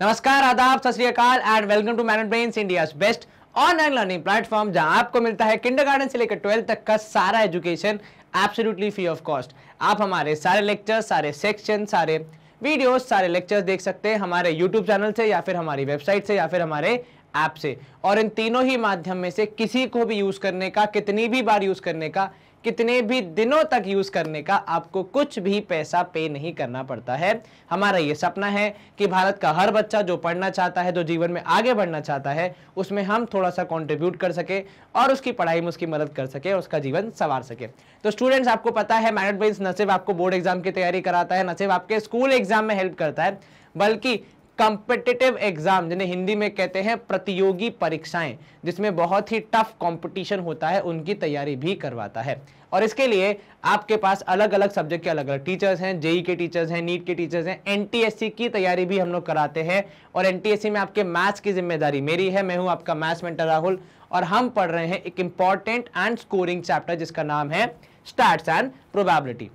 नमस्कार, आदाब, Sat Sri Akal and welcome to Manage Brains, India's best online learning platform, जहां आपको मिलता है किंडरगार्टन से लेकर 12th तक का सारा education absolutely free of cost. आप हमारे सारे लेक्चर्स, सारे सेक्शन, सारे वीडियोस, सारे लेक्चर्स देख सकते हैं हमारे यूट्यूब चैनल से या फिर हमारी वेबसाइट से या फिर हमारे ऐप से। और इन तीनों ही माध्यम में से किसी को भी यूज करने का, कितनी भी बार यूज करने का, कितने भी दिनों तक यूज करने का आपको कुछ भी पैसा पे नहीं करना पड़ता है। हमारा ये सपना है कि भारत का हर बच्चा जो पढ़ना चाहता है, जो जीवन में आगे बढ़ना चाहता है, उसमें हम थोड़ा सा कंट्रीब्यूट कर सके और उसकी पढ़ाई में उसकी मदद कर सके और उसका जीवन संवार सके। तो स्टूडेंट्स, आपको पता है मैनेज ब्रेन्स न सिर्फ आपको बोर्ड एग्जाम की तैयारी कराता है, न सिर्फ आपके स्कूल एग्जाम में हेल्प करता है, बल्कि कॉम्पिटिटिव एग्जाम, जिन्हें हिंदी में कहते हैं प्रतियोगी परीक्षाएं, जिसमें बहुत ही टफ कंपटीशन होता है, उनकी तैयारी भी करवाता है। और इसके लिए आपके पास अलग अलग सब्जेक्ट के अलग अलग टीचर्स हैं, जेई के टीचर्स हैं, नीट के टीचर्स हैं, एनटीएससी की तैयारी भी हम लोग कराते हैं। और एनटीएससी में आपके मैथ्स की जिम्मेदारी मेरी है। मैं हूं आपका मैथ्स मेंटर राहुल और हम पढ़ रहे हैं एक इंपॉर्टेंट एंड स्कोरिंग चैप्टर जिसका नाम है स्टैट्स एंड प्रोबेबिलिटी।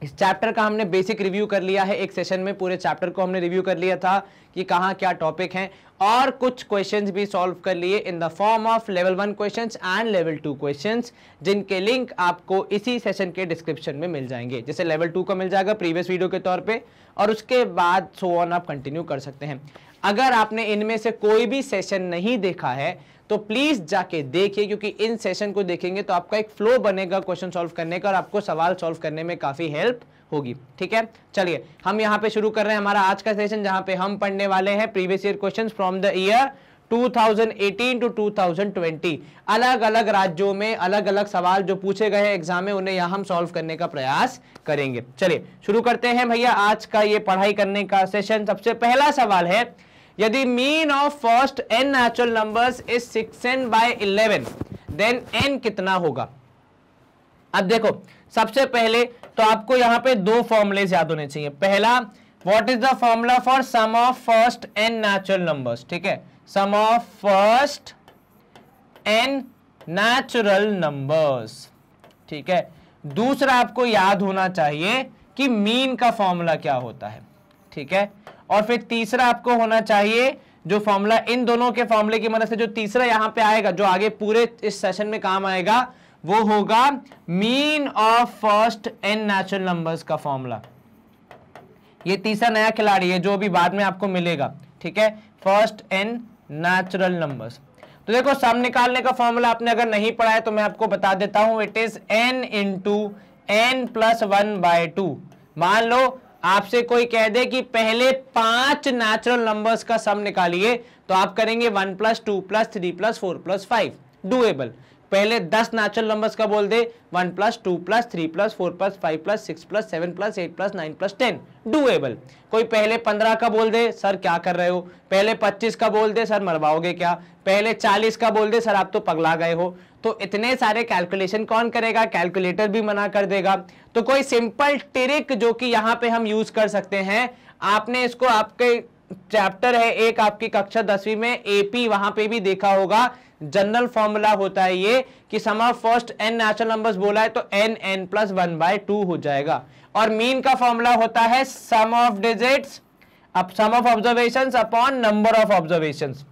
इस चैप्टर का हमने बेसिक रिव्यू कर लिया है, एक सेशन में पूरे चैप्टर को हमने रिव्यू कर लिया था कि कहाँ क्या टॉपिक हैं, और कुछ क्वेश्चंस भी सॉल्व कर लिए in the form of level 1 questions and level 2 questions, जिनके लिंक आपको इसी सेशन के डिस्क्रिप्शन में मिल जाएंगे। जैसे लेवल 2 का मिल जाएगा प्रीवियस वीडियो के तौर पे, और उसके बाद सो ऑन आप कंटिन्यू कर सकते हैं। अगर आपने इनमें से कोई भी सेशन नहीं देखा है तो प्लीज जाके देखिए, क्योंकि इन सेशन को देखेंगे तो आपका एक फ्लो बनेगा क्वेश्चन सॉल्व करने का और आपको सवाल सॉल्व करने में काफी हेल्प होगी। ठीक है, चलिए हम यहाँ पे शुरू कर रहे हैं हमारा आज का सेशन, जहां पे हम पढ़ने वाले हैं previous year questions from the year 2018 to 2020। अलग अलग राज्यों में अलग अलग सवाल जो पूछे गए हैं एग्जाम में, उन्हें यहाँ हम सॉल्व करने का प्रयास करेंगे। चलिए शुरू करते हैं भैया आज का ये पढ़ाई करने का सेशन। सबसे पहला सवाल है, यदि mean of first n natural numbers is 6n by 11 then n कितना होगा। अब देखो, सबसे पहले तो आपको यहां पे दो फॉर्मूलेज याद होने चाहिए। पहला, what is the formula for sum of first n natural numbers. ठीक है, sum of first n natural numbers. ठीक है, दूसरा आपको याद होना चाहिए कि मीन का फॉर्मूला क्या होता है। ठीक है, और फिर तीसरा आपको होना चाहिए जो फॉर्मूला, इन दोनों के फॉर्मूले की मदद से जो तीसरा यहां पे आएगा, जो आगे पूरे इस सेशन में काम आएगा, वो होगा mean of first n natural numbers का फॉर्मूला। ये तीसरा नया खिलाड़ी है जो अभी बाद में आपको मिलेगा। ठीक है, फर्स्ट n नेचुरल नंबर्स। तो देखो, सम निकालने का फॉर्मूला आपने अगर नहीं पढ़ा है तो मैं आपको बता देता हूं, it is n into n plus 1/2। मान लो आपसे कोई कह दे कि पहले 5 नेचुरल नंबर्स का सम निकालिए, तो आप करेंगे 1 + 2 + 3 + 4 + 5, डूएबल। पहले 10 नेचुरल नंबर्स का बोल दे, 1 + 2 + 3 + 4 + 5 + 6 + 7 + 8 + 9 + 10, डूएबल। कोई पहले 15 का बोल दे, सर क्या कर रहे हो। पहले 25 का बोल दे, सर मरवाओगे क्या। पहले 40 का बोल दे, सर आप तो पगला गए हो। तो इतने सारे कैलकुलेशन कौन करेगा, कैलकुलेटर भी मना कर देगा। तो कोई सिंपल ट्रिक जो कि यहाँ पे हम यूज कर सकते हैं, आपने इसको, आपके चैप्टर है एक आपकी कक्षा 10वीं में एपी, वहां पे भी देखा होगा। जनरल फॉर्मूला होता है ये कि sum of first n natural numbers बोला है तो n + 1/2 हो जाएगा। और मीन का फॉर्मूला होता है sum of digits, sum of observations upon number of observations.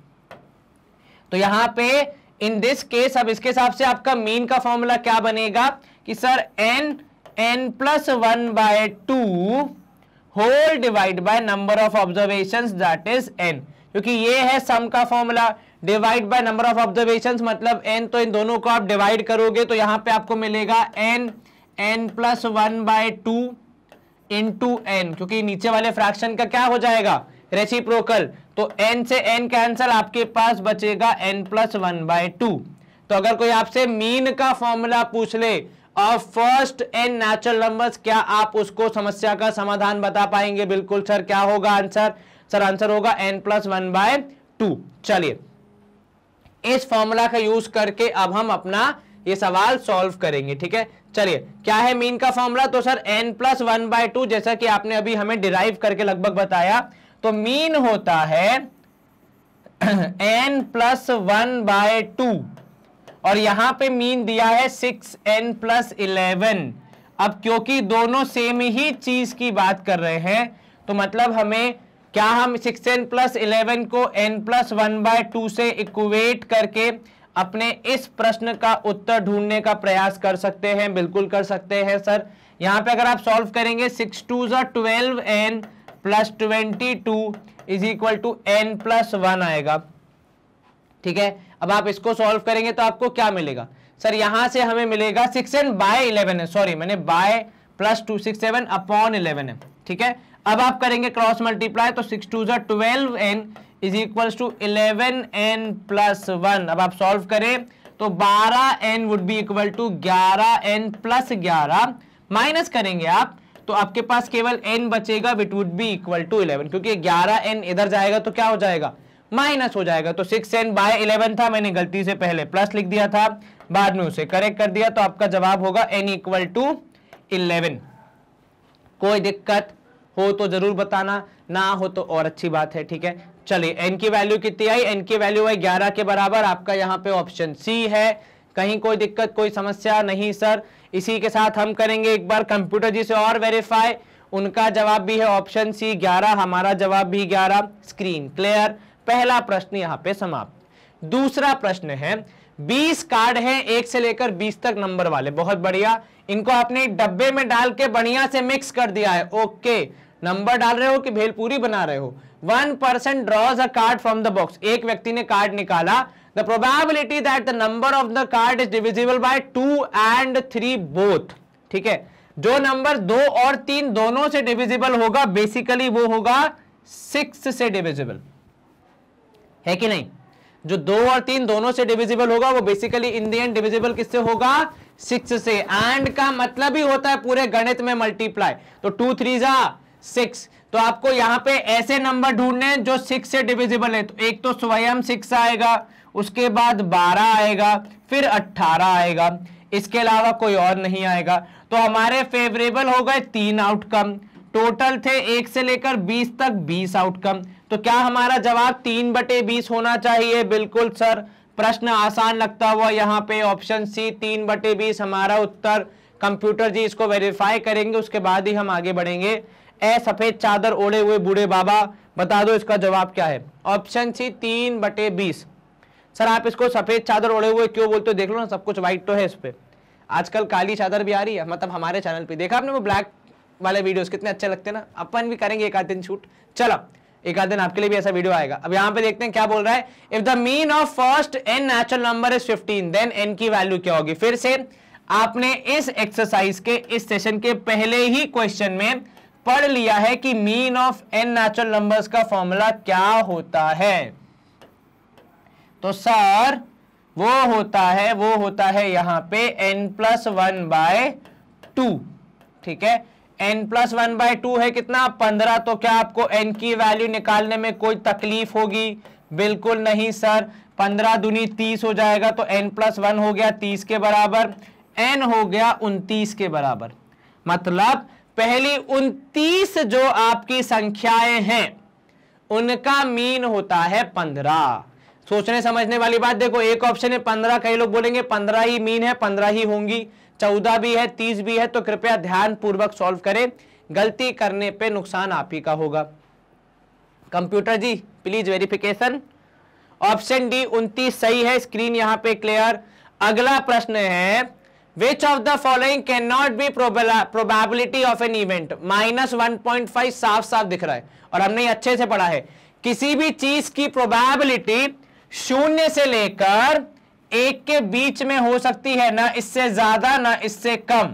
तो यहां पे इन दिस केस, अब इसके हिसाब से आपका मीन का फॉर्मूला क्या बनेगा कि sir n + 1/2 whole divide by number of observations, that is n। क्योंकि ये है सम का formula, divide by number of observations मतलब n, तो इन दोनों को आप डिवाइड करोगे तो यहां पे आपको मिलेगा n + 1/2 इंटू n, क्योंकि नीचे वाले फ्रैक्शन का क्या हो जाएगा, रेसिप्रोकल। तो n से n कैंसल, आपके पास बचेगा n + 1/2। तो अगर कोई आपसे मीन का फॉर्मूला पूछ ले और फर्स्ट n नेचुरल नंबर्स, क्या आप उसको समस्या का समाधान बता पाएंगे। बिल्कुल सर, क्या होगा आंसर। सर आंसर होगा n + 1/2। चलिए, इस फॉर्मूला का यूज करके अब हम अपना ये सवाल सॉल्व करेंगे। ठीक है, चलिए क्या है मीन का फॉर्मूला। तो सर n + 1/2, जैसा कि आपने अभी हमें डिराइव करके लगभग बताया, तो मीन होता है n + 1/2, और यहां पे मीन दिया है 6n + 11। अब क्योंकि दोनों सेम ही चीज की बात कर रहे हैं, तो मतलब हमें क्या हम 6n प्लस 11 को n प्लस 1/2 से इक्वेट करके अपने इस प्रश्न का उत्तर ढूंढने का प्रयास कर सकते हैं? बिल्कुल कर सकते हैं सर। यहां पे अगर आप सॉल्व करेंगे 6 2 12n plus 22 is equal to n plus 1 आएगा। ठीक है, अब आप इसको सॉल्व करेंगे तो आपको क्या मिलेगा सर? यहां से हमें मिलेगा 6n बाय 11 है, सॉरी मैंने बाय प्लस 267 अपॉन 11 है। ठीक है, अब आप करेंगे क्रॉस मल्टीप्लाई तो 6 2 12n is equal to 11n plus 1। अब आप सॉल्व करें तो 12n would be equal to 11n plus 11, minus करेंगे आप तो आपके पास केवल n बचेगा which would be equal to 11, क्योंकि 11n इधर जाएगा तो क्या हो जाएगा? माइनस हो जाएगा। तो 6n बाय 11 था, मैंने गलती से पहले प्लस लिख दिया था, बाद में उसे करेक्ट कर दिया, तो आपका जवाब होगा n इक्वल टू 11। कोई दिक्कत हो तो जरूर बताना, ना हो तो और अच्छी बात है। ठीक है, चलिए n की वैल्यू कितनी आई? n की वैल्यू है 11 के बराबर। आपका यहाँ पे ऑप्शन सी है। कहीं कोई दिक्कत, कोई समस्या नहीं सर। इसी के साथ हम करेंगे एक बार कंप्यूटर जी से और वेरीफाई। उनका जवाब भी है ऑप्शन सी 11, हमारा जवाब भी 11। Screen clear. पहला प्रश्न यहाँ पे समाप्त। दूसरा प्रश्न है, 20 कार्ड हैं 1 से लेकर 20 तक नंबर वाले। बहुत बढ़िया, इनको आपने डब्बे में डाल के बढ़िया से मिक्स कर दिया है। ओके, नंबर डाल रहे हो कि भेलपूरी बना रहे हो? 1 person draws a card from the box। एक व्यक्ति ने कार्ड निकाला। The probability that the number of the card is divisible by 2 and 3 both। ठीक है, जो नंबर 2 और 3 दोनों से डिविजिबल होगा बेसिकली वो होगा 6 से डिविजिबल, है कि नहीं? जो 2 और 3 दोनों से डिविजिबल होगा वो basically in the end divisible किससे होगा? 6 से। एंड का मतलब ही होता है पूरे गणित में मल्टीप्लाई। तो 2 3 6। तो आपको यहां पे ऐसे नंबर ढूंढने हैं जो 6 से डिविजिबल है। तो एक तो स्वयं 6 आएगा, उसके बाद 12 आएगा, फिर 18 आएगा, इसके अलावा कोई और नहीं आएगा। तो हमारे फेवरेबल हो गए 3 आउटकम। टोटल थे 1 से लेकर 20 तक 20 आउटकम। तो क्या हमारा जवाब 3/20 होना चाहिए? बिल्कुल सर, प्रश्न आसान लगता हुआ यहाँ पे ऑप्शन सी 3/20 हमारा उत्तर। कंप्यूटर जी इसको वेरीफाई करेंगे, उसके बाद ही हम आगे बढ़ेंगे। ए सफेद चादर ओढ़े हुए बूढ़े बाबा, बता दो इसका जवाब क्या है? Option C 3/20। सर आप इसको सफेद चादर ओढ़े हुए क्यों बोलते हो? देख लो ना, सब कुछ व्हाइट तो है इस पे। आजकल काली चादर भी आ रही है, मतलब हमारे चैनल पे देखा आपने वो ब्लैक वाले वीडियोस कितने अच्छे लगते हैं ना। अपन भी करेंगे एक आध दिन शूट, चलो एक आध दिन आपके लिए भी ऐसा वीडियो आएगा। अब यहाँ पे देखते हैं क्या बोल रहा है। If the mean of first n natural number is 15 then n की वैल्यू क्या होगी? फिर से आपने इस एक्सरसाइज के इस सेशन के पहले ही क्वेश्चन में पढ़ लिया है कि mean of n natural numbers का फॉर्मूला क्या होता है। तो सर वो होता है यहां पे n+1/2। ठीक है, n+1/2 है कितना? 15। तो क्या आपको n की वैल्यू निकालने में कोई तकलीफ होगी? बिल्कुल नहीं सर। 15 दूनी 30 हो जाएगा, तो n+1 हो गया 30 के बराबर, n हो गया 29 के बराबर। मतलब पहली 29 जो आपकी संख्याएं हैं उनका मीन होता है 15। सोचने समझने वाली बात देखो, एक ऑप्शन है 15, कई लोग बोलेंगे 15 ही मीन है, 15 ही होंगी, 14 भी है, 30 भी है। तो कृपया ध्यान पूर्वक सॉल्व करें, गलती करने पे नुकसान आप ही का होगा। Computer ji please verification. Option D 29 सही है। स्क्रीन यहां पे क्लियर। अगला प्रश्न है, Which of the following cannot be probability of an event? -1.5 साफ साफ दिख रहा है और हमने अच्छे से पढ़ा है। किसी भी चीज की प्रोबेबिलिटी 0 से लेकर 1 के बीच में हो सकती है, ना इससे ज्यादा ना इससे कम।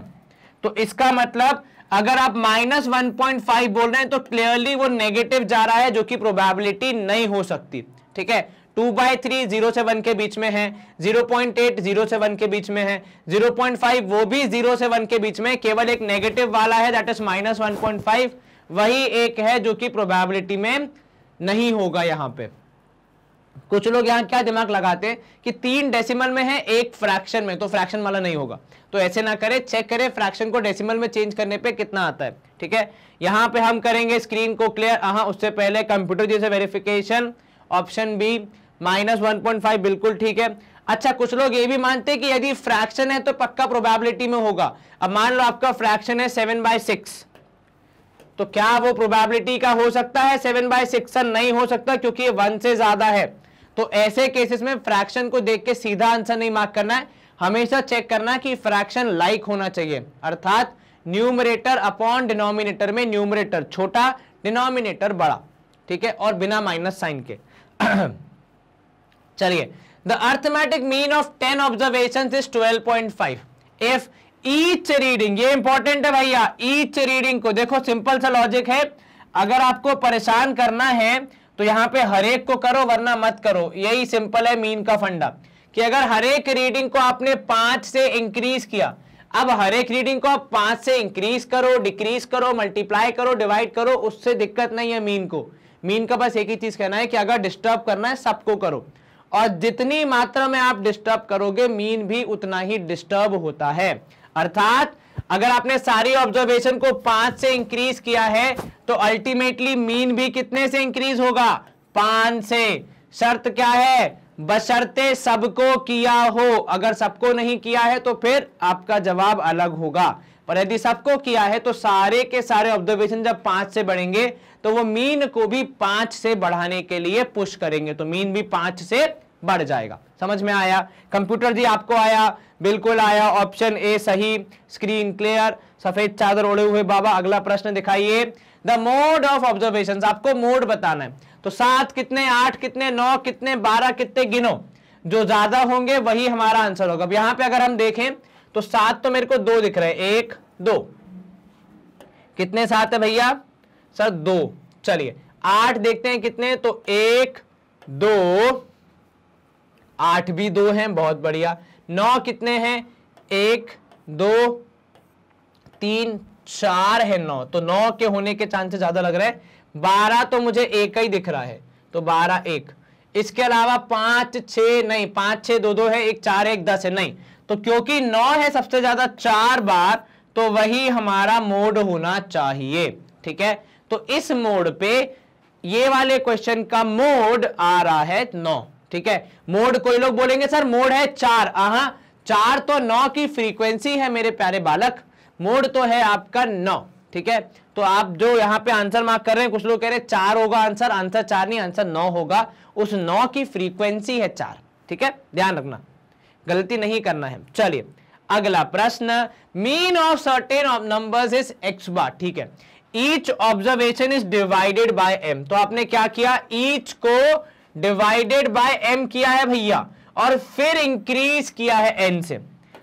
तो इसका मतलब अगर आप -1.5 बोल रहे हैं तो क्लियरली वो नेगेटिव जा रहा है, जो कि प्रोबेबिलिटी नहीं हो सकती। ठीक है, 2/3 0 से 1 के बीच में है, 0.8 0 से 1 के बीच में है, 0.5 वो भी 0 से 1 के बीच में, केवल एक नेगेटिव वाला है दैट इज -1.5, वही एक है जो कि प्रोबेबिलिटी में नहीं होगा। यहां पे कुछ लोग यहां क्या दिमाग लगाते हैं कि 3 डेसिमल में है, 1 फ्रैक्शन में, तो फ्रैक्शन वाला नहीं होगा। तो ऐसे ना करें, चेक करें फ्रैक्शन को डेसिमल में चेंज करने पे कितना आता है। ठीक है, यहां पे हम करेंगे स्क्रीन को क्लियर। उससे पहले कंप्यूटर जैसे वेरिफिकेशन। ऑप्शन बी -1.5 बिल्कुल ठीक है। अच्छा, कुछ लोग ये भी मानते हैं कि यदि फ्रैक्शन है तो पक्का प्रोबेबिलिटी में होगा। अब मान लो आपका फ्रैक्शन है 7/6, तो क्या वो प्रोबेबिलिटी का हो सकता है 7/6? सर नहीं हो सकता, क्योंकि ये 1 से ज्यादा है। तो ऐसे केसेस में फ्रैक्शन को देख के सीधा आंसर नहीं मार्क करना है, हमेशा चेक करना कि फ्रैक्शन लाइक होना चाहिए, अर्थात न्यूमरेटर अपॉन डिनोमिनेटर में न्यूमरेटर छोटा, डिनोमिनेटर बड़ा, ठीक है, और बिना माइनस साइन के। चलिए, the arithmetic mean of 10 observations is 12.5 if each reading, ये इंपॉर्टेंट है भैया, ईच रीडिंग को देखो, सिंपल सा लॉजिक है, अगर आपको परेशान करना है तो यहां पे हर एक को करो वरना मत करो, यही सिंपल है मीन का फंडा, कि अगर हर एक रीडिंग को आपने 5 से इंक्रीज किया, अब हर एक रीडिंग को आप 5 से इंक्रीज करो, डिक्रीज करो, मल्टीप्लाई करो, डिवाइड करो, उससे दिक्कत नहीं है मीन को। मीन का बस एक ही चीज कहना है कि अगर डिस्टर्ब करना है सबको करो, और जितनी मात्रा में आप डिस्टर्ब करोगे मीन भी उतना ही डिस्टर्ब होता है। अर्थात अगर आपने सारी ऑब्जर्वेशन को 5 से इंक्रीज किया है तो अल्टीमेटली मीन भी कितने से इंक्रीज होगा? 5 से। शर्त क्या है? बशर्ते सबको किया हो, अगर सबको नहीं किया है तो फिर आपका जवाब अलग होगा, पर यदि सबको किया है तो सारे के सारे ऑब्जर्वेशन जब 5 से बढ़ेंगे तो वो मीन को भी 5 से बढ़ाने के लिए पुश करेंगे, तो मीन भी 5 से बढ़ जाएगा। समझ में आया? कंप्यूटर जी आपको आया? बिल्कुल आया, ऑप्शन ए सही। स्क्रीन क्लियर, सफेद चादर ओढ़े हुए बाबा। अगला प्रश्न दिखाइए। द मोड ऑफ ऑब्जर्वेशन, आपको मोड बताना है, तो 7 कितने, 8 कितने, 9 कितने, 12 कितने, गिनो, जो ज्यादा होंगे वही हमारा आंसर होगा। अब यहां पे अगर हम देखें तो 7 तो मेरे को 2 दिख रहे हैं, 1 2, कितने 7 है भैया? सर 2। चलिए 8 देखते हैं कितने, तो 1 2, 8 भी 2 हैं, बहुत बढ़िया। 9 कितने हैं? 1 2 3 4 है 9, तो 9 के होने के चांसेस ज्यादा लग रहे हैं। 12 तो मुझे एक ही दिख रहा है, तो 12 1। इसके अलावा 5 6 नहीं, 5 6 2 2 है, 1 4 1 10 है, नहीं। तो क्योंकि 9 है सबसे ज्यादा 4 बार, तो वही हमारा मोड होना चाहिए। ठीक है, तो इस मोड पे ये वाले क्वेश्चन का मोड आ रहा है 9। ठीक है, मोड कोई लोग बोलेंगे सर मोड है 4, 4 तो 9 की फ्रीक्वेंसी है मेरे प्यारे बालक, मोड तो है आपका 9। ठीक है, तो आप जो यहां पे आंसर मार्क कर रहे हैं, कुछ लोग कह रहे हैं 4 होगा आंसर, आंसर 4 नहीं, आंसर 9 होगा, उस 9 की फ्रीक्वेंसी है 4। ठीक है, ध्यान रखना, गलती नहीं करना है। चलिए अगला प्रश्न, mean of certain numbers is x बार। ठीक है, each observation is divided by m, तो आपने क्या किया? ईच को डिवाइडेड बाय m किया है भैया, और फिर इंक्रीज किया है n से।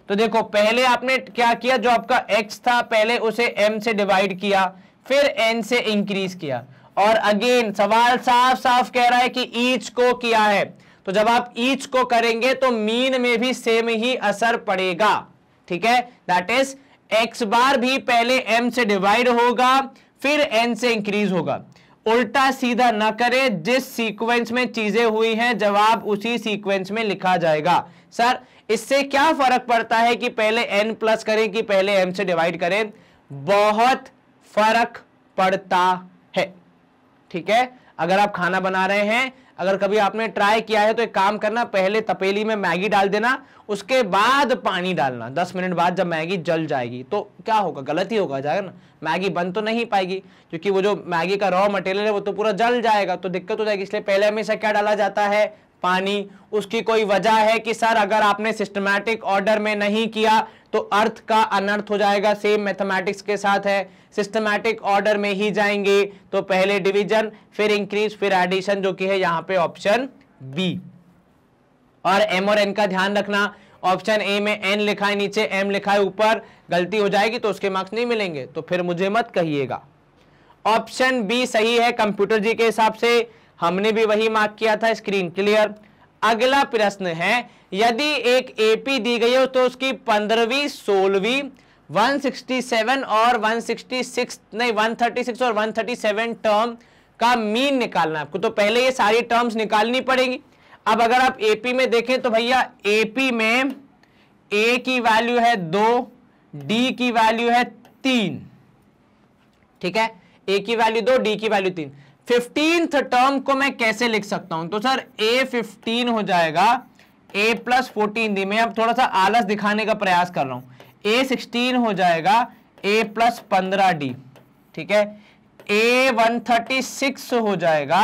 तो देखो पहले आपने क्या किया, जो आपका x था पहले उसे m से डिवाइड किया, फिर n से इंक्रीज किया, और अगेन सवाल साफ साफ कह रहा है कि ईच को किया है, तो जब आप ईच को करेंगे तो मीन में भी सेम ही असर पड़ेगा। ठीक है, दैट इज x बार भी पहले m से डिवाइड होगा, फिर n से इंक्रीज होगा। उल्टा सीधा ना करे, जिस सीक्वेंस में चीजें हुई हैं जवाब उसी सीक्वेंस में लिखा जाएगा। सर इससे क्या फर्क पड़ता है कि पहले n प्लस करें कि पहले m से डिवाइड करें? बहुत फर्क पड़ता है। ठीक है, अगर आप खाना बना रहे हैं, अगर कभी आपने ट्राई किया है तो एक काम करना, पहले तपेली में मैगी डाल देना, उसके बाद पानी डालना, 10 मिनट बाद जब मैगी जल जाएगी तो क्या होगा? गलत ही होगा जाएगा ना, मैगी बन तो नहीं पाएगी, क्योंकि वो जो मैगी का रॉ मटेरियल है वो तो पूरा जल जाएगा, तो दिक्कत हो जाएगी। इसलिए पहले हमेशा क्या डाला जाता है? पानी। उसकी कोई वजह है कि सर अगर आपने सिस्टमैटिक ऑर्डर में नहीं किया तो अर्थ का अनर्थ हो जाएगा, सेम मैथमेटिक्स के साथ है, सिस्टमैटिक ऑर्डर में ही जाएंगे, तो पहले डिवीजन, फिर इंक्रीज, फिर एडिशन, जो कि है यहां पे ऑप्शन बी। और एम और एन का ध्यान रखना, ऑप्शन ए में एन लिखा है नीचे, एम लिखा है ऊपर, गलती हो जाएगी तो उसके मार्क्स नहीं मिलेंगे, तो फिर मुझे मत कहिएगा। ऑप्शन बी सही है कंप्यूटर जी के हिसाब से, हमने भी वही मार्क किया था। Screen clear. अगला प्रश्न है, यदि एक एपी दी गई हो तो उसकी 15वीं 16वीं 167 और 166 नहीं 136 और 137 टर्म का मीन निकालना है आपको, तो पहले ये सारी टर्म्स निकालनी पड़ेगी। अब अगर आप एपी में देखें तो भैया एपी में ए की वैल्यू है 2, डी की वैल्यू है 3। ठीक है, ए की वैल्यू 2, डी की वैल्यू 3। 15th टर्म को मैं कैसे लिख सकता हूं? तो सर ए 15 हो जाएगा, ए प्लस 14 डी, मैं अब थोड़ा सा आलस दिखाने का प्रयास कर रहा हूं, ए 16 हो जाएगा, ए प्लस 15 डी। ठीक है, A 136 हो जाएगा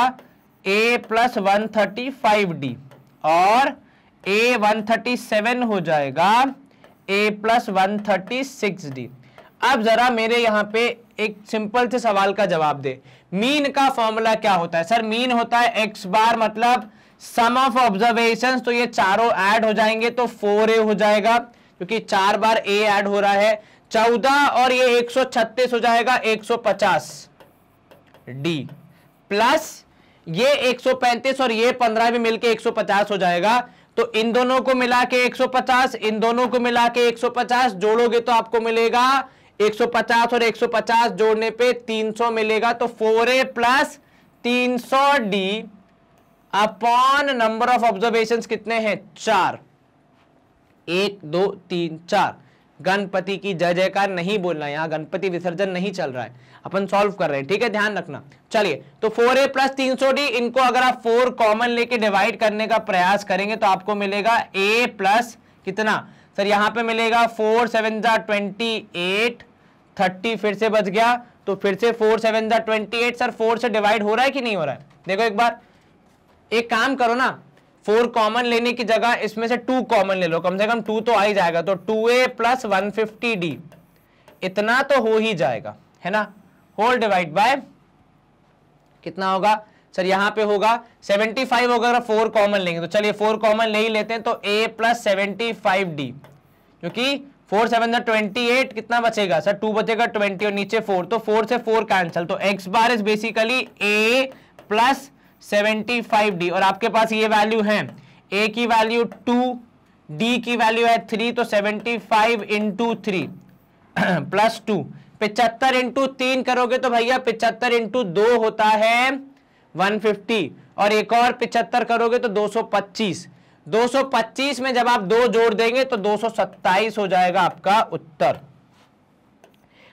A प्लस 135D और A 137 हो जाएगा A प्लस 136D। अब जरा मेरे यहां पे एक सिंपल से सवाल का जवाब दे, मीन का फॉर्मूला क्या होता है? सर मीन होता है x बार मतलब सम ऑफ ऑब्जर्वेशंस, तो ये चारों ऐड हो जाएंगे तो 4a हो जाएगा क्योंकि 4 बार a ऐड हो रहा है, 14 और ये 136 हो जाएगा 150 d प्लस ये 135 और ये 15 भी मिलके 150 हो जाएगा। तो इन दोनों को मिला के 150, इन दोनों को मिला के 150 जोड़ोगे तो आपको मिलेगा 150 और 150 जोड़ने पे 300 मिलेगा। तो 4a plus 300d upon number of observations कितने हैं? 4। 1 2 3 4। गणपति की जय जयकार नहीं बोलना, यहां गणपति विसर्जन नहीं चल रहा है, अपन सॉल्व कर रहे हैं, ठीक है, ध्यान रखना। चलिए तो 4a प्लस 300d, इनको अगर आप 4 कॉमन लेके डिवाइड करने का प्रयास करेंगे तो आपको मिलेगा a प्लस कितना? सर यहां पे मिलेगा 4 7 जा 28, 30 फिर से बच गया तो फिर से 4 7 जा 28। सर 4 से डिवाइड हो रहा है कि नहीं हो रहा है? देखो एक बार, एक काम करो ना, 4 कॉमन लेने की जगह इसमें से 2 कॉमन ले लो, कम से कम 2 तो आ ही जाएगा। तो 2a प्लस 150d इतना तो हो ही जाएगा, है ना। होल डिवाइड बाय कितना होगा? सर यहां पे होगा 75 होगा अगर 4 कॉमन लेंगे, तो चलिए 4 कॉमन ले ही लेते हैं। तो a प्लस 75d, क्योंकि 4 7 28, कितना बचेगा? सर 2 बचेगा 20 और नीचे 4, तो 4 से 4 कैंसिल, तो x bar is basically a plus 75d और आपके पास ये वैल्यू है, a की वैल्यू 2, d की वैल्यू है 3, तो 75 इंटू 3 प्लस 2, 75 इंटू 3 करोगे तो भैया 75 इंटू 2 होता है 150 और एक और 75 करोगे तो 225। 225 में जब आप 2 जोड़ देंगे तो 227 हो जाएगा आपका उत्तर।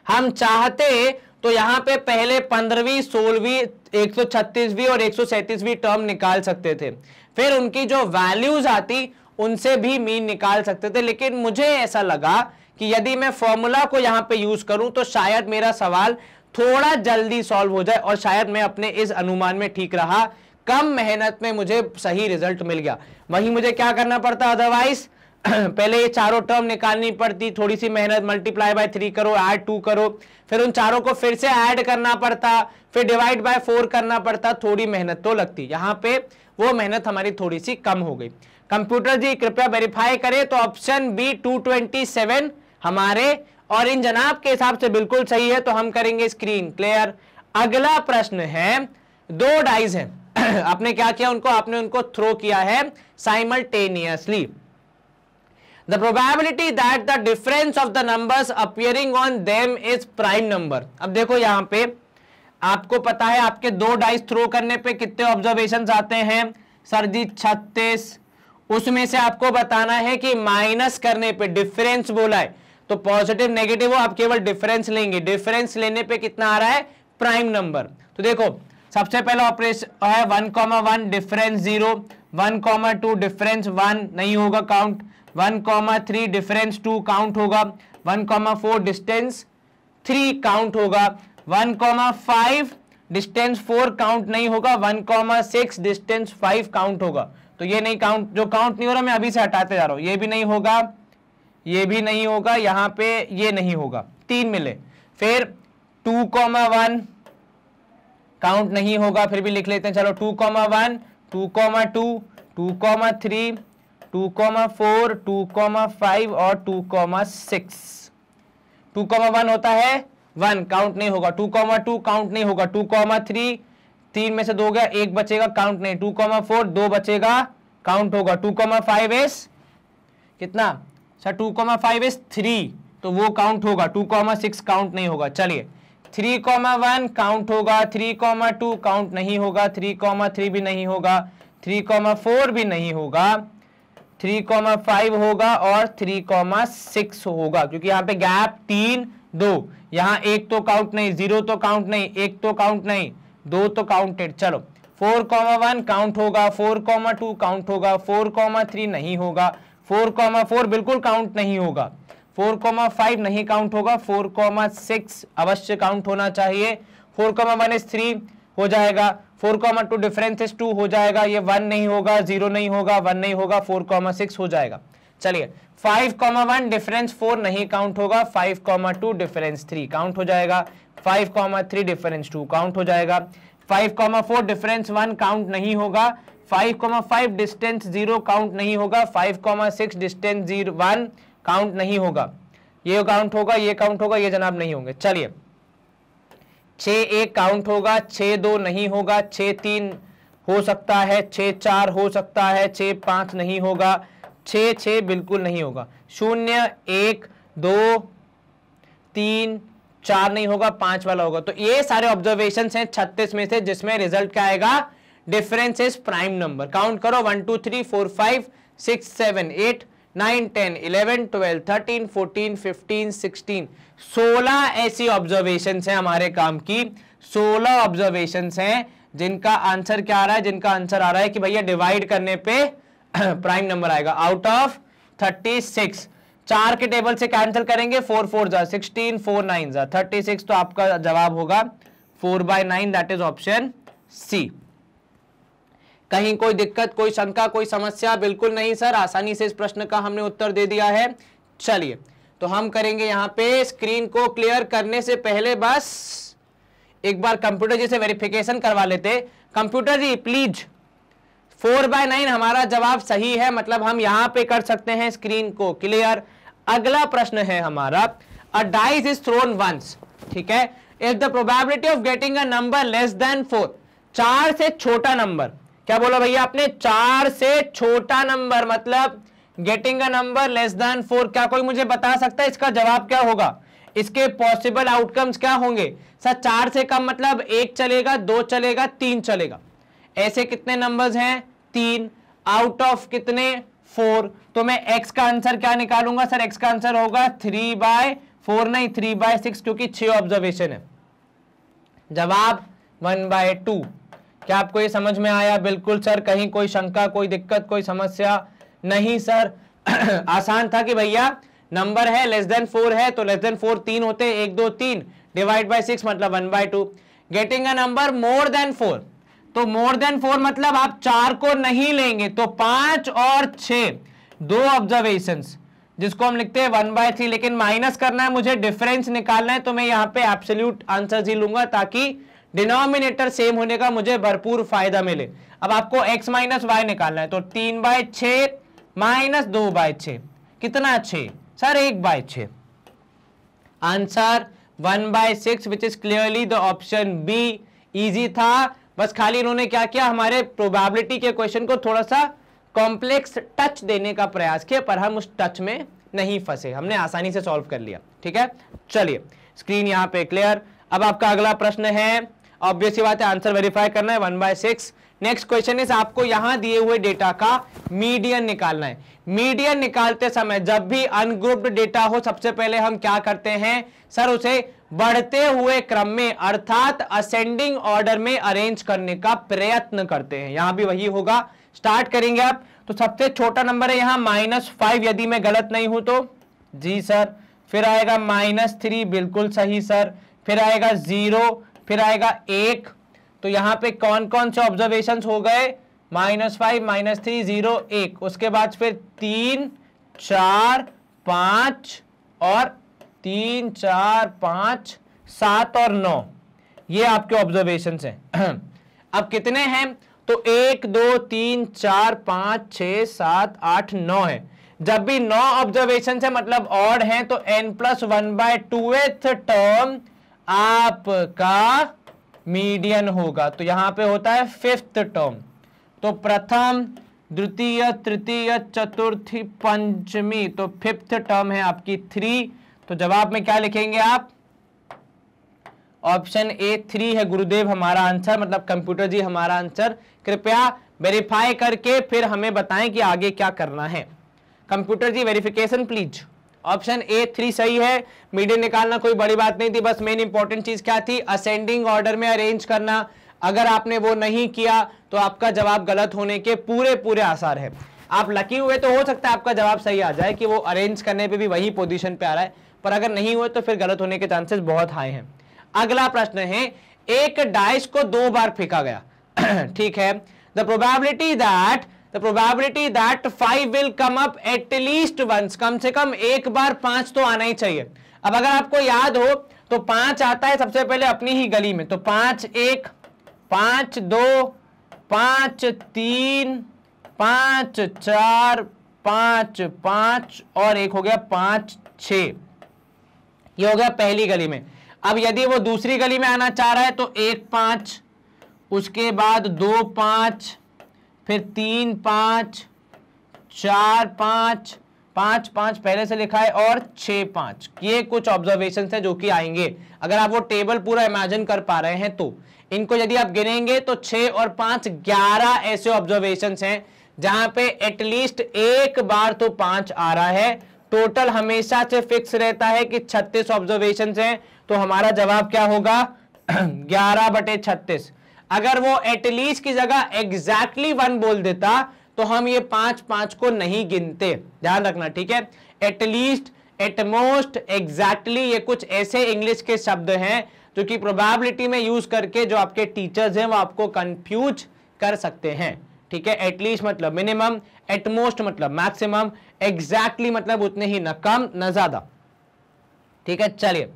हम चाहते तो यहां पे पहले 15वीं 16वीं 136वीं और 137वीं टर्म निकाल सकते थे, फिर उनकी जो वैल्यूज आती उनसे भी मीन निकाल सकते थे, लेकिन मुझे ऐसा लगा कि यदि मैं फॉर्मूला को यहां पे यूज करूं तो शायद मेरा सवाल थोड़ा जल्दी सॉल्व हो जाए और शायद मैं अपने इस अनुमान में ठीक रहा, कम मेहनत में मुझे सही रिजल्ट मिल गया। वहीं मुझे क्या करना पड़ता अदरवाइज पहले ये चारों टर्म निकालनी पड़ती, थोड़ी सी मेहनत, मल्टीप्लाई बाय 3 करो, ऐड 2 करो, फिर उन चारों को फिर से ऐड करना पड़ता, फिर डिवाइड बाय 4 करना पड़ता, थोड़ी मेहनत तो लगती। यहां पे वो मेहनत हमारी थोड़ी सी कम हो गई। कंप्यूटर जी कृपया वेरीफाई करें, तो ऑप्शन बी 227 हमारे और इन जनाब के हिसाब से बिल्कुल सही है, तो हम करेंगे स्क्रीन क्लियर। अगला प्रश्न है, 2 डाइज हैं आपने क्या किया, आपने उनको थ्रो किया है simultaneously. The probability that the difference of the numbers appearing on them is prime number। अब देखो यहां पे आपको पता है आपके 2 डाइस थ्रो करने पे कितने ऑब्जर्वेशंस आते हैं? सर जी 36। उसमें से आपको बताना है कि माइनस करने पे डिफरेंस बोला है, तो पॉजिटिव नेगेटिव हो, आप केवल डिफरेंस लेंगे, डिफरेंस लेने पे कितना आ रहा है? Prime number. तो देखो सबसे पहला ऑपरेशन है 1,1 डिफरेंस 0, 1,2 डिफरेंस 1 नहीं होगा काउंट, 1,3 डिफरेंस 2 काउंट होगा, 1,4 डिस्टेंस 3 काउंट होगा, 1,5 डिस्टेंस 4 काउंट नहीं होगा, 1,6 डिस्टेंस 5 काउंट होगा। तो ये नहीं काउंट, जो काउंट नहीं हो रहा मैं अभी से हटाते जा रहा हूं, ये भी नहीं होगा, ये भी नहीं होगा, यहां पे ये नहीं होगा, 3 मिले। फिर 2,1 काउंट नहीं होगा, फिर भी लिख लेते हैं, चलो 2,1 2,2 2,3 2,4 2,5 और 2,6। 2,1 होता है 1 काउंट नहीं होगा, 2,2 काउंट नहीं होगा, 2,3 3 में से 2 गया, 1 बचेगा काउंट नहीं, 2,4 2 बचेगा काउंट होगा, 2,5 इज कितना? सर 2,5 इज 3, तो वो काउंट होगा, 2,6 काउंट नहीं होगा। चलिए 3,1 काउंट होगा, 3,2 काउंट नहीं होगा, 3,3 भी नहीं होगा, 3,4 भी नहीं होगा, 3,5 होगा और 3,6 होगा, क्योंकि यहाँ पे गैप 3 2, यहाँ 1 तो काउंट नहीं, 0 तो काउंट नहीं, 1 तो काउंट नहीं, 2 तो काउंटेड। चलो 4,1 काउंट होगा, 4,2 काउंट होगा, 4,3 नहीं होगा, 4,4 बिल्कुल काउंट नहीं होगा, 4,5 नहीं काउंट होगा, 4,6 अवश्य काउंट होना चाहिए, 4,1 इज 3 हो जाएगा, 4,2 डिफरेंस इज 2 हो जाएगा, ये 1 नहीं होगा, 0 नहीं होगा, 1 नहीं होगा, 4,6 हो जाएगा। चलिए 5,1 डिफरेंस 4 नहीं काउंट होगा, 5,2 डिफरेंस 3 काउंट हो जाएगा, 5,3 डिफरेंस 2 काउंट हो जाएगा, 5,4 डिफरेंस 1 काउंट नहीं होगा, 5,5 डिस्टेंस 0 काउंट नहीं होगा, 5,6 डिस्टेंस 1 काउंट नहीं होगा, ये काउंट होगा, ये काउंट होगा, ये जनाब नहीं होंगे। चलिए 6,1 काउंट होगा, 6,2 नहीं होगा, 6,3 हो सकता है, 6,4 हो सकता है, 6,5 नहीं होगा, 6,6 बिल्कुल नहीं होगा, 0, 1, 2, 3, 4 नहीं होगा, 5 वाला होगा। तो ये सारे ऑब्जर्वेशन हैं 36 में से, जिसमें रिजल्ट क्या आएगा, difference is prime number. Count करो 1 2 3 4 5 6 7 8 9 10 11 12 13 14 15 16 16 ऐसी ऑब्जर्वेशन हैं हमारे काम की, 16 ऑब्जर्वेशन हैं जिनका आंसर क्या आ रहा है, जिनका आंसर आ रहा है कि भैया डिवाइड करने पे प्राइम नंबर आएगा आउट ऑफ 36। 4 के टेबल से कैंसिल करेंगे, 4 4 जा 16, 4 9 जा 36, तो आपका जवाब होगा 4/9, दैट इज ऑप्शन सी। कहीं कोई दिक्कत, कोई शंका, कोई समस्या? बिल्कुल नहीं सर, आसानी से इस प्रश्न का हमने उत्तर दे दिया है। चलिए तो हम करेंगे यहाँ पे, स्क्रीन को क्लियर करने से पहले बस एक बार कंप्यूटर जी से वेरिफिकेशन करवा लेते। कंप्यूटर जी प्लीज, 4/9 हमारा जवाब सही है, मतलब हम यहां पे कर सकते हैं स्क्रीन को क्लियर। अगला प्रश्न है हमारा, a dice is thrown once, ठीक है, if the probability of getting a number less than 4, 4 से छोटा नंबर, क्या बोला भैया आपने, 4 से छोटा नंबर, मतलब getting a number less than 4, क्या कोई मुझे बता सकता है इसका जवाब क्या होगा, इसके पॉसिबल आउटकम्स क्या होंगे? सर 4 से कम मतलब 1 चलेगा, 2 चलेगा, 3 चलेगा, ऐसे कितने नंबर्स हैं, 3, आउट ऑफ कितने, 4, तो मैं x का आंसर क्या निकालूंगा सर, x का आंसर होगा 3/4 नहीं 3/6, क्योंकि 6 ऑब्जर्वेशन है, जवाब 1/2। क्या आपको ये समझ में आया? बिल्कुल सर, कहीं कोई शंका, कोई दिक्कत, कोई समस्या नहीं सर? आसान था कि भैया नंबर है लेस देन 4 है, तो लेस देन 4 3 होते हैं, 1 2 3 डिवाइड बाय 6 मतलब 1/2। Getting a number more than 4, तो मोर देन 4 मतलब आप 4 को नहीं लेंगे, तो 5 और 6 दो ऑब्जर्वेशंस, जिसको हम लिखते हैं 1/3, लेकिन माइनस करना है मुझे, डिफरेंस निकालना है, तो मैं यहाँ पे एब्सोल्यूट आंसर ही लूंगा ताकि डिनोमिनेटर सेम होने का मुझे भरपूर फायदा मिले। अब आपको x माइनस वाई निकालना है, तो 3/6 माइनस 2/6 कितना, 6 sir, 1/6, answer 1/6 which is clearly the option B. Easy था, बस खाली इन्होंने क्या किया, हमारे प्रोबेबिलिटी के क्वेश्चन को थोड़ा सा कॉम्प्लेक्स टच देने का प्रयास किया, पर हम उस टच में नहीं फंसे, हमने आसानी से सॉल्व कर लिया, ठीक है। चलिए स्क्रीन यहाँ पे क्लियर। अब आपका अगला प्रश्न है, ऑब्वियसली बात है, आंसर वेरीफाई करना है, 1/6। नेक्स्ट क्वेश्चन इज, आपको यहां दिए हुए डेटा का मीडियन निकालना है। मीडियन निकालते समय जब भी अनग्रुप्ड डेटा हो, सबसे पहले हम क्या करते हैं सर, उसे बढ़ते हुए क्रम में अर्थात असेंडिंग ऑर्डर में अरेंज करने का प्रयत्न करते हैं। यहां भी वही होगा, स्टार्ट करेंगे आप, तो सबसे छोटा नंबर है यहां -5, यदि मैं गलत नहीं हूं तो, जी सर, फिर आएगा -3, बिल्कुल सही सर, फिर आएगा 0, फिर आएगा 1, तो यहां पे कौन कौन से ऑब्जर्वेशंस हो गए, -5 -3 0 1, उसके बाद फिर 3 4 5 और 3 4 5 7 और 9, ये आपके ऑब्जर्वेशंस हैं। अब कितने हैं, तो 1 2 3 4 5 6 7 8 9 है। जब भी 9 ऑब्जर्वेशन है मतलब ऑड हैं, तो n+1/2th टर्म आपका मीडियन होगा, तो यहां पे होता है 5th टर्म। तो प्रथम, द्वितीय, तृतीय, चतुर्थी, पंचमी, तो 5th टर्म है आपकी 3। तो जवाब में क्या लिखेंगे आप, ऑप्शन ए 3 है गुरुदेव हमारा आंसर, मतलब कंप्यूटर जी हमारा आंसर। कृपया वेरीफाई करके फिर हमें बताएं कि आगे क्या करना है। Computer ji verification please. Option A 3 सही है, मीडियन निकालना कोई बड़ी बात नहीं थी, बस मेन इंपॉर्टेंट चीज क्या थी, असेंडिंग ऑर्डर में अरेंज करना। अगर आपने वो नहीं किया तो आपका जवाब गलत होने के पूरे आसार है। आप लकी हुए तो हो सकता है आपका जवाब सही आ जाए कि वो अरेंज करने पे भी वही पोजीशन पे आ रहा है, पर अगर नहीं हुए तो फिर गलत होने के चांसेस बहुत हाई हैं। अगला प्रश्न है, एक डाइस को 2 बार फेंका गया ठीक है, the probability that 5 will come up at least once, कम से कम एक बार 5 तो आना ही चाहिए। अब अगर आपको याद हो तो 5 आता है सबसे पहले अपनी ही गली में, तो 5 1, 5 2, 5 3, 5 4, 5 5 और एक हो गया 5 6, ये हो गया पहली गली में। अब यदि वो दूसरी गली में आना चाह रहा है तो 1 5, उसके बाद 2 5, फिर 3 5, 4 5, 5 5 पहले से लिखा है और 6 5। ये कुछ ऑब्जर्वेशन है जो कि आएंगे। अगर आप वो टेबल पूरा इमेजिन कर पा रहे हैं तो इनको यदि आप गिनेंगे तो 6 और 5 11 ऐसे ऑब्जर्वेशन हैं जहां पे एटलीस्ट एक बार तो 5 आ रहा है। टोटल हमेशा से फिक्स रहता है कि 36 ऑब्जर्वेशन हैं, तो हमारा जवाब क्या होगा 11/36। अगर वो एटलीस्ट की जगह एग्जैक्टली 1 बोल देता तो हम ये 5 5 को नहीं गिनते, ध्यान रखना, ठीक है। एटलीस्ट, एटमोस्ट, एग्जैक्टली, ये कुछ ऐसे इंग्लिश के शब्द हैं जो कि प्रोबेबिलिटी में यूज करके जो आपके टीचर्स हैं वो आपको कंफ्यूज कर सकते हैं, ठीक है। एटलीस्ट मतलब मिनिमम, एटमोस्ट मतलब मैक्सिमम, एग्जैक्टली मतलब उतने ही, न कम न ज्यादा, ठीक है। चलिए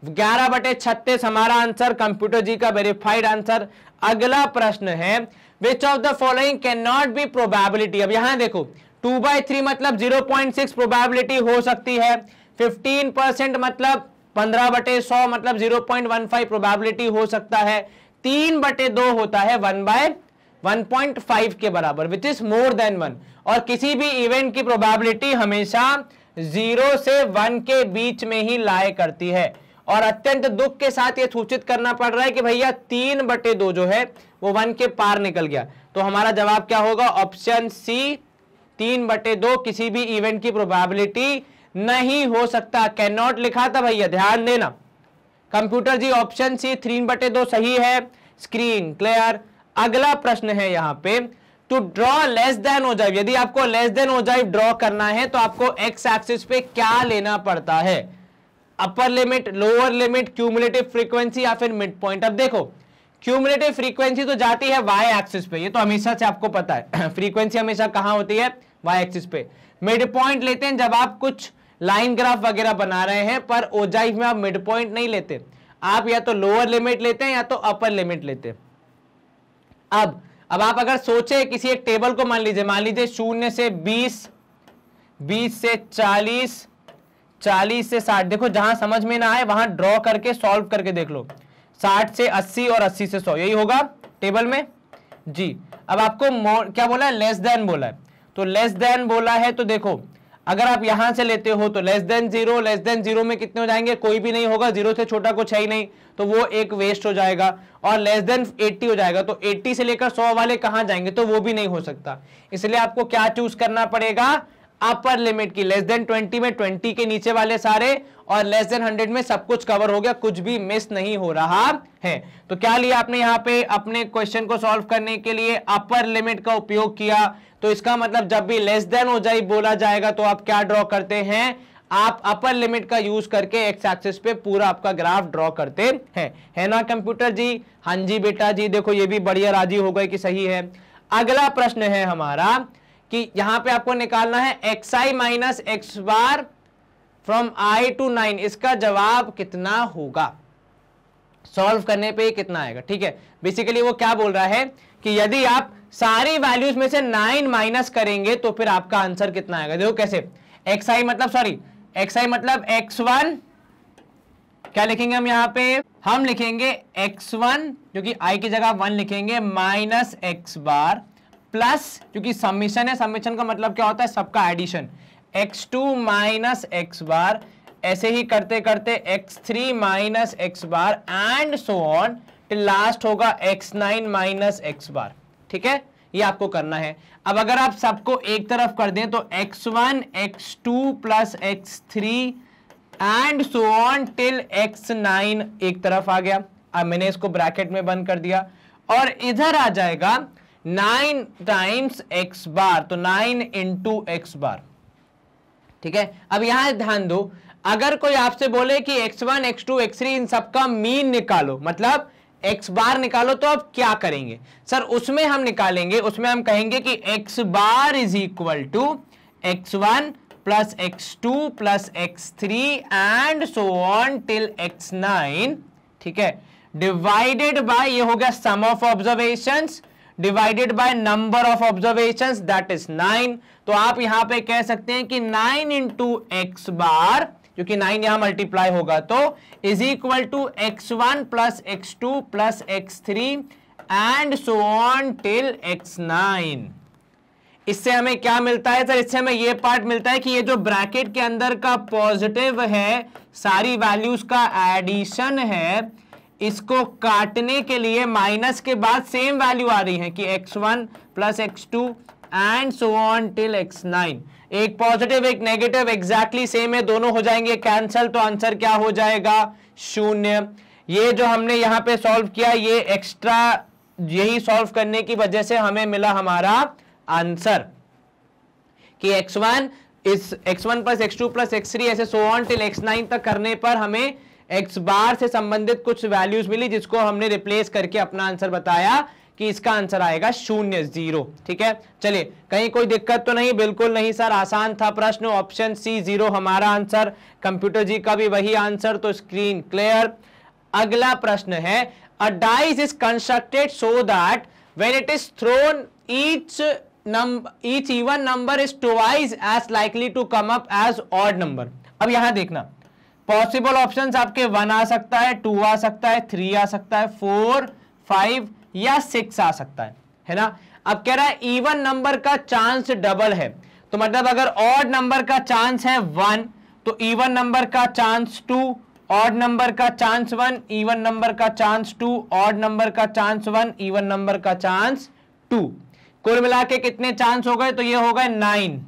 11/36 हमारा आंसर, कंप्यूटर जी का वेरीफाइड आंसर। अगला प्रश्न है which of the following can not be probability. अब यहां देखो 2/3 मतलब 0.6 प्रोबेबिलिटी हो सकती है, 15% मतलब 15/100 मतलब 0.15 प्रोबेबिलिटी हो सकता है, 3/2 होता है 1/1.5 के बराबर, विच इज मोर देन 1। और किसी भी इवेंट की प्रोबेबिलिटी हमेशा 0 से 1 के बीच में ही लाया करती है। और अत्यंत दुख के साथ ये सूचित करना पड़ रहा है कि भैया 3/2 जो है वो 1 के पार निकल गया। तो हमारा जवाब क्या होगा, ऑप्शन सी 3/2 किसी भी इवेंट की प्रोबेबिलिटी नहीं हो सकता। कैन नॉट लिखा था भैया, ध्यान देना। कंप्यूटर जी ऑप्शन सी 3/2 सही है। Screen clear. अगला प्रश्न है यहां पे, to draw less than ogive. यदि आपको लेस देन ओजाइव ड्रॉ करना है तो आपको एक्स एक्सिस पे क्या लेना पड़ता है, upper limit, lower limit, cumulative frequency या फिर मिड पॉइंट। अब देखो क्यूमुलेटिव फ्रीक्वेंसी तो जाती है वाई एक्सिस पे, ये तो हमेशा से आपको पता है फ्रीक्वेंसी हमेशा कहां होती है, वाई एक्सिस पे। मिड पॉइंट लेते हैं जब आप कुछ लाइन ग्राफ वगैरह बना रहे हैं, पर ओजाइव में आप मिड पॉइंट नहीं लेते, आप या तो लोअर लिमिट लेते हैं या तो अपर लिमिट लेते हैं। अब आप अगर सोचे किसी एक टेबल को, मान लीजिए 0 से 20, 20 से 40, 40 से 60, देखो जहां समझ में ना आए वहां ड्रॉ करके सॉल्व करके देख लो। 60 से 80 और 80 से 100, यही होगा टेबल में जी। अब आपको क्या बोला है, लेस देन बोला है, तो लेस देन बोला है तो देखो अगर आप यहां से लेते हो तो लेस देन 0, लेस देन 0 में कितने हो जाएंगे, कोई भी नहीं होगा, 0 से छोटा कुछ है ही नहीं, तो वो एक वेस्ट हो जाएगा। और लेस देन 80 हो जाएगा, तो 80 से लेकर 100 वाले कहां जाएंगे, तो वो भी नहीं हो सकता। इसलिए आपको क्या चूज करना पड़ेगा, अपर लिमिट की। लेस देन 20 में 20 के नीचे वाले सारे, और लेस देन 100 में सब कुछ कवर हो गया, कुछ भी मिस नहीं हो रहा है। तो क्या लिया आपने यहाँ पे अपने क्वेश्चन को सॉल्व करने के लिए, अपर लिमिट का उपयोग किया। तो इसका मतलब जब भी लेस देन ओजाइव बोला जाएगा तो आप क्या ड्रॉ करते हैं, आप अपर लिमिट का यूज करके एक्स एक्सिस पे पूरा आपका ग्राफ ड्रॉ करते हैं, है ना कंप्यूटर जी। हाँ जी बेटा जी, देखो ये भी बढ़िया राजी हो गए कि सही है। अगला प्रश्न है हमारा कि यहां पे आपको निकालना है xi minus x bar from i to 9, इसका जवाब कितना होगा, सॉल्व करने पे कितना आएगा, ठीक है। बेसिकली वो क्या बोल रहा है कि यदि आप सारी वैल्यूज में से 9 माइनस करेंगे तो फिर आपका आंसर कितना आएगा। देखो कैसे, xi मतलब x1, क्या लिखेंगे हम यहाँ पे, हम लिखेंगे x1 जो कि i की जगह 1 लिखेंगे, माइनस एक्स बार प्लस, क्योंकि समीशन है, समीशन का मतलब क्या होता है, सबका एडिशन, x2 माइनस एक्स बार, ऐसे ही करते करते x3 minus x bar and so on till last होगा x9 माइनस एक्स बार, ठीक है। ये आपको करना है। अब अगर आप सबको एक तरफ कर दें तो x1 x2 plus x3 and so on till x9 एक तरफ आ गया। अब मैंने इसको ब्रैकेट में बंद कर दिया और इधर आ जाएगा 9 टाइम्स एक्स बार, तो 9 इंटू एक्स बार, ठीक है। अब यहां ध्यान दो, अगर कोई आपसे बोले कि x1 x2 x3 इन सबका मीन निकालो, मतलब एक्स बार निकालो, तो अब क्या करेंगे सर? उसमें हम निकालेंगे, उसमें हम कहेंगे कि x bar is equal to x1 plus x2 plus x3 and so on till x9, ठीक है, डिवाइडेड बाय, ये हो गया sum of observations divided by number of observations, that is 9। तो आप यहां पे कह सकते हैं कि 9 इंटू एक्स बार, क्योंकि 9 यहां मल्टीप्लाई होगा, तो is equal to x1 plus x2 plus x3 and so on till x9। इससे हमें क्या मिलता है सर? इससे हमें ये पार्ट मिलता है कि ये जो ब्रैकेट के अंदर का पॉजिटिव है, सारी वैल्यूज का एडिशन है, इसको काटने के लिए माइनस के बाद सेम वैल्यू आ रही है कि x1 plus x2 and so on till x9। एक पॉजिटिव एक नेगेटिव एग्जैक्टली सेम है, दोनों हो जाएंगे कैंसल, तो आंसर क्या हो जाएगा? 0। ये जो हमने यहां पे सॉल्व किया, ये एक्स्ट्रा, यही सॉल्व करने की वजह से हमें मिला हमारा आंसर कि x1 plus x2 plus x3 ऐसे सो ऑन टिल x9 तक करने पर हमें x बार से संबंधित कुछ वैल्यूज मिली, जिसको हमने रिप्लेस करके अपना आंसर बताया कि इसका आंसर आएगा 0। ठीक है, चलिए, कहीं कोई दिक्कत तो नहीं? बिल्कुल नहीं सर, आसान था प्रश्न। ऑप्शन सी 0 हमारा आंसर, कंप्यूटर जी का भी वही आंसर, तो स्क्रीन क्लियर। अगला प्रश्न है, अ dice is constructed so that when it is throne each even number is twice as likely to come up as odd number। अब यहां देखना, पॉसिबल ऑप्शंस आपके 1 आ सकता है, 2 आ सकता है, 3 आ सकता है, 4, 5 या 6 आ सकता है ना। अब कह रहा है इवन नंबर का चांस डबल है, तो मतलब अगर ऑड नंबर का चांस है 1 तो इवन नंबर का चांस 2, ऑड नंबर का चांस 1, इवन नंबर का चांस 2, ऑड नंबर का चांस 1, इवन नंबर का चांस 2। कुल मिला के कितने चांस हो गए? तो ये हो गए 9।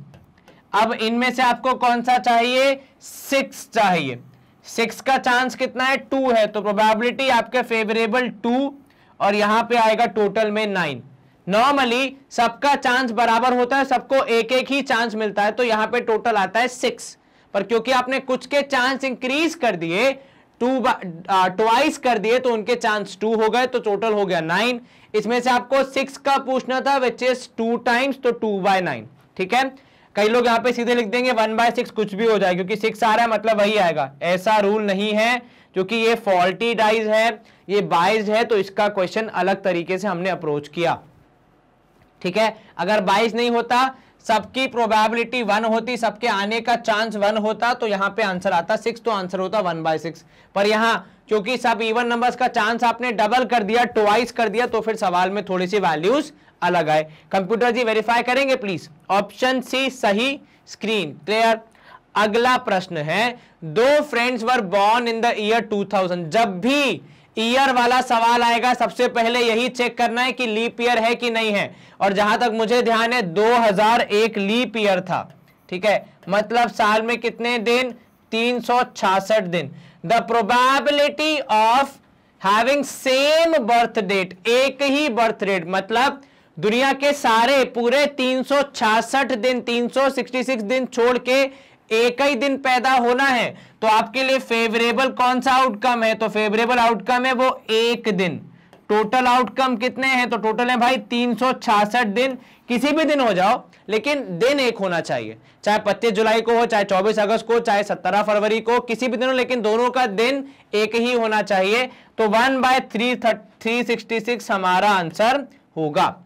अब इनमें से आपको कौन सा चाहिए? 6 चाहिए। 6 का चांस कितना है? 2 है, तो प्रोबेबिलिटी आपके फेवरेबल 2 और यहां पे आएगा टोटल में 9। नॉर्मली सबका चांस बराबर होता है, सबको एक एक ही चांस मिलता है, तो यहां पे टोटल आता है 6, पर क्योंकि आपने कुछ के चांस इंक्रीज कर दिए, ट्वाइस कर दिए, तो उनके चांस 2 हो गए, तो टोटल हो गया 9। इसमें से आपको 6 का पूछना था, विच इज 2 टाइम्स, तो 2/9। ठीक है, कई लोग यहां पे सीधे लिख देंगे 1/6, कुछ भी हो जाए, क्योंकि 6 आ रहा है मतलब वही आएगा। ऐसा रूल नहीं है, क्योंकि ये फॉल्टी डाइज है, ये बाइज्ड है, तो इसका क्वेश्चन अलग तरीके से हमने अप्रोच किया। ठीक है, अगर 22 नहीं होता, सबकी प्रोबेबिलिटी 1 होती, सबके आने का चांस 1 होता, तो यहां पे आंसर आता 6, तो आंसर होता 1/6। पर यहां क्योंकि सब इवन नंबर्स का चांस आपने डबल कर दिया, ट्वाइस कर दिया, तो फिर सवाल में थोड़ी सी वैल्यूज अलग आए। कंप्यूटर जी वेरीफाई करेंगे प्लीज। ऑप्शन सी सही, स्क्रीन क्लियर। अगला प्रश्न है, 2 friends were born in the year 2000। जब भी ईयर वाला सवाल आएगा, सबसे पहले यही चेक करना है कि लीप ईयर है कि नहीं है, और जहां तक मुझे ध्यान है 2001 लीप ईयर था। ठीक है, मतलब साल में कितने दिन? 366 दिन। The probability of having same birth date, एक ही बर्थ डेट, मतलब दुनिया के सारे पूरे 366 दिन, 366 दिन छोड़ के एक ही दिन पैदा होना है, तो आपके लिए फेवरेबल कौन सा आउटकम है? तो फेवरेबल आउटकम है वो 1 दिन। टोटल आउटकम कितने हैं? तो टोटल है भाई 366 दिन। किसी भी दिन हो जाओ, लेकिन दिन एक होना चाहिए, चाहे 25 जुलाई को हो, चाहे 24 अगस्त को, चाहे 17 फरवरी को, किसी भी दिन हो, लेकिन दोनों का दिन एक ही होना चाहिए। तो 1/366 हमारा आंसर होगा।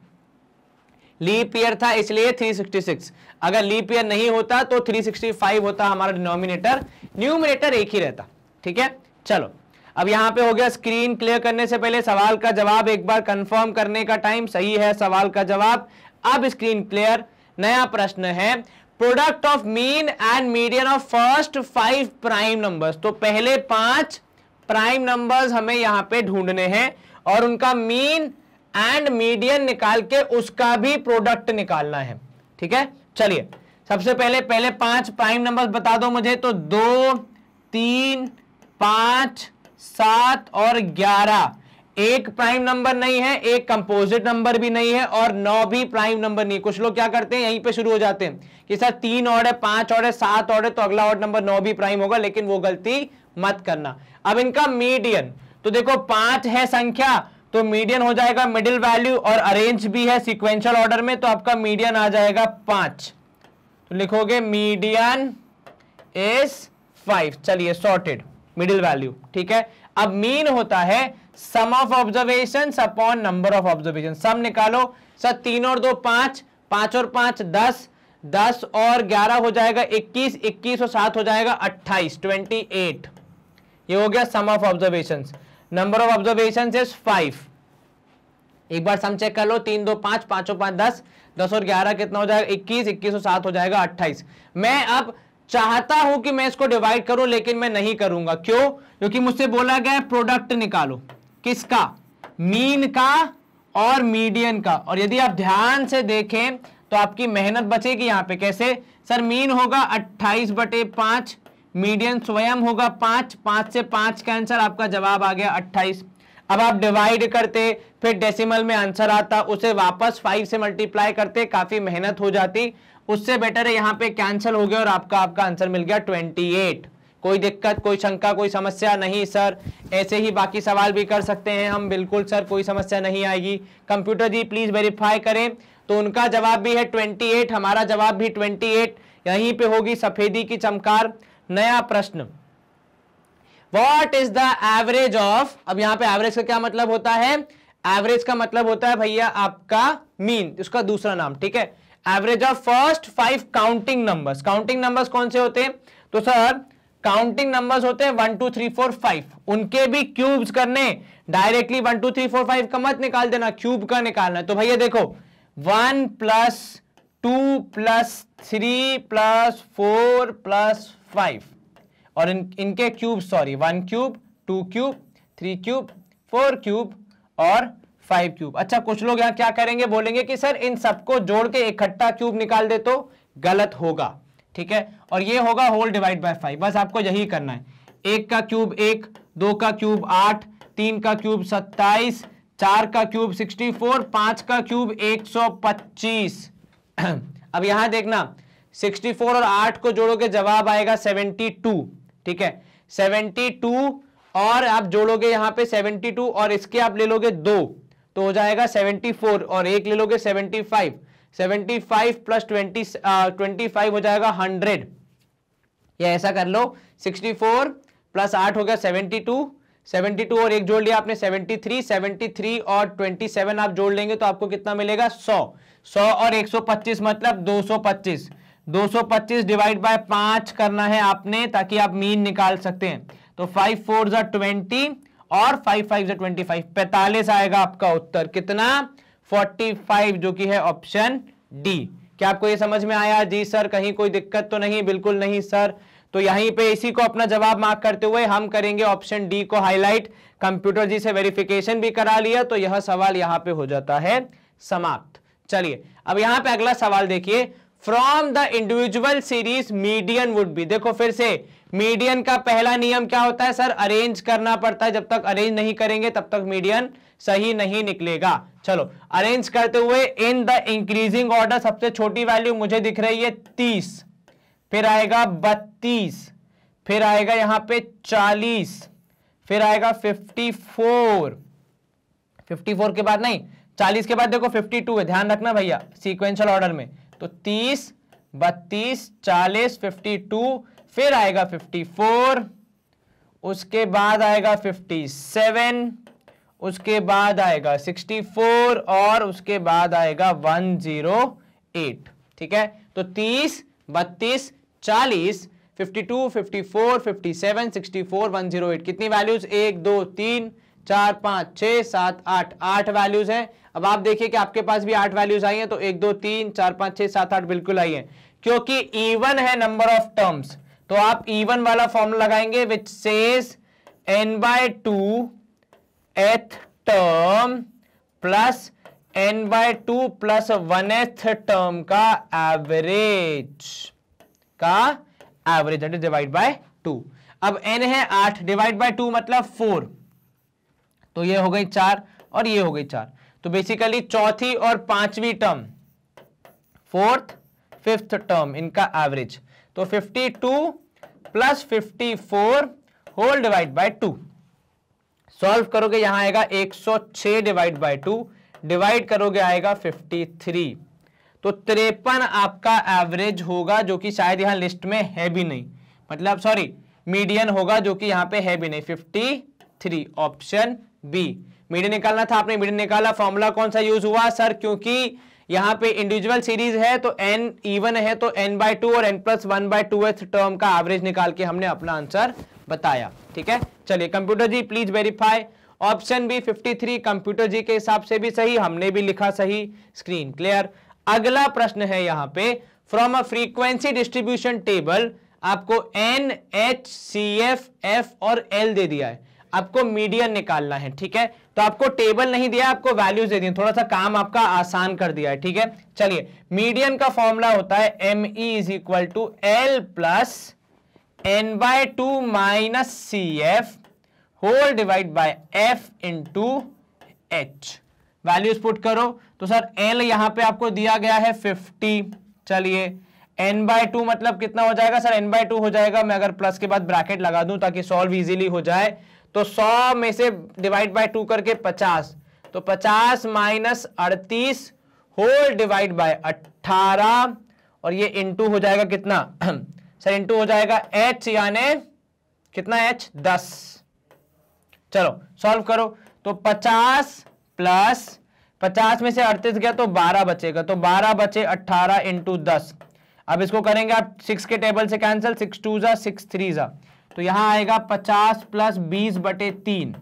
लीप ईयर था इसलिए 366, अगर लीप ईयर नहीं होता तो 365 होता हमारा डिनोमिनेटर, न्यूमरेटर एक ही रहता। ठीक है, चलो अब यहां पे हो गया। स्क्रीन क्लियर करने से पहले सवाल का जवाब एक बार कंफर्म करने का टाइम। सही है सवाल का जवाब। अब स्क्रीन क्लियर। नया प्रश्न है, product of mean and median of first 5 prime numbers. तो पहले 5 प्राइम नंबर्स हमें यहां पे ढूंढने हैं और उनका मीन एंड मीडियन निकाल के उसका भी प्रोडक्ट निकालना है। ठीक है, चलिए सबसे पहले 5 प्राइम नंबर्स बता दो मुझे। तो 2, 3, 5, 7 और 11 एक प्राइम नंबर नहीं है, एक कंपोजिट नंबर भी नहीं है, और 9 भी प्राइम नंबर नहीं। कुछ लोग क्या करते हैं, यहीं पे शुरू हो जाते हैं कि सर 3 ऑड है, 5 ऑड है, 7 ऑड है, तो अगला ऑड नंबर 9 भी प्राइम होगा, लेकिन वो गलती मत करना। अब इनका मीडियन, तो देखो 5 है संख्या, तो मीडियन हो जाएगा मिडिल वैल्यू, और अरेंज भी है सीक्वेंशियल ऑर्डर में, तो आपका मीडियन आ जाएगा 5। तो लिखोगे मीडियन इज 5। चलिए सॉर्टेड, मिडिल वैल्यू, ठीक है। अब मीन होता है sum of observation upon number of observation. सम निकालो सर, 3 और 2 5, 5 और 5 10, 10 और 11 हो जाएगा 21, 21 और 7 हो जाएगा 28, 28। ये हो गया sum of observation. Number of observation is 5। एक बार सम चेक कर लो, 3 2 5, 5 और 5 10, 10 और 11 कितना हो जाएगा 21, 21 और 7 हो जाएगा 28। मैं अब चाहता हूं कि मैं इसको डिवाइड करूं, लेकिन मैं नहीं करूंगा। क्यों? क्योंकि मुझसे बोला गया प्रोडक्ट निकालो, किसका? मीन का और मीडियन का। और यदि आप ध्यान से देखें तो आपकी मेहनत बचेगी यहां पे। कैसे सर? मीन होगा 28/5, मीडियन स्वयं होगा 5, 5 से 5 का आंसर, आपका जवाब आ गया 28। अब आप डिवाइड करते, फिर डेसिमल में आंसर आता, उसे वापस 5 से मल्टीप्लाई करते, काफी मेहनत हो जाती। उससे बेटर है यहां पे कैंसिल हो गया और आपका आंसर मिल गया 28। कोई दिक्कत, कोई शंका, कोई समस्या नहीं सर? ऐसे ही बाकी सवाल भी कर सकते हैं हम, बिल्कुल सर, कोई समस्या नहीं आएगी। कंप्यूटर जी प्लीज वेरीफाई करें। तो उनका जवाब भी है 28, हमारा जवाब भी 28। यहीं पे होगी सफेदी की चमकार। नया प्रश्न, what is the average of. अब यहां पे एवरेज का क्या मतलब होता है? एवरेज का मतलब होता है भैया आपका मीन, उसका दूसरा नाम, ठीक है। Average of first 5 counting numbers. Counting numbers कौन से होते हैं? तो सर काउंटिंग नंबर्स होते हैं 1 2 3 4 5, उनके भी क्यूब्स करने। डायरेक्टली 1 2 3 4 5 का मत निकाल देना, क्यूब का निकालना है। तो भैया देखो 1 + 2 + 3 + 4 + 5, और इनके cube, sorry 1 cube, 2 cube, 3 cube, 4 cube और 5 क्यूब। अच्छा, कुछ लोग यहां क्या करेंगे, बोलेंगे कि सर इन सबको जोड़ के इकट्ठा क्यूब निकाल दे, तो गलत होगा, ठीक है। और ये होगा होल डिवाइड बाय 5। बस आपको यही करना है। 1 का क्यूब 1, 2 का क्यूब 8, 3 का क्यूब 27, 4 का क्यूब 64, 5 का क्यूब 125। अब यहां देखना, 64 और 8 को जोड़ोगे जवाब आएगा 72, ठीक है। 72 और आप जोड़ोगे यहां पे 72 और इसके आप ले लोगे 2, तो हो जाएगा 74, और एक ले लोगे 75, 75 + 25 हो जाएगा 100। या ऐसा कर लो, 64 + 8 हो गया 72, 72 और एक जोड़ लिया आपने 73, 73 और 27 आप जोड़ लेंगे तो आपको कितना मिलेगा? 100। 100 और 125 मतलब 225। 225 डिवाइड बाय 5 करना है आपने, ताकि आप मीन निकाल सकते हैं। तो 5 4 = 20 और 5 5 = 25, 45 आएगा आपका उत्तर। कितना? 45, जो कि है ऑप्शन डी। क्या आपको ये समझ में आया? जी सर, कहीं कोई दिक्कत तो नहीं? बिल्कुल नहीं सर। तो यहीं पे इसी को अपना जवाब मार्क करते हुए हम करेंगे ऑप्शन डी को हाईलाइट। कंप्यूटर जी से वेरिफिकेशन भी करा लिया, तो यह सवाल यहां पे हो जाता है समाप्त। चलिए अब यहां पे अगला सवाल देखिए, from the individual series median would be. देखो फिर से, मीडियन का पहला नियम क्या होता है सर? अरेंज करना पड़ता है। जब तक अरेंज नहीं करेंगे तब तक मीडियन सही नहीं निकलेगा। चलो अरेंज करते हुए, इन द इंक्रीजिंग ऑर्डर, सबसे छोटी वैल्यू मुझे दिख रही है 30, फिर आएगा 32, फिर आएगा यहां पे 40, फिर आएगा 54, 54 के बाद नहीं, 40 के बाद देखो 52 है, ध्यान रखना भैया सीक्वेंशियल ऑर्डर में। तो 30, 32, 40, 52, फिर आएगा 54, उसके बाद आएगा 57, उसके बाद आएगा 64 और उसके बाद आएगा 108। ठीक है, तो 30, 32, 40, 52, 54, 57, 64, 108 कितनी वैल्यूज? 1 2 3 4 5 6 7 8, 8 वैल्यूज हैं। अब आप देखिए कि आपके पास भी 8 वैल्यूज आई हैं, तो 1 2 3 4 5 6 7 8 बिल्कुल आई हैं, क्योंकि इवन है नंबर ऑफ टर्म्स। तो आप इवन वाला फॉर्मूला लगाएंगे which says n/2 th term plus n/2 plus 1th term का average that is divide by 2। अब n है 8, डिवाइड बाय 2 मतलब 4, तो ये हो गई 4 और ये हो गई 4। तो बेसिकली चौथी और पांचवी टर्म, 4th 5th टर्म, इनका एवरेज, तो 52 plus 54 whole divide by 2। Solve करोगे यहां आएगा 106 डिवाइड बाय 2, डिवाइड करोगे आएगा 53। तो 53 आपका एवरेज होगा, जो कि शायद यहां लिस्ट में है भी नहीं, मतलब सॉरी मीडियन होगा, जो कि यहां पे है भी नहीं, 53 ऑप्शन बी। मीडियन निकालना था, आपने मीडियन निकाला। फॉर्मूला कौन सा यूज हुआ सर? क्योंकि यहां पे इंडिविजुअल सीरीज है तो n इवन है तो n/2 और n+1/2th टर्म का एवरेज निकाल के हमने अपना आंसर बताया। ठीक है, चलिए computer ji please verify. Option B 53 computer ji के हिसाब से भी सही, हमने भी लिखा सही। Screen clear. अगला प्रश्न है यहां पे, from a frequency distribution table आपको n, h, cf, f और l दे दिया है, आपको मीडियन निकालना है। ठीक है, तो आपको टेबल नहीं दिया, आपको वैल्यूज दे दी, थोड़ा सा काम आपका आसान कर दिया है। ठीक है, चलिए मीडियन का फॉर्मूला होता है ME = L + n/2 - CF whole divide by F × H। Values put करो तो सर L यहां पे आपको दिया गया है 50। चलिए n/2 मतलब कितना हो जाएगा सर? n/2 हो जाएगा, मैं अगर प्लस के बाद ब्रैकेट लगा दूं ताकि सॉल्व इजीली हो जाए, तो 100 में से डिवाइड बाय 2 करके 50, तो 50 - 38 होल डिवाइड बाय 18, और ये इंटू हो जाएगा कितना सर? इंटू हो जाएगा h, यानी कितना h? 10। चलो सॉल्व करो, तो 50 प्लस 50 में से 38 गया तो 12 बचेगा, तो 12 बचे 18 × 10। अब इसको करेंगे आप 6 के टेबल से कैंसिल, 6 2 जा 6 3 जा, तो यहां आएगा 50 + 20/3।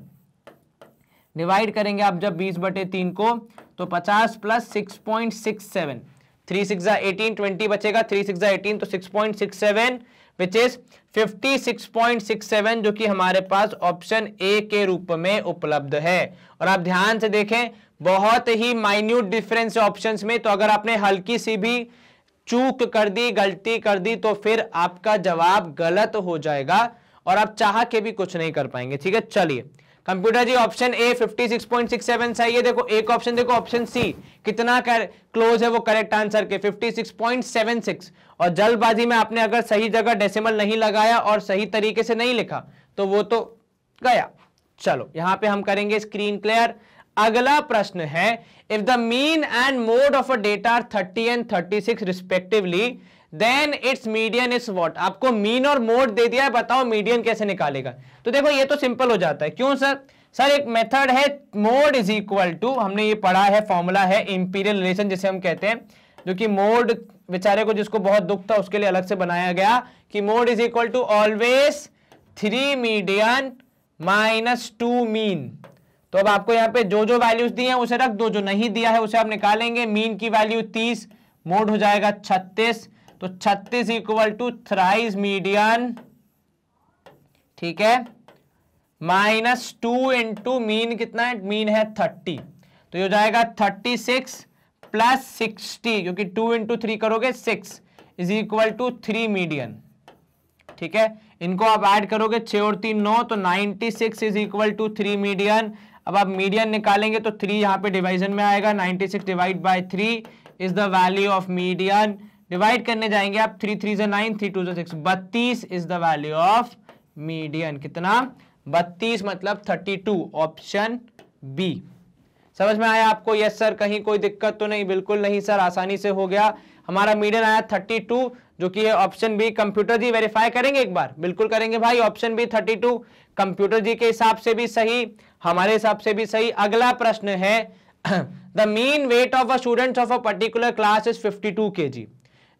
डिवाइड करेंगे आप जब 20/3 को, तो 50 + 6.67, 3 6 जा 18, 20 बचेगा, 3 6 जा 18, तो 6.67 विच इज 56.67, जो कि हमारे पास ऑप्शन ए के रूप में उपलब्ध है। और आप ध्यान से देखें, बहुत ही माइन्यूट डिफरेंस है ऑप्शंस में, तो अगर आपने हल्की सी भी चूक कर दी, गलती कर दी, तो फिर आपका जवाब गलत हो जाएगा और आप चाह के भी कुछ नहीं कर पाएंगे। ठीक है, चलिए कंप्यूटर जी ऑप्शन ए 56.67 सही है। देखो एक ऑप्शन देखो, ऑप्शन सी कितना क्लोज है वो करेक्ट आंसर के, 56.76। और जल्दबाजी में आपने अगर सही जगह डेसिमल नहीं लगाया और सही तरीके से नहीं लिखा तो वो तो गया। चलो यहां पे हम करेंगे स्क्रीन क्लियर। अगला प्रश्न है, if the mean and mode of a data are 30 एंड 36 respectively, then it's median is what? आपको मीन और मोड दे दिया है, बताओ मीडियन कैसे निकालेगा? तो देखो ये तो सिंपल हो जाता है। क्यों सर? सर एक मेथड है मोड = हमने ये पढ़ा है, फॉर्मूला है इंपीरियल रिलेशन जिसे हम कहते हैं, जो कि मोड बेचारे को जिसको बहुत दुख था उसके लिए अलग से बनाया गया, कि मोड = ऑलवेज 3 मीडियन - 2 मीन। तो अब आपको यहाँ पे जो जो वैल्यूज दी हैं उसे रख दो, जो नहीं दिया है उसे आप निकालेंगे। मीन की वैल्यू 30, मोड हो जाएगा 36, तो 36 = थ्राइस मीडियन, ठीक है, -2 × मीन कितना है? मीन है 30, तो ये हो जाएगा 36 + 60, क्योंकि 2 × 3 करोगे 6 = 3 मीडियन। ठीक है, इनको आप ऐड करोगे 6 और 3 9, तो 96 = 3 मीडियन। अब आप मीडियन निकालेंगे तो 3 यहां पे डिवीजन में आएगा, 96 divide by 3 is the value of median. Divide करने जाएंगे आप, 3 3 से 9, 3 2 से 6, 32 is the value of median. कितना? 32 मतलब 32, ऑप्शन बी। समझ में आया आपको? यस सर, कहीं कोई दिक्कत तो नहीं? बिल्कुल नहीं सर, आसानी से हो गया। हमारा मीडियन आया 32, जो कि है ऑप्शन बी। कंप्यूटर जी वेरीफाई करेंगे एक बार? बिल्कुल करेंगे भाई, ऑप्शन बी 32 कंप्यूटर जी के हिसाब से भी सही, हमारे हिसाब से भी सही। अगला प्रश्न है, the mean weight of a student of a particular class is 52 kg,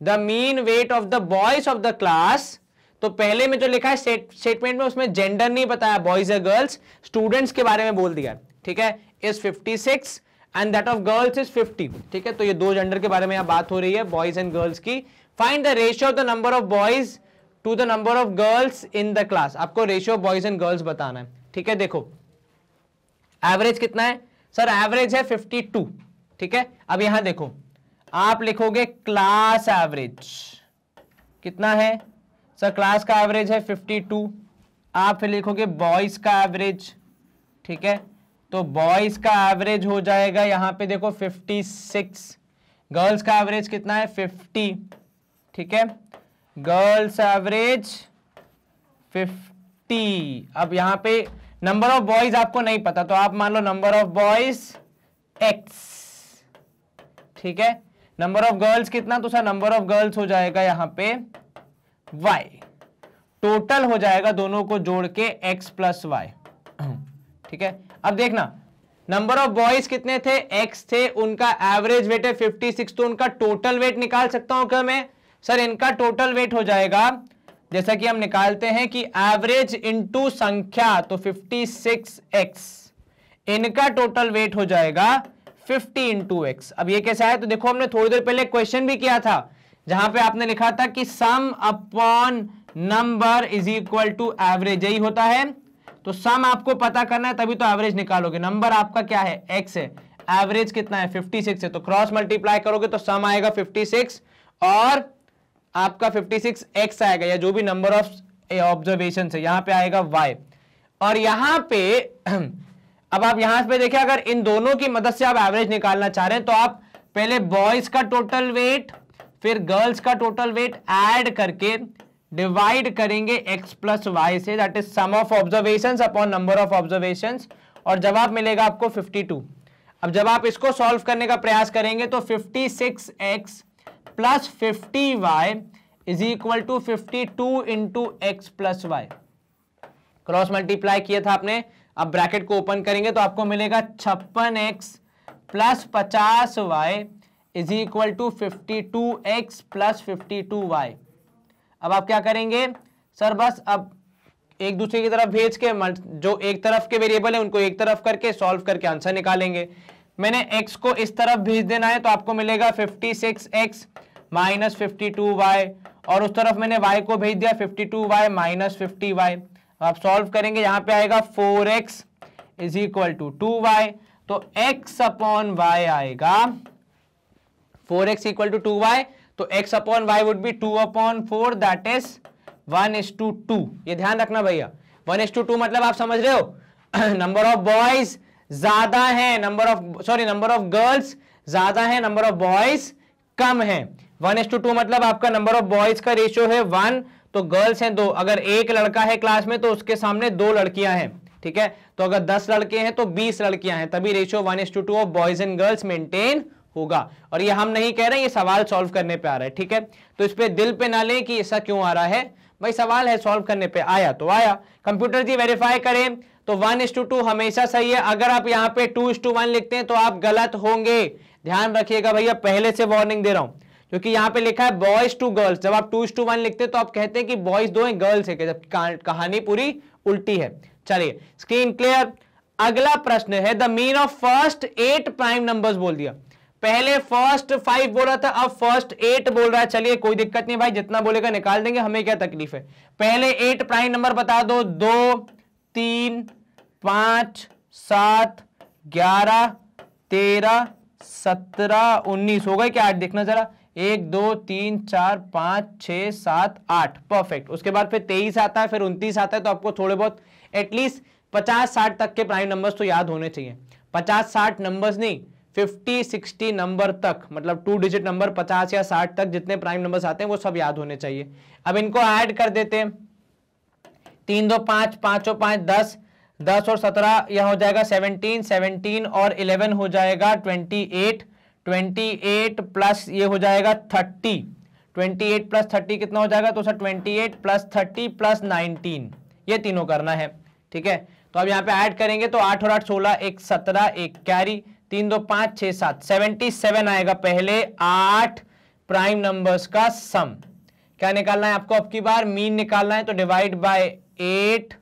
the mean weight of the boys of the class. तो पहले में जो लिखा है स्टेटमेंट में, उसमें जेंडर नहीं बताया, बॉयज या गर्ल्स, स्टूडेंट्स के बारे में बोल दिया। ठीक है, is 56 and that of girls is 50। ठीक है, तो ये दो जेंडर के बारे में यहाँ बात हो रही है, बॉयज एंड गर्ल्स की। Find the ratio of the number of boys to the number of girls in the class. आपको ratio of boys and girls बताना है। ठीक है, देखो एवरेज कितना है सर? एवरेज है 52। ठीक है, अब यहां देखो, आप लिखोगे क्लास एवरेज कितना है सर? क्लास का एवरेज है 52। आप फिर लिखोगे बॉयज का एवरेज। ठीक है, तो बॉयज का एवरेज हो जाएगा यहां पे देखो 56, गर्ल्स का एवरेज कितना है? 50। ठीक है, गर्ल्स एवरेज 50। अब यहां पे नंबर ऑफ बॉयज आपको नहीं पता तो आप मान लो नंबर ऑफ बॉयज x, ठीक है। नंबर ऑफ गर्ल्स कितना, तो सर नंबर ऑफ गर्ल्स हो जाएगा यहां पे y, टोटल हो जाएगा दोनों को जोड़ के x प्लस y, ठीक है। अब देखना नंबर ऑफ बॉयज कितने थे, x थे, उनका एवरेज वेट है 56, तो उनका टोटल वेट निकाल सकता हूं क्या मैं, सर इनका टोटल वेट हो जाएगा जैसा कि हम निकालते हैं कि एवरेज इनटू संख्या, तो 56x, इनका टोटल वेट हो जाएगा 50 इंटू x। अब ये कैसा है, तो देखो हमने थोड़ी देर पहले क्वेश्चन भी किया था जहां पे आपने लिखा था कि sum upon number is equal to average, यही होता है। तो सम आपको पता करना है तभी तो एवरेज निकालोगे। नंबर आपका क्या है, x है, एवरेज कितना है 56 है, तो क्रॉस मल्टीप्लाई करोगे तो सम आएगा 56 और आपका 56x आएगा, या जो भी नंबर ऑफ ऑब्जर्वेशन है यहां पे आएगा y। और यहां पे अब आप यहां पे देखिए, अगर इन दोनों की मदद से आप एवरेज निकालना चाह रहे हैं तो आप पहले बॉयज का टोटल वेट फिर गर्ल्स का टोटल वेट ऐड करके डिवाइड करेंगे x प्लस वाई से, that is sum of observations upon number of observations, और जवाब मिलेगा आपको 52। अब जब आप इसको सॉल्व करने का प्रयास करेंगे तो 56x plus 50y is equal to 52 into x plus y, cross multiply किया था आपने। अब ब्रैकेट को ओपन करेंगे तो आपको मिलेगा 56x plus 50y is equal to 52x plus 52y। अब आप क्या करेंगे सर, बस अब एक दूसरे की तरफ भेज के जो एक तरफ के वेरिएबल है उनको एक तरफ करके सॉल्व करके आंसर निकालेंगे। मैंने x को इस तरफ भेज देना है तो आपको मिलेगा 56x माइनस 52y, और उस तरफ मैंने y को भेज दिया 52y माइनस 50y। आप सॉल्व करेंगे, यहां पे आएगा 4x is equal to 2y, तो x अपॉन y आएगा 4x इक्वल टू 2y, तो x upon y would be 2 upon 4, that is 1:2। ये ध्यान रखना भैया, 1:2 मतलब आप समझ रहे हो नंबर ऑफ बॉयज ज्यादा है, नंबर ऑफ गर्ल्स ज्यादा है, नंबर ऑफ बॉयज कम है। 1:2 मतलब आपका नंबर ऑफ बॉयज का रेशियो है 1, तो गर्ल्स हैं 2। अगर एक लड़का है क्लास में तो उसके सामने 2 लड़कियां हैं, ठीक है। तो अगर 10 लड़के हैं तो 20 लड़कियां हैं, तभी ratio 1:2 of boys and girls maintain होगा। और ये हम नहीं कह रहे, ये सवाल सॉल्व करने पे आ रहा है, ठीक है। तो इस पे दिल पे ना लें कि ऐसा क्यों आ रहा है, भाई सवाल है, सॉल्व करने पे आया तो आया। कंप्यूटर जी वेरीफाई करें तो 1:2 हमेशा सही है। अगर आप यहाँ पे 2:1 लिखते हैं तो आप गलत होंगे, ध्यान रखिएगा भैया, पहले से वार्निंग दे रहा हूं, क्योंकि यहाँ पे लिखा है बॉयज टू गर्ल्स। जब आप 2:1 लिखते हैं तो आप कहते हैं कि बॉयज 2 हैं गर्ल्स है, जब कहानी पूरी उल्टी है। चलिए स्क्रीन क्लियर। अगला प्रश्न है the mean of first 8 prime numbers बोल दिया। पहले फर्स्ट 5 बोल रहा था, अब फर्स्ट 8 बोल रहा है। चलिए कोई दिक्कत नहीं भाई, जितना बोलेगा निकाल देंगे, हमें क्या तकलीफ है। पहले 8 प्राइम नंबर बता दो, 2 3 5 7 11 13 17 19 हो गए क्या? 8 देखना जरा, 1 2 3 4 5 6 7 8, परफेक्ट। उसके बाद फिर 23 आता है, फिर 29 आता है, तो आपको थोड़े बहुत एटलीस्ट 50-60 तक के प्राइम नंबर्स तो याद होने चाहिए। 50-60 नंबर्स नहीं, 50-60 नंबर तक, मतलब 2 डिजिट नंबर 50 या 60 तक जितने प्राइम नंबर्स आते हैं वो सब याद होने चाहिए। अब इनको ऐड कर देते हैं, 3 2 5 5 और 5 10, 10 और 17 यह हो जाएगा 17, 17 और 11 हो जाएगा 28, 28 प्लस ये हो जाएगा 30, 28 प्लस 30 कितना हो जाएगा? तो सर 28 प्लस 30 प्लस 19, ये तीनों करना है, ठीक है। तो अब यहाँ पे ऐड करेंगे तो 8 और 8 16, 1 17, 1 कैरी, 3 2 5 6 7, 77 आएगा पहले 8 प्राइम नंबर्स का सम। क्या निकालना है आपको? अब की बार मीन निकालना है, तो डिवाइड बाय 8,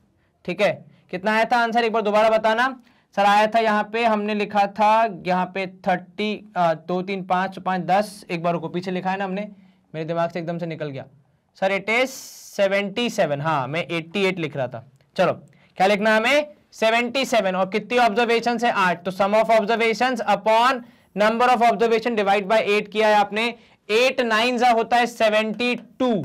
ठीक है। कितना आया था आंसर, एक बार दोबारा बताना। सर आया था यहाँ पे, हमने लिखा था यहाँ पे 30, 2 3 5 5 10, एक बार को पीछे लिखा है ना हमने, मेरे दिमाग से एकदम से निकल गया। सर इट इज 77, हाँ मैं 88 लिख रहा था। चलो क्या लिखना है हमें? 77। और कितनी ऑब्जर्वेशन है? 8। तो sum of observation upon number of observation divide by 8 किया है आपने। 8 9 होता है 72,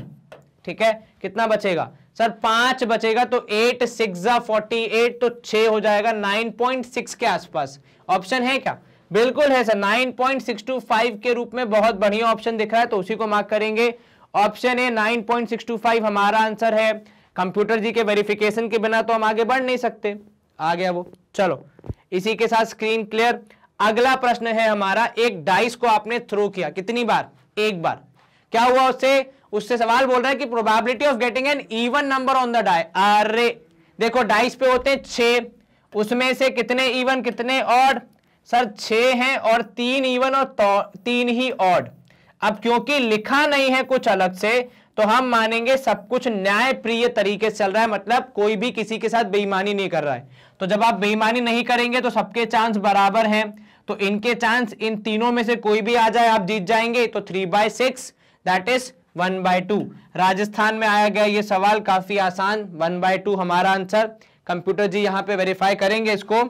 ठीक है। कितना बचेगा सर? 5 बचेगा, तो 8 6 48, तो 6 हो जाएगा 9.6 के आसपास। ऑप्शन है क्या? बिल्कुल है सर, 9.625 के रूप में बहुत बढ़िया ऑप्शन दिख रहा है, तो उसी को मार्क करेंगे। ऑप्शन है 9.625 हमारा आंसर है। कंप्यूटर जी के वेरिफिकेशन के बिना तो हम आगे बढ़ नहीं सकते। आ गया वो। चलो इसी के साथ स्क्रीन क्लियर। अगला प्रश्न है हमारा, एक डाइस को आपने थ्रो किया कितनी बार? एक बार। क्या हुआ उससे? उससे सवाल बोल रहा है कि probability of getting an even number on the die. अरे देखो डाइस पे होते हैं 6, उसमें से कितने इवन कितने ऑड? सर 6 हैं और 3 इवन और 3 ही ऑड। अब क्योंकि लिखा नहीं है कुछ अलग से, तो हम मानेंगे सब कुछ न्यायप्रिय तरीके से चल रहा है, मतलब कोई भी किसी के साथ बेईमानी नहीं कर रहा है। तो जब आप बेईमानी नहीं करेंगे तो सबके चांस बराबर हैं, तो इनके चांस इन तीनों में से कोई भी आ जाए आप जीत जाएंगे। तो 3/6 दैट इज 1/2। राजस्थान में आया गया ये सवाल, काफी आसान, 1/2 हमारा आंसर। कंप्यूटर जी यहां पे वेरीफाई करेंगे, इसको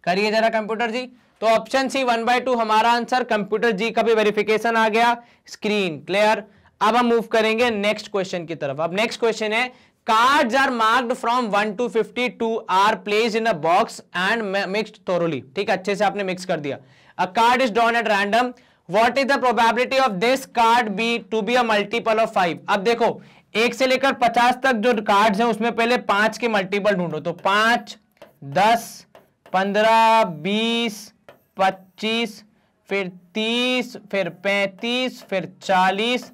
करिए जरा कंप्यूटर जी। तो ऑप्शन सी 1/2 हमारा आंसर। कंप्यूटर जी का भी वेरिफिकेशन आ गया, स्क्रीन क्लियर। अब हम मूव करेंगे नेक्स्ट क्वेश्चन की तरफ। अब नेक्स्ट क्वेश्चन है, cards are marked from 1 to 52 are placed in a box and mixed thoroughly. ठीक है, अच्छे से आपने मिक्स कर दिया। A card is drawn at random, what is the probability of this card be to be a multiple of 5। अब देखो 1 से लेकर 50 तक जो कार्ड्स हैं उसमें पहले 5 के मल्टीपल ढूंढो। तो 5, 10, 15, 20, 25, फिर 30, फिर 35, फिर 40,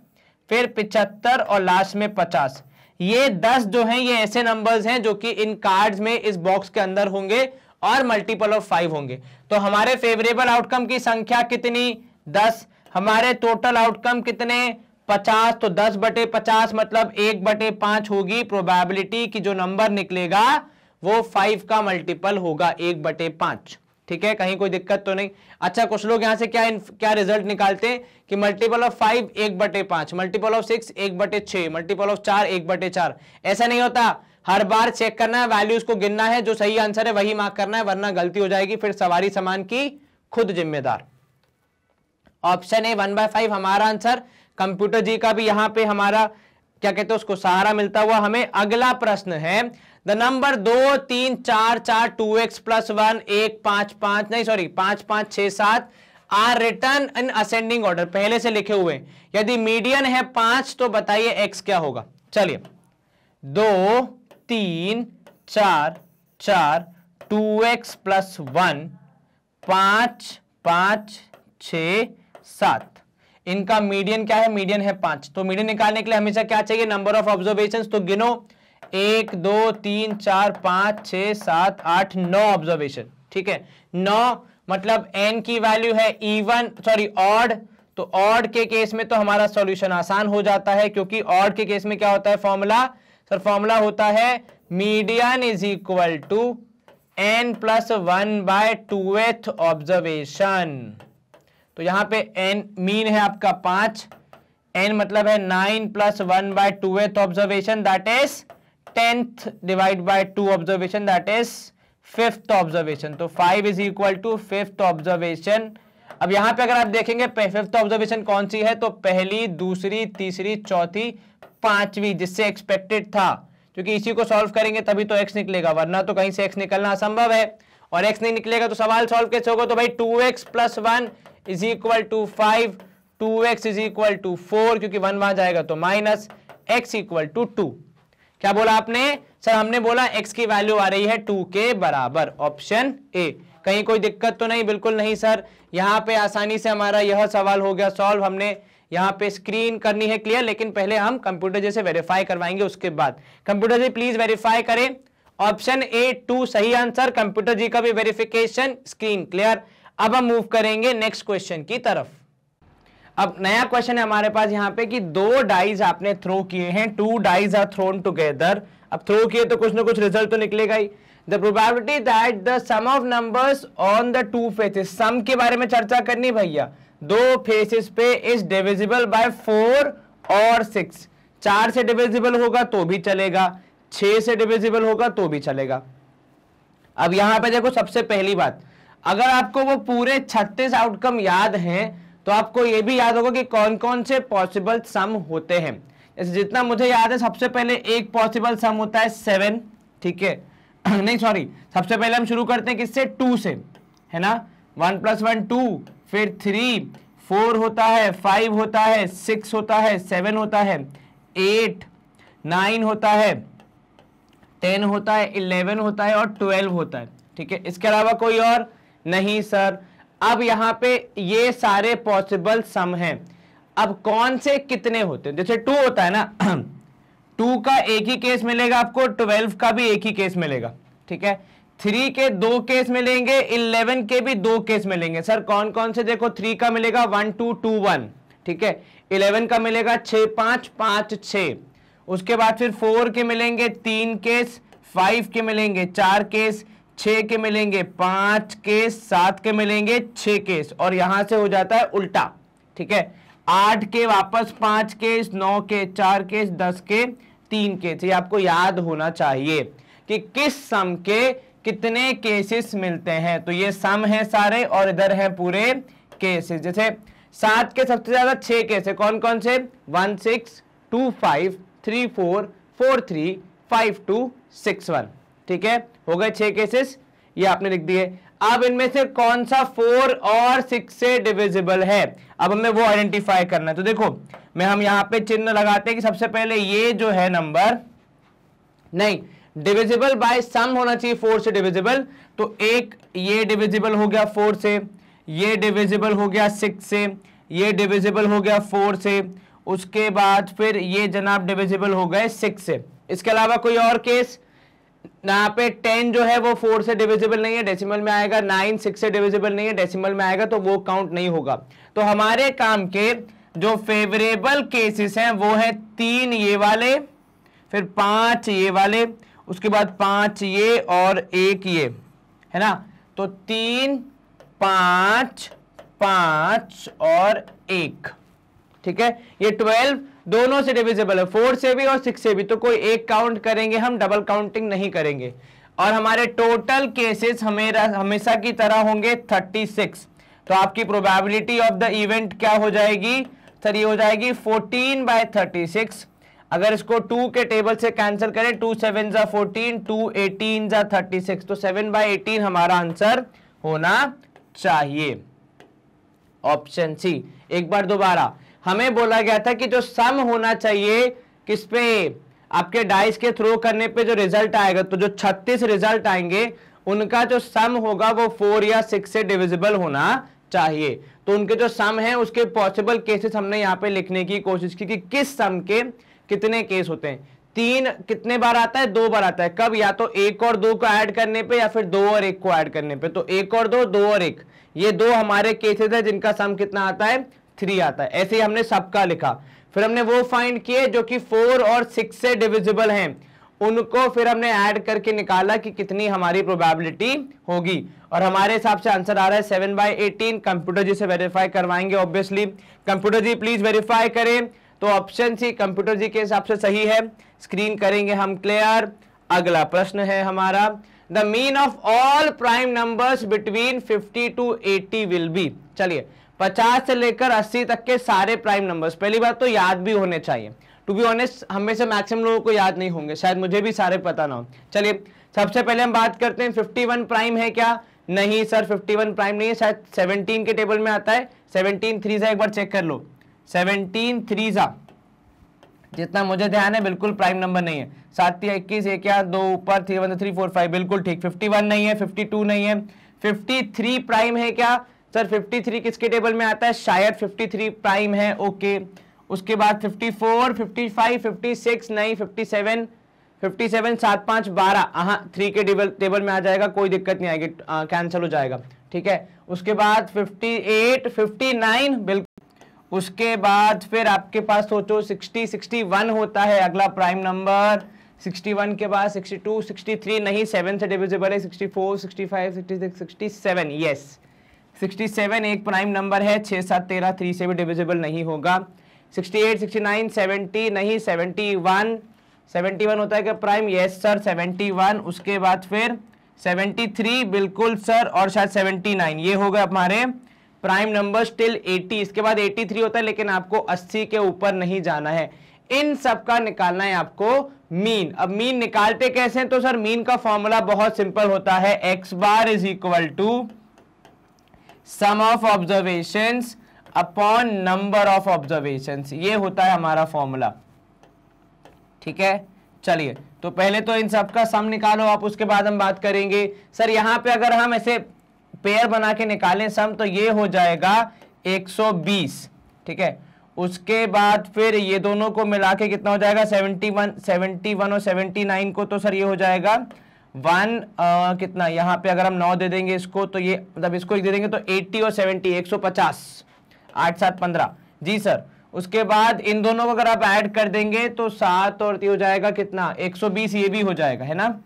फिर 75 और लास्ट में 50। ये 10 जो हैं ये ऐसे नंबर्स हैं जो कि इन कार्ड्स में इस बॉक्स के अंदर होंगे और मल्टीपल ऑफ 5 होंगे। तो हमारे फेवरेबल आउटकम की संख्या कितनी? 10। हमारे टोटल आउटकम कितने? 50। तो 10/50 मतलब 1/5 होगी प्रोबेबिलिटी की जो नंबर निकलेगा वो 5 का मल्टीपल होगा 1/5। ठीक है, कहीं कोई दिक्कत तो नहीं? अच्छा, कुछ लोग यहां से क्या रिजल्ट निकालते हैं कि multiple of 5 1/5, multiple of 6 1/6, multiple of 4 1/4। ऐसा नहीं होता, हर बार चेक करना है, वैल्यूज को गिनना है, जो सही आंसर है वही मार्क करना है, वरना गलती हो जाएगी, फिर सवारी सामान की खुद जिम्मेदार। ऑप्शन ए 1/5 हमारा आंसर। कंप्यूटर जी का भी यहां पे हमारा क्या कहते हैं उसको सहारा मिलता हुआ। हमें अगला प्रश्न है, द नंबर 2 3 4 4 2x + 1 1 5 5 नहीं sorry 5 5 6 7 are return in ascending order, पहले से लिखे हुए। यदि मीडियन है 5 तो बताइए x क्या होगा। चलिए 2 3 4 4 2x + 1 5 5 6 7, इनका मीडियन क्या है? मीडियन है 5। तो मीडियन निकालने के लिए हमेशा क्या चाहिए? Number of observations. तो गिनो 1 2 3 4 5 6 7 8 9 ऑब्जर्वेशन। ठीक है, 9 मतलब n की वैल्यू है इवन सॉरी ऑड। तो ऑड के केस में तो हमारा सॉल्यूशन आसान हो जाता है, क्योंकि ऑड के केस में क्या होता है फॉर्मूला? सर फॉर्मूला होता है median is equal to n + 1/2th observation. तो यहां पे n मीन है आपका 5, n मतलब है 9 + 1/2th observation that is 10th / 2 observation that is 5th observation. तो 5 = 5th ऑब्जर्वेशन। अब यहां पे अगर आप देखेंगे 5th ऑब्जर्वेशन कौन सी है, तो पहली, दूसरी, तीसरी, चौथी, पांचवी, जिससे एक्सपेक्टेड था, क्योंकि इसी को सॉल्व करेंगे तभी तो x निकलेगा, वरना तो कहीं से x निकलना असंभव है। और x नहीं निकलेगा तो सवाल सॉल्व कैसे होगा? तो भाई 2x + 1 = 5, 2x = 4, क्योंकि 1 वहां जाएगा तो माइनस, x = 2। क्या बोला आपने? सर हमने बोला x की वैल्यू आ रही है 2 के बराबर, ऑप्शन ए। कहीं कोई दिक्कत तो नहीं? बिल्कुल नहीं सर, यहां पे आसानी से हमारा यह सवाल हो गया सॉल्व। हमने यहां पे स्क्रीन करनी है क्लियर, लेकिन पहले हम कंप्यूटर जैसे वेरीफाई करवाएंगे, उसके बाद कंप्यूटर जी प्लीज वेरीफाई करें। ऑप्शन ए 2 सही आंसर। कंप्यूटर जी का भी वेरिफिकेशन, स्क्रीन क्लियर। अब हम मूव करेंगे नेक्स्ट क्वेश्चन की तरफ। अब नया क्वेश्चन है हमारे पास यहाँ पे कि 2 डाइज आपने थ्रो किए हैं, 2 डाइज आर थ्रोन टुगेदर। अब थ्रो किए तो कुछ ना कुछ रिजल्ट तो निकलेगा ही। The probability that the sum of numbers on the 2 faces, sum के बारे में चर्चा करनी भैया, 2 फेसेस पे इज डिविजिबल बाय 4 और 6। 4 से डिविजिबल होगा तो भी चलेगा, 6 से डिविजिबल होगा तो भी चलेगा। अब यहां पे देखो, सबसे पहली बात, अगर आपको वो पूरे 36 आउटकम याद हैं तो आपको ये भी याद होगा कि कौन कौन से पॉसिबल सम होते हैं। जैसे जितना मुझे याद है, सबसे पहले एक पॉसिबल सम होता है 7, ठीक है नहीं सॉरी, सबसे पहले हम शुरू करते हैं किससे? 2 से, है ना। 1 + 1 2, फिर 3 4 होता है, 5 होता है, 6 होता है, 7 होता है, 8 9 होता है, 10 होता है, 11 होता है और 12 होता है। ठीक है, इसके अलावा कोई और नहीं सर। अब यहाँ पे ये सारे पॉसिबल सम हैं। अब कौन से कितने होते हैं, जैसे 2 होता है ना 2 का एक ही केस मिलेगा आपको, 12 का भी एक ही केस मिलेगा। ठीक है, 3 के 2 केस मिलेंगे, 11 के भी 2 केस मिलेंगे। सर कौन कौन से, देखो 3 का मिलेगा 1 2 2 1, ठीक है, 11 का मिलेगा 6 5 5 6, उसके बाद फिर 4 के मिलेंगे 3 केस, 5 के मिलेंगे 4 केस, 6 के मिलेंगे 5 केस, 7 के मिलेंगे 6 केस, और यहां से हो जाता है उल्टा। ठीक है, 8 के वापस 5 केस, 9 के 4 केस, 10 के 3 केस। ये आपको याद होना चाहिए कि किस सम के कितने केसेस मिलते हैं। तो ये सम है सारे और इधर है पूरे केसेस। जैसे 7 के सबसे ज्यादा 6 केस है, कौन कौन से, 1 6 2 5 3 4 4 3 5 2 6 1। ठीक है, हो गए 6 केसेस, ये आपने लिख दिए। अब इनमें से कौन सा 4 और 6 से डिविजिबल है, अब हमें वो आइडेंटिफाई करना है। तो देखो हम यहां पे चिन्ह लगाते हैं कि सबसे पहले ये जो है नंबर, नहीं, डिविजिबल बाय सम होना चाहिए 4 से डिविजिबल। तो एक ये डिविजिबल हो गया 4 से, ये डिविजिबल हो गया 6 से, ये डिविजिबल हो गया 4 से, उसके बाद फिर ये जनाब डिविजिबल हो गए 6 से। इसके अलावा कोई और केस, यहाँ पे 10 जो है वो 4 से डिविजिबल नहीं है, डेसिमल में आएगा। 9 6 से डिविजिबल नहीं है, डेसिमल में आएगा, तो वो काउंट नहीं होगा। तो हमारे काम के जो फेवरेबल केसेस हैं वो है 3 ये वाले, फिर 5 ये वाले, उसके बाद 5 ये और 1 ये, है ना। तो 3 5 5 और 1। ठीक है, ये 12 दोनों से डिविजिबल है, 4 से भी और 6 से भी, तो कोई एक काउंट करेंगे हम, डबल काउंटिंग नहीं करेंगे। और हमारे टोटल केसेस हमेशा की तरह होंगे 36। तो आपकी प्रोबेबिलिटी ऑफ द इवेंट क्या हो जाएगी सर, ये हो जाएगी 14/36। अगर इसको 2 के टेबल से कैंसिल करें, 2 7 जा 14, 2 18 जा 36, तो 7/18 हमारा आंसर होना चाहिए, ऑप्शन सी। एक बार दोबारा, हमें बोला गया था कि जो सम होना चाहिए किस पे, आपके डाइस के थ्रो करने पे जो रिजल्ट आएगा, तो जो 36 रिजल्ट आएंगे उनका जो सम होगा वो 4 या 6 से डिविजिबल होना चाहिए। तो उनके जो सम है उसके पॉसिबल केसेस हमने यहाँ पे लिखने की कोशिश की कि किस सम के कितने केस होते हैं। 3 कितने बार आता है, 2 बार आता है। कब, या तो 1 और 2 को ऐड करने पे, या फिर 2 और 1 को ऐड करने पे। तो 1 और 2, 2 और 1, ये 2 हमारे केसेस है जिनका सम कितना आता है, 3 आता है। ऐसे ही हमने सबका लिखा। फिर हमने वो फाइंड किए जो कि 4 और 6 से डिविजिबल हैं, उनको फिर हमने ऐड करके निकाला कि कितनी हमारी प्रोबेबिलिटी होगी, और हमारे हिसाब से आंसर आ रहा है 7/18। कंप्यूटर जी से वेरीफाई करवाएंगे obviously. Computer ji please verify करें। तो ऑप्शन सी कंप्यूटर जी के हिसाब से सही है। स्क्रीन करेंगे हम क्लियर। अगला प्रश्न है हमारा, the mean of all prime numbers between 50 to 80 will be. चलिए, 50 से लेकर 80 तक के सारे प्राइम नंबर्स, पहली बात तो याद भी होने चाहिए। टू बी ऑनेस्ट, हमें से मैक्सिमम लोगों को याद नहीं होंगे, शायद मुझे भी सारे पता ना हो। चलिए, सबसे पहले हम बात करते हैं 51 प्राइम है क्या। नहीं सर, 51 प्राइम नहीं है, शायद 17 के टेबल में आता है। 17 3 एक बार चेक कर लो, 17 3 जितना मुझे ध्यान है बिल्कुल प्राइम नंबर नहीं है। 7 या 21, 1 या 2 ऊपर, 3 1 3 4 5, बिल्कुल ठीक। 51 नहीं है, 52 नहीं है। 53 प्राइम है क्या सर, 53 किसके टेबल में आता है, शायद 53 प्राइम है, ओके। उसके बाद 54 55 56 नहीं, 57 7 5 12, हाँ 3 के टेबल में आ जाएगा, कोई दिक्कत नहीं आएगी, कैंसिल हो जाएगा। ठीक है, उसके बाद 58 59 बिल्कुल। उसके बाद फिर आपके पास सोचो 60 61 होता है अगला प्राइम नंबर। 61 के बाद 62 63 नहीं, 7 से डिविजिबल है। 64 65 66 67, यस 67 एक प्राइम नंबर है। 6 7 13 3 से भी डिविजिबल नहीं होगा। 68 69 70 नहीं, 71 होता है क्या प्राइम, यस सर 71। उसके बाद फिर 73 बिल्कुल सर, और शायद 79, ये होगा हमारे प्राइम नंबर टिल 80। इसके बाद 83 होता है, लेकिन आपको 80 के ऊपर नहीं जाना है। इन सब का निकालना है आपको मीन। अब मीन निकालते कैसे हैं, तो सर मीन का फॉर्मूला बहुत सिंपल होता है, x bar is equal to sum of observations upon number of observations, ये होता है हमारा फॉर्मूला। ठीक है, चलिए तो पहले तो इन सब का सम निकालो आप, उसके बाद हम बात करेंगे। सर यहाँ पे अगर हम ऐसे पेयर बना के निकालें सम तो ये हो जाएगा 120, ठीक है। उसके बाद फिर ये दोनों को मिला के कितना हो जाएगा 71 और 79 को, तो सर ये हो जाएगा कितना, यहाँ पे अगर हम 9 दे देंगे इसको तो ये मतलब इसको एक दे देंगे तो 80 और 70 150, 8 7 15 जी सर। उसके बाद इन दोनों को अगर आप ऐड कर देंगे तो 7 और 3 हो जाएगा कितना 120, ये भी हो जाएगा है ना।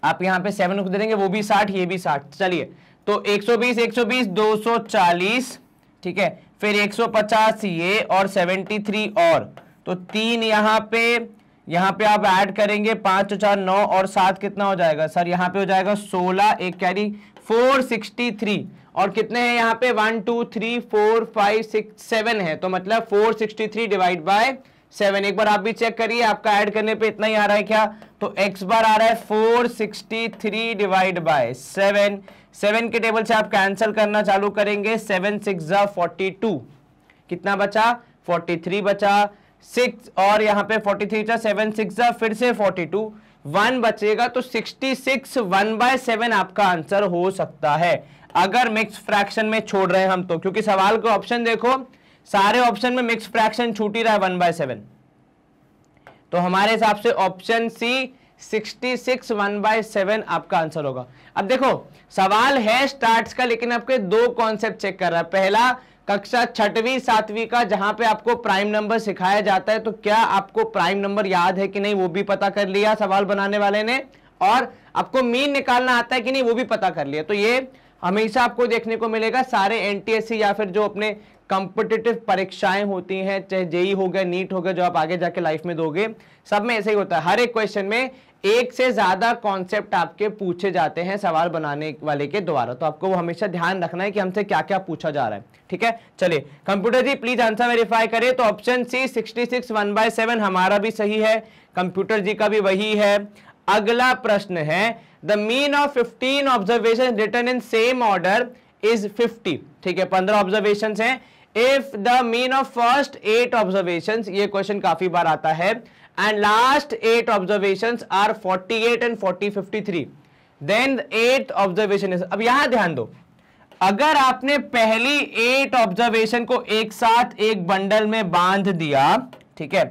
आप यहाँ पे 7 को दे देंगे वो भी 60 ये भी 60। चलिए तो 120 120 240, ठीक है, फिर 150 ये और 73 और, तो 3 यहाँ पे आप ऐड करेंगे 5 4 9 और 7 कितना हो जाएगा सर, यहाँ पे हो जाएगा 16, एक कैरी 463 और कितने हैं यहाँ पे 1 2 3 4 5 6 7 है, तो मतलब 463 डिवाइड बाय 7। एक बार आप भी चेक करिए आपका ऐड करने पे इतना ही आ रहा है क्या, तो x बार आ रहा है 463 डिवाइड बाय 7। 7 के टेबल से आप कैंसिल करना चालू करेंगे, 7 6 42, कितना बचा 43 बचा, 6 और यहाँ पे 43 था, 7 6 फिर से 42, 1 बचेगा, तो 66 1/7 आपका आंसर हो सकता है अगर मिक्स फ्रैक्शन में छोड़ रहे हैं हम तो, क्योंकि सवाल का ऑप्शन देखो सारे ऑप्शन में मिक्स फ्रैक्शन छूट ही रहा है 1/7, तो हमारे हिसाब से ऑप्शन सी 66 1/7 आपका आंसर होगा। अब देखो सवाल है स्टार्ट्स का, लेकिन आपके दो कॉन्सेप्ट चेक कर रहा है। पहला कक्षा 6वीं 7वीं का जहां पे आपको प्राइम नंबर सिखाया जाता है, तो क्या आपको प्राइम नंबर याद है कि नहीं वो भी पता कर लिया सवाल बनाने वाले ने, और आपको मीन निकालना आता है कि नहीं वो भी पता कर लिया। तो ये हमेशा आपको देखने को मिलेगा सारे एनटीएससी या फिर जो अपने कॉम्पिटिटिव परीक्षाएं होती हैं, चाहे जेई हो गया नीट हो गया जो आप आगे जाके लाइफ में दोगे, सब में ऐसे ही होता है। हर एक क्वेश्चन में एक से ज्यादा कॉन्सेप्ट आपके पूछे जाते हैं सवाल बनाने वाले के द्वारा, तो आपको वो हमेशा ध्यान रखना है कि हमसे क्या क्या पूछा जा रहा है, ठीक है। चलिए computer ji please answer verify करें, तो ऑप्शन सी 66 1/7 हमारा भी सही है, कंप्यूटर जी का भी वही है। अगला प्रश्न है the mean of 15 observation written in same order is 50, ठीक है, 15 ऑब्जर्वेशन हैं। If the mean of first 8 observation, ये क्वेश्चन काफी बार आता है, and last 8 observations are 48 and 40 53, then the 8th observation is, अब यहां ध्यान दो, अगर आपने पहली 8 ऑब्जर्वेशन को एक साथ एक बंडल में बांध दिया, ठीक है,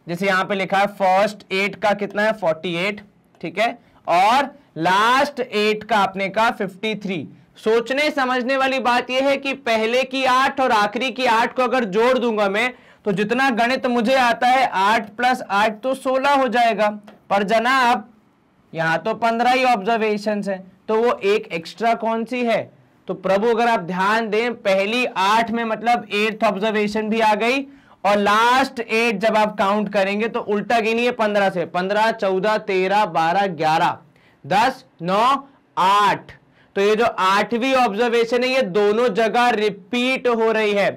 जैसे यहां पे लिखा है फर्स्ट 8 का कितना है 48, ठीक है, और लास्ट 8 का आपने का 53। सोचने समझने वाली बात यह है कि पहले की 8 और आखिरी की 8 को अगर जोड़ दूंगा मैं तो जितना गणित मुझे आता है 8 + 8 तो 16 हो जाएगा, पर जनाब यहां तो 15 ही ऑब्जर्वेशन है, तो वो एक एक्स्ट्रा कौन सी है। तो प्रभु अगर आप ध्यान दें पहली 8 में मतलब 8th ऑब्जर्वेशन भी आ गई, और लास्ट 8 जब आप काउंट करेंगे तो उल्टा गिनिए 15 से, 15 14 13 12 11 10 9 8, तो ये जो 8वीं ऑब्जर्वेशन है ये दोनों जगह रिपीट हो रही है,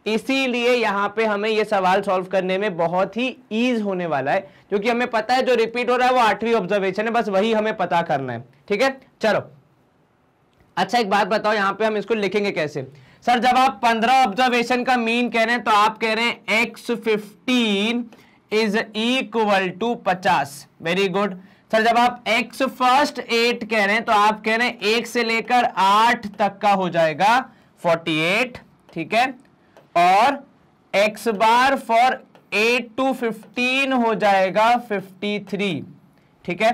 इसीलिए यहां पे हमें ये सवाल सॉल्व करने में बहुत ही ईज होने वाला है, क्योंकि हमें पता है जो रिपीट हो रहा है वो 8वीं ऑब्जर्वेशन है, बस वही हमें पता करना है, ठीक है। चलो अच्छा एक बात बताओ, यहां पे हम इसको लिखेंगे कैसे। सर जब आप 15 ऑब्जर्वेशन का मीन कह रहे हैं तो आप कह रहे हैं x15 is equal to 50, very good. Sir जब आप x फर्स्ट 8 कह रहे हैं तो आप कह रहे हैं 1 से लेकर 8 तक का हो जाएगा 48, ठीक है, और x बार फॉर 8 to 15 हो जाएगा 53, ठीक है।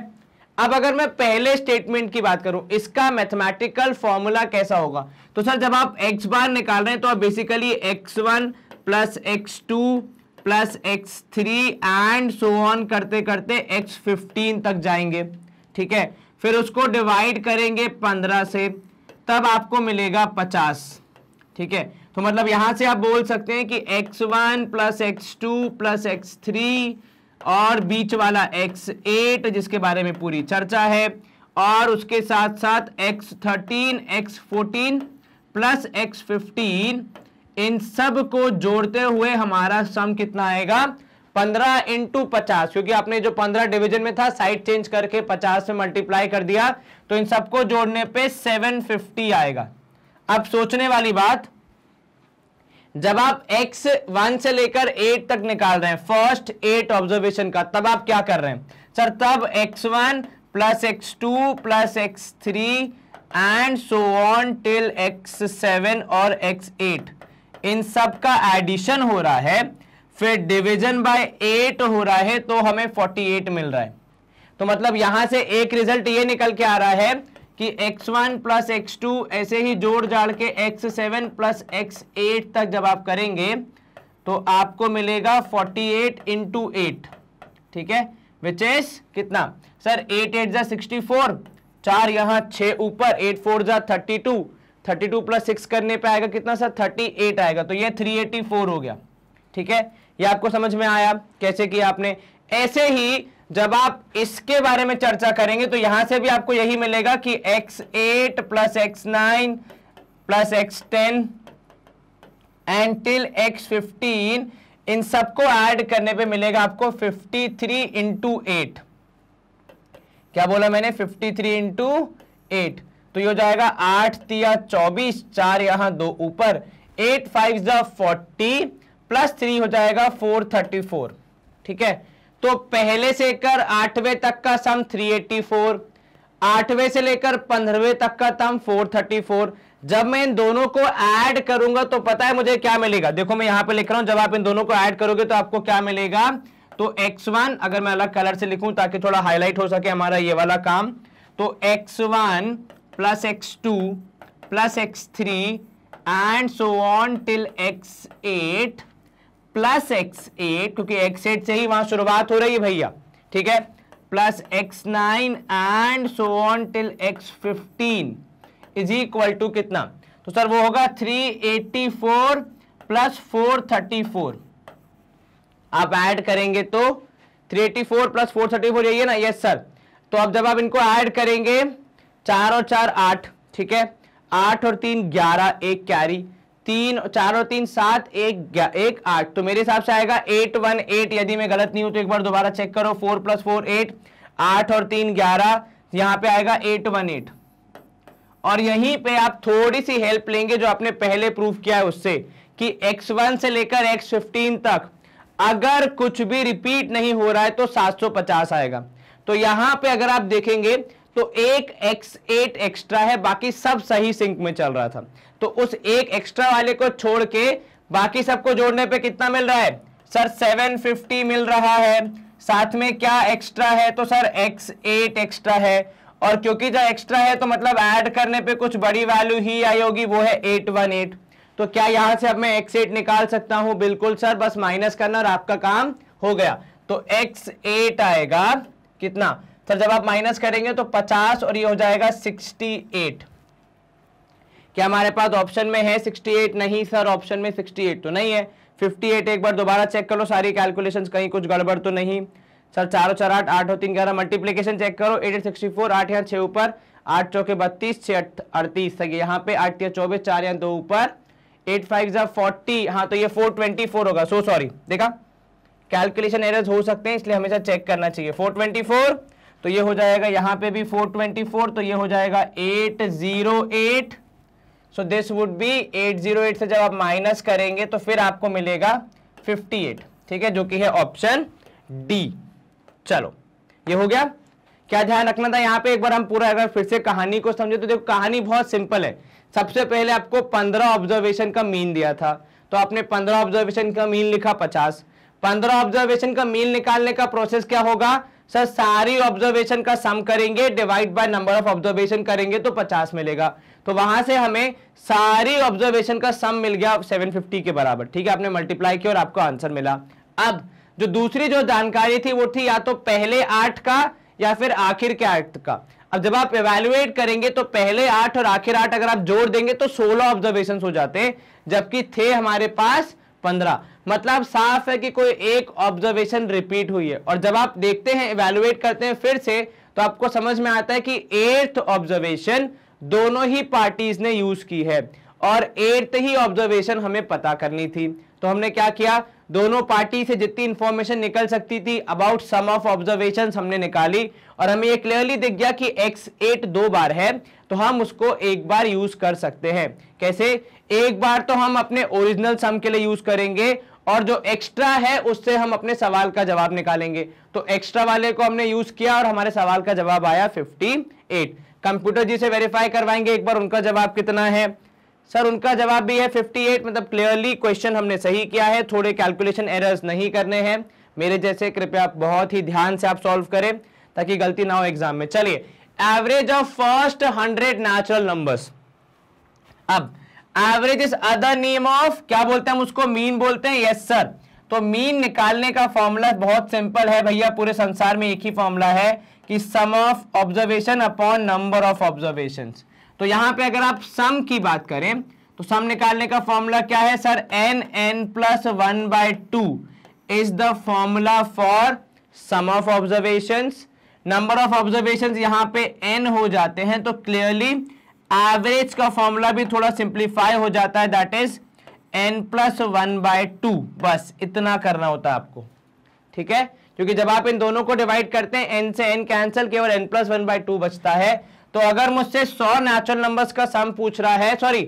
अब अगर मैं पहले स्टेटमेंट की बात करूं, इसका मैथमेटिकल फॉर्मूला कैसा होगा, तो सर जब आप x बार निकाल रहे हैं तो आप basically x1 plus x2 plus x3 and so on करते करते x15 तक जाएंगे, ठीक है, फिर उसको डिवाइड करेंगे 15 से, तब आपको मिलेगा 50, ठीक है। तो मतलब यहां से आप बोल सकते हैं कि x1 plus x2 plus x3 और बीच वाला x8 जिसके बारे में पूरी चर्चा है, और उसके साथ साथ x13 x14 प्लस x15, इन सब को जोड़ते हुए हमारा सम कितना आएगा 15 × 50, क्योंकि आपने जो 15 डिवीजन में था साइड चेंज करके 50 से मल्टीप्लाई कर दिया, तो इन सबको जोड़ने पे 750 आएगा। अब सोचने वाली बात, जब आप x1 से लेकर 8 तक निकाल रहे हैं, फर्स्ट 8 ऑब्जर्वेशन का, तब आप क्या कर रहे हैं सर? तब x1 plus x2 plus x3 and so on till x7 और x8, इन सब का एडिशन हो रहा है, फिर डिवीजन बाय 8 हो रहा है, तो हमें 48 मिल रहा है। तो मतलब यहां से एक रिजल्ट ये निकल के आ रहा है कि x1 प्लस x2 ऐसे ही जोड़ जाड़ के x7 प्लस x8 तक जब आप करेंगे तो आपको मिलेगा 48 इंटू 8, ठीक है, विच इज कितना सर? 8 8 जा 64, 4 यहां 6 ऊपर, 8 4 जा 32, 32 प्लस 6 करने पे आएगा कितना सर? 38 आएगा। तो ये 384 हो गया, ठीक है। ये आपको समझ में आया कैसे किया आपने? ऐसे ही जब आप इसके बारे में चर्चा करेंगे तो यहां से भी आपको यही मिलेगा कि x8 plus x9 plus x10 and till x15, इन सबको ऐड करने पे मिलेगा आपको 53 इंटू 8। क्या बोला मैंने? 53 इंटू 8। तो ये हो जाएगा 8 तिया 24, 4 यहां 2 ऊपर, 8 5 जा 40 प्लस 3 हो जाएगा 434, ठीक है। तो पहले से लेकर 8वें तक का सम 384, 8वें से लेकर 15वें तक का सम 434। जब मैं इन दोनों को ऐड करूंगा तो पता है मुझे क्या मिलेगा? देखो मैं यहां पे लिख रहा हूं, जब आप इन दोनों को ऐड करोगे तो आपको क्या मिलेगा? तो x1, अगर मैं अलग कलर से लिखूं ताकि थोड़ा हाईलाइट हो सके हमारा ये वाला काम, तो x1 plus x2 plus x3 and so on till x8 plus x8, क्योंकि x8 से ही वहां शुरुआत हो रही है भैया, ठीक है, plus x9 and so on till x15 is equal to कितना? तो सर वो होगा 384 प्लस 434। आप ऐड करेंगे तो 384 प्लस 434, यही है ना? Yes sir. तो अब जब आप इनको ऐड करेंगे, 4 और 4 8, ठीक है, 8 और 3 11, एक कैरी, 3 4 और 3 7, एक 8, तो मेरे हिसाब से आएगा 818। यदि मैं गलत नहीं हूं तो एक बार दोबारा चेक करो। 4 प्लस 4 8, 8 और 3 11, यहां पे आएगा 818। और यहीं पे आप थोड़ी सी हेल्प लेंगे जो आपने पहले प्रूफ किया है उससे, कि x1 से लेकर x15 तक अगर कुछ भी रिपीट नहीं हो रहा है तो 750 आएगा। तो यहां पे अगर आप देखेंगे तो एक x8 एक्स्ट्रा है, बाकी सब सही सिंक में चल रहा था। तो उस एक एक्स्ट्रा वाले को छोड़ के बाकी सबको जोड़ने पे कितना मिल रहा है सर? 750 मिल रहा है। साथ में क्या एक्स्ट्रा है? तो सर x8 एक्स्ट्रा है, और क्योंकि जब एक्स्ट्रा है तो मतलब ऐड करने पे कुछ बड़ी वैल्यू ही आई होगी, वो है 818। तो क्या यहां से अब मैं x8 निकाल सकता हूं? बिल्कुल सर, बस माइनस करना और आपका काम हो गया। तो x8 आएगा कितना सर? जब आप माइनस करेंगे तो 50 और ये हो जाएगा 68। क्या हमारे पास ऑप्शन में है 68? नहीं सर, ऑप्शन में 68 तो नहीं है। 58 एक बार दोबारा चेक कर लो सारी कैलकुलेशंस, कहीं कुछ गड़बड़ तो नहीं। सर 4 और 4 8, 8 और 3 11, मल्टीप्लीकेशन चेक करो, 8 8 64, 8 यहाँ 6 ऊपर, 8 चौके 32, 6 38, सही यहाँ पे 8 24, 4 यहाँ 2 ऊपर, 8 5 जा 40, हाँ तो ये 424 होगा। सो सॉरी, देखा कैलकुलेशन एरर्स हो सकते हैं, इसलिए हमेशा चेक करना चाहिए। 424, तो ये हो जाएगा यहाँ पे भी 424, तो ये हो जाएगा 808। सो दिस वुड बी 808 से जब आप माइनस करेंगे तो फिर आपको मिलेगा 58, ठीक है, जो कि है ऑप्शन डी। चलो ये हो गया। क्या ध्यान रखना था यहाँ पे? एक बार हम पूरा अगर फिर से कहानी को समझे तो देखो कहानी बहुत सिंपल है। सबसे पहले आपको 15 ऑब्जर्वेशन का मीन दिया था, तो आपने 15 ऑब्जर्वेशन का मीन लिखा 50। 15 ऑब्जर्वेशन का मीन निकालने का प्रोसेस क्या होगा सर? सारी ऑब्जर्वेशन का सम करेंगे, divide by number of observation करेंगे तो 50 मिलेगा। तो वहां से हमें सारी ऑब्जर्वेशन का सम मिल गया 750 के बराबर, ठीक है, आपने मल्टीप्लाई किया और आपको आंसर मिला। अब जो दूसरी जो जानकारी थी वो थी या तो पहले 8 का या फिर आखिर के 8 का। अब जब आप इवैल्यूएट करेंगे तो पहले 8 और आखिर 8 अगर आप जोड़ देंगे तो 16 ऑब्जर्वेशन हो जाते, जबकि थे हमारे पास 15। मतलब साफ है कि कोई एक ऑब्जर्वेशन रिपीट हुई है। और जब आप देखते हैं, इवैल्यूएट करते हैं फिर से, तो आपको समझ में आता है कि 8th ऑब्जर्वेशन दोनों ही पार्टीज ने यूज की है और 8th ही ऑब्जर्वेशन हमें पता करनी थी। तो हमने क्या किया, दोनों पार्टी से जितनी इंफॉर्मेशन निकल सकती थी अबाउट सम ऑफ ऑब्जर्वेशंस हमने निकाली और हमें ये क्लियरली दिख गया कि x8 2 बार है तो हम उसको एक बार यूज कर सकते हैं। कैसे? एक बार तो हम अपने ओरिजिनल सम के लिए यूज करेंगे और जो एक्स्ट्रा है उससे हम अपने सवाल का जवाब निकालेंगे। तो एक्स्ट्रा वाले को हमने यूज किया और हमारे सवाल का जवाब आया 58। कंप्यूटर जी से वेरीफाई करवाएंगे एक बार उनका जवाब कितना है। सर उनका जवाब भी है 58, मतलब क्लियरली क्वेश्चन हमने सही किया है, थोड़े कैलकुलेशन एरर्स नहीं करने हैं मेरे जैसे। कृपया आप बहुत ही ध्यान से आप सॉल्व करें ताकि गलती ना हो एग्जाम में। चलिए, average of first 100 natural numbers. अब average is other name of, क्या बोलते हैं हम उसको? मीन बोलते हैं। Yes sir. तो मीन निकालने का फॉर्मूला बहुत सिंपल है भैया, पूरे संसार में एक ही फॉर्मूला है कि sum of observation upon number of observations. तो यहां पे अगर आप सम की बात करें तो सम निकालने का फॉर्मूला क्या है sir? n+1/2 is the formula for sum of observations. Number of observations यहां पे n हो जाते हैं तो क्लियरली एवरेज का फॉर्मूला भी थोड़ा सिंप्लीफाई हो जाता है, दैट इज n+1/2। बस इतना करना होता है आपको, ठीक है? क्योंकि जब आप इन दोनों को डिवाइड करते हैं n से n कैंसिल, केवल n+1/2 बचता है। तो अगर मुझसे 100 नेचुरल नंबर्स का सम पूछ रहा है, सॉरी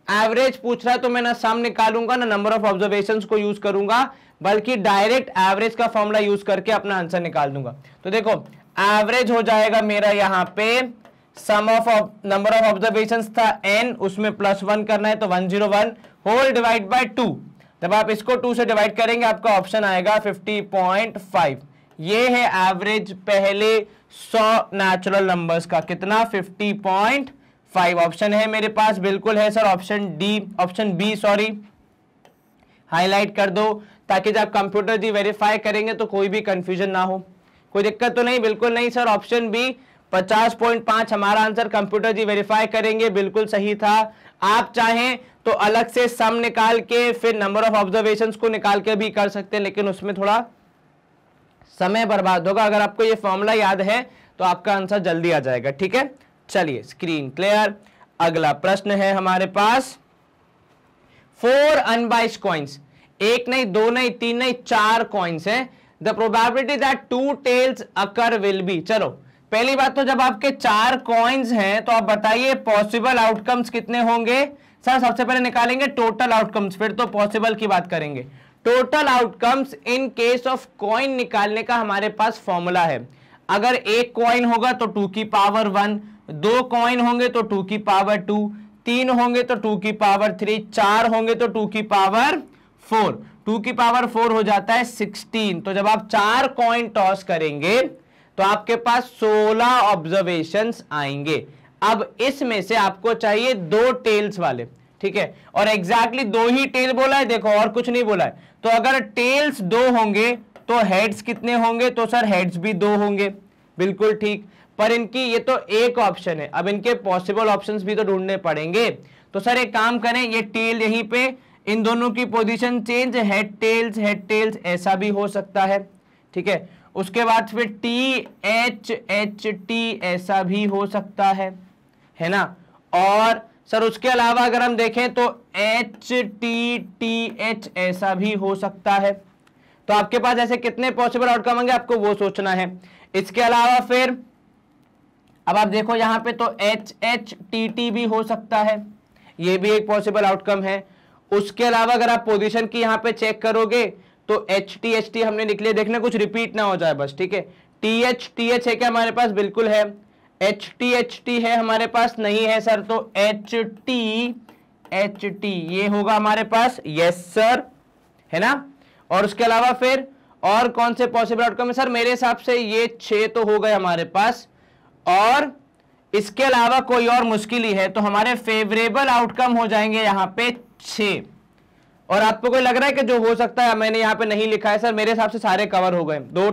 एवरेज पूछ रहा है, तो मैं ना सम निकालूंगा ना नंबर ऑफ ऑब्जर्वेशंस को यूज करूंगा, बल्कि डायरेक्ट एवरेज का फॉर्मूला यूज करके अपना आंसर निकाल दूंगा। तो देखो एवरेज हो जाएगा मेरा यहाँ पे सम ऑफ नंबर ऑफ ऑब्जर्वेशंस था n, उसमें +1 करना है तो 101 होल डिवाइड बाय 2। जब आप इसको 2 से डिवाइड करेंगे आपका ऑप्शन आएगा 50.5। ये है एवरेज पहले 100 नेचुरल नंबर्स का। कितना? 50.5 ऑप्शन है मेरे पास। बिल्कुल है sir, option B sorry highlight कर दो ताकि जब कंप्यूटर जी वेरीफाई करेंगे तो कोई भी कंफ्यूजन ना हो। कोई दिक्कत तो नहीं? बिल्कुल नहीं सर, ऑप्शन बी 50.5 हमारा आंसर। कंप्यूटर जी वेरीफाई करेंगे, बिल्कुल सही था। आप चाहें तो अलग से सम निकाल के फिर नंबर ऑफ ऑब्जर्वेशंस को निकाल के भी कर सकते हैं, लेकिन उसमें थोड़ा समय बर्बाद होगा। अगर आपको ये फॉर्मूला याद है तो आपका आंसर जल्दी आ जाएगा, ठीक है? चलिए, स्क्रीन क्लियर। अगला प्रश्न है हमारे पास 4 अनबाइस्ड कॉइन्स। एक नहीं, दो नहीं, तीन नहीं, 4 कॉइन्स हैं। The probability that 2 tails occur will be. चलो पहली बात तो जब आपके 4 कॉइन्स हैं तो आप बताइए पॉसिबल आउटकम्स कितने होंगे? सर सबसे पहले निकालेंगे टोटल आउटकम्स, फिर तो पॉसिबल की बात करेंगे। Total outcomes in case of coin निकालने का हमारे पास फॉर्मूला है। अगर एक कॉइन होगा तो 2 की पावर 1, 2 कॉइन होंगे तो 2 की पावर 2, 3 होंगे तो 2 की पावर 3, 4 होंगे तो 2 की पावर 4। 2 की पावर 4 हो जाता है 16। तो जब आप 4 कॉइन टॉस करेंगे तो आपके पास 16 ऑब्जर्वेशंस आएंगे। अब इसमें से आपको चाहिए 2 टेल्स वाले, ठीक है? और एग्जैक्टली 2 ही टेल बोला है, देखो और कुछ नहीं बोला है। तो अगर टेल्स 2 होंगे तो हेड्स कितने होंगे? तो सर हेड्स भी 2 होंगे, बिल्कुल ठीक। पर इनकी ये तो एक ऑप्शन है, अब इनके पॉसिबल ऑप्शंस भी तो ढूंढने पड़ेंगे। तो सर एक काम करें, ये टेल यहीं पे, इन दोनों की पोजीशन चेंज, हेड टेल्स ऐसा भी हो सकता है, ठीक है? उसके बाद फिर THT ऐसा भी हो सकता है ना? और सर उसके अलावा अगर हम देखें तो HTTH ऐसा भी हो सकता है। तो आपके पास ऐसे कितने पॉसिबल आउटकम होंगे आपको वो सोचना है। इसके अलावा फिर अब आप देखो यहां पे तो HHTT भी हो सकता है, ये भी एक पॉसिबल आउटकम है। उसके अलावा अगर आप पोजीशन की यहां पे चेक करोगे तो HTHT हमने लिख लिया, देखना कुछ रिपीट ना हो जाए बस, ठीक है? TH है क्या हमारे पास? बिल्कुल है। HTHT है हमारे पास? नहीं है सर। तो HTHT ये होगा हमारे पास। यस सर, है ना? और उसके अलावा फिर और कौन से पॉसिबल आउटकम है सर? मेरे हिसाब से ये 6 तो हो गए हमारे पास, और इसके अलावा कोई और मुश्किल ही है। तो हमारे फेवरेबल आउटकम हो जाएंगे यहाँ पे 6। और आपको कोई लग रहा है कि जो हो सकता है मैंने यहाँ पे नहीं लिखा है? सर मेरे हिसाब से सारे कवर हो गए। दो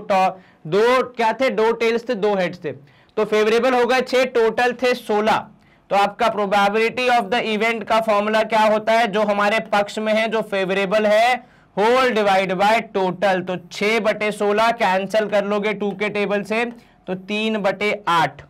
क्या थे? 2 टेल्स थे, 2 हेड्स थे। तो फेवरेबल हो गए 6, टोटल थे 16। तो आपका प्रोबेबिलिटी ऑफ द इवेंट का फॉर्मूला क्या होता है? जो हमारे पक्ष में है, जो फेवरेबल है, होल डिवाइड बाय टोटल। तो 6/16 कैंसिल कर लोगे 2 के टेबल से तो 3/8।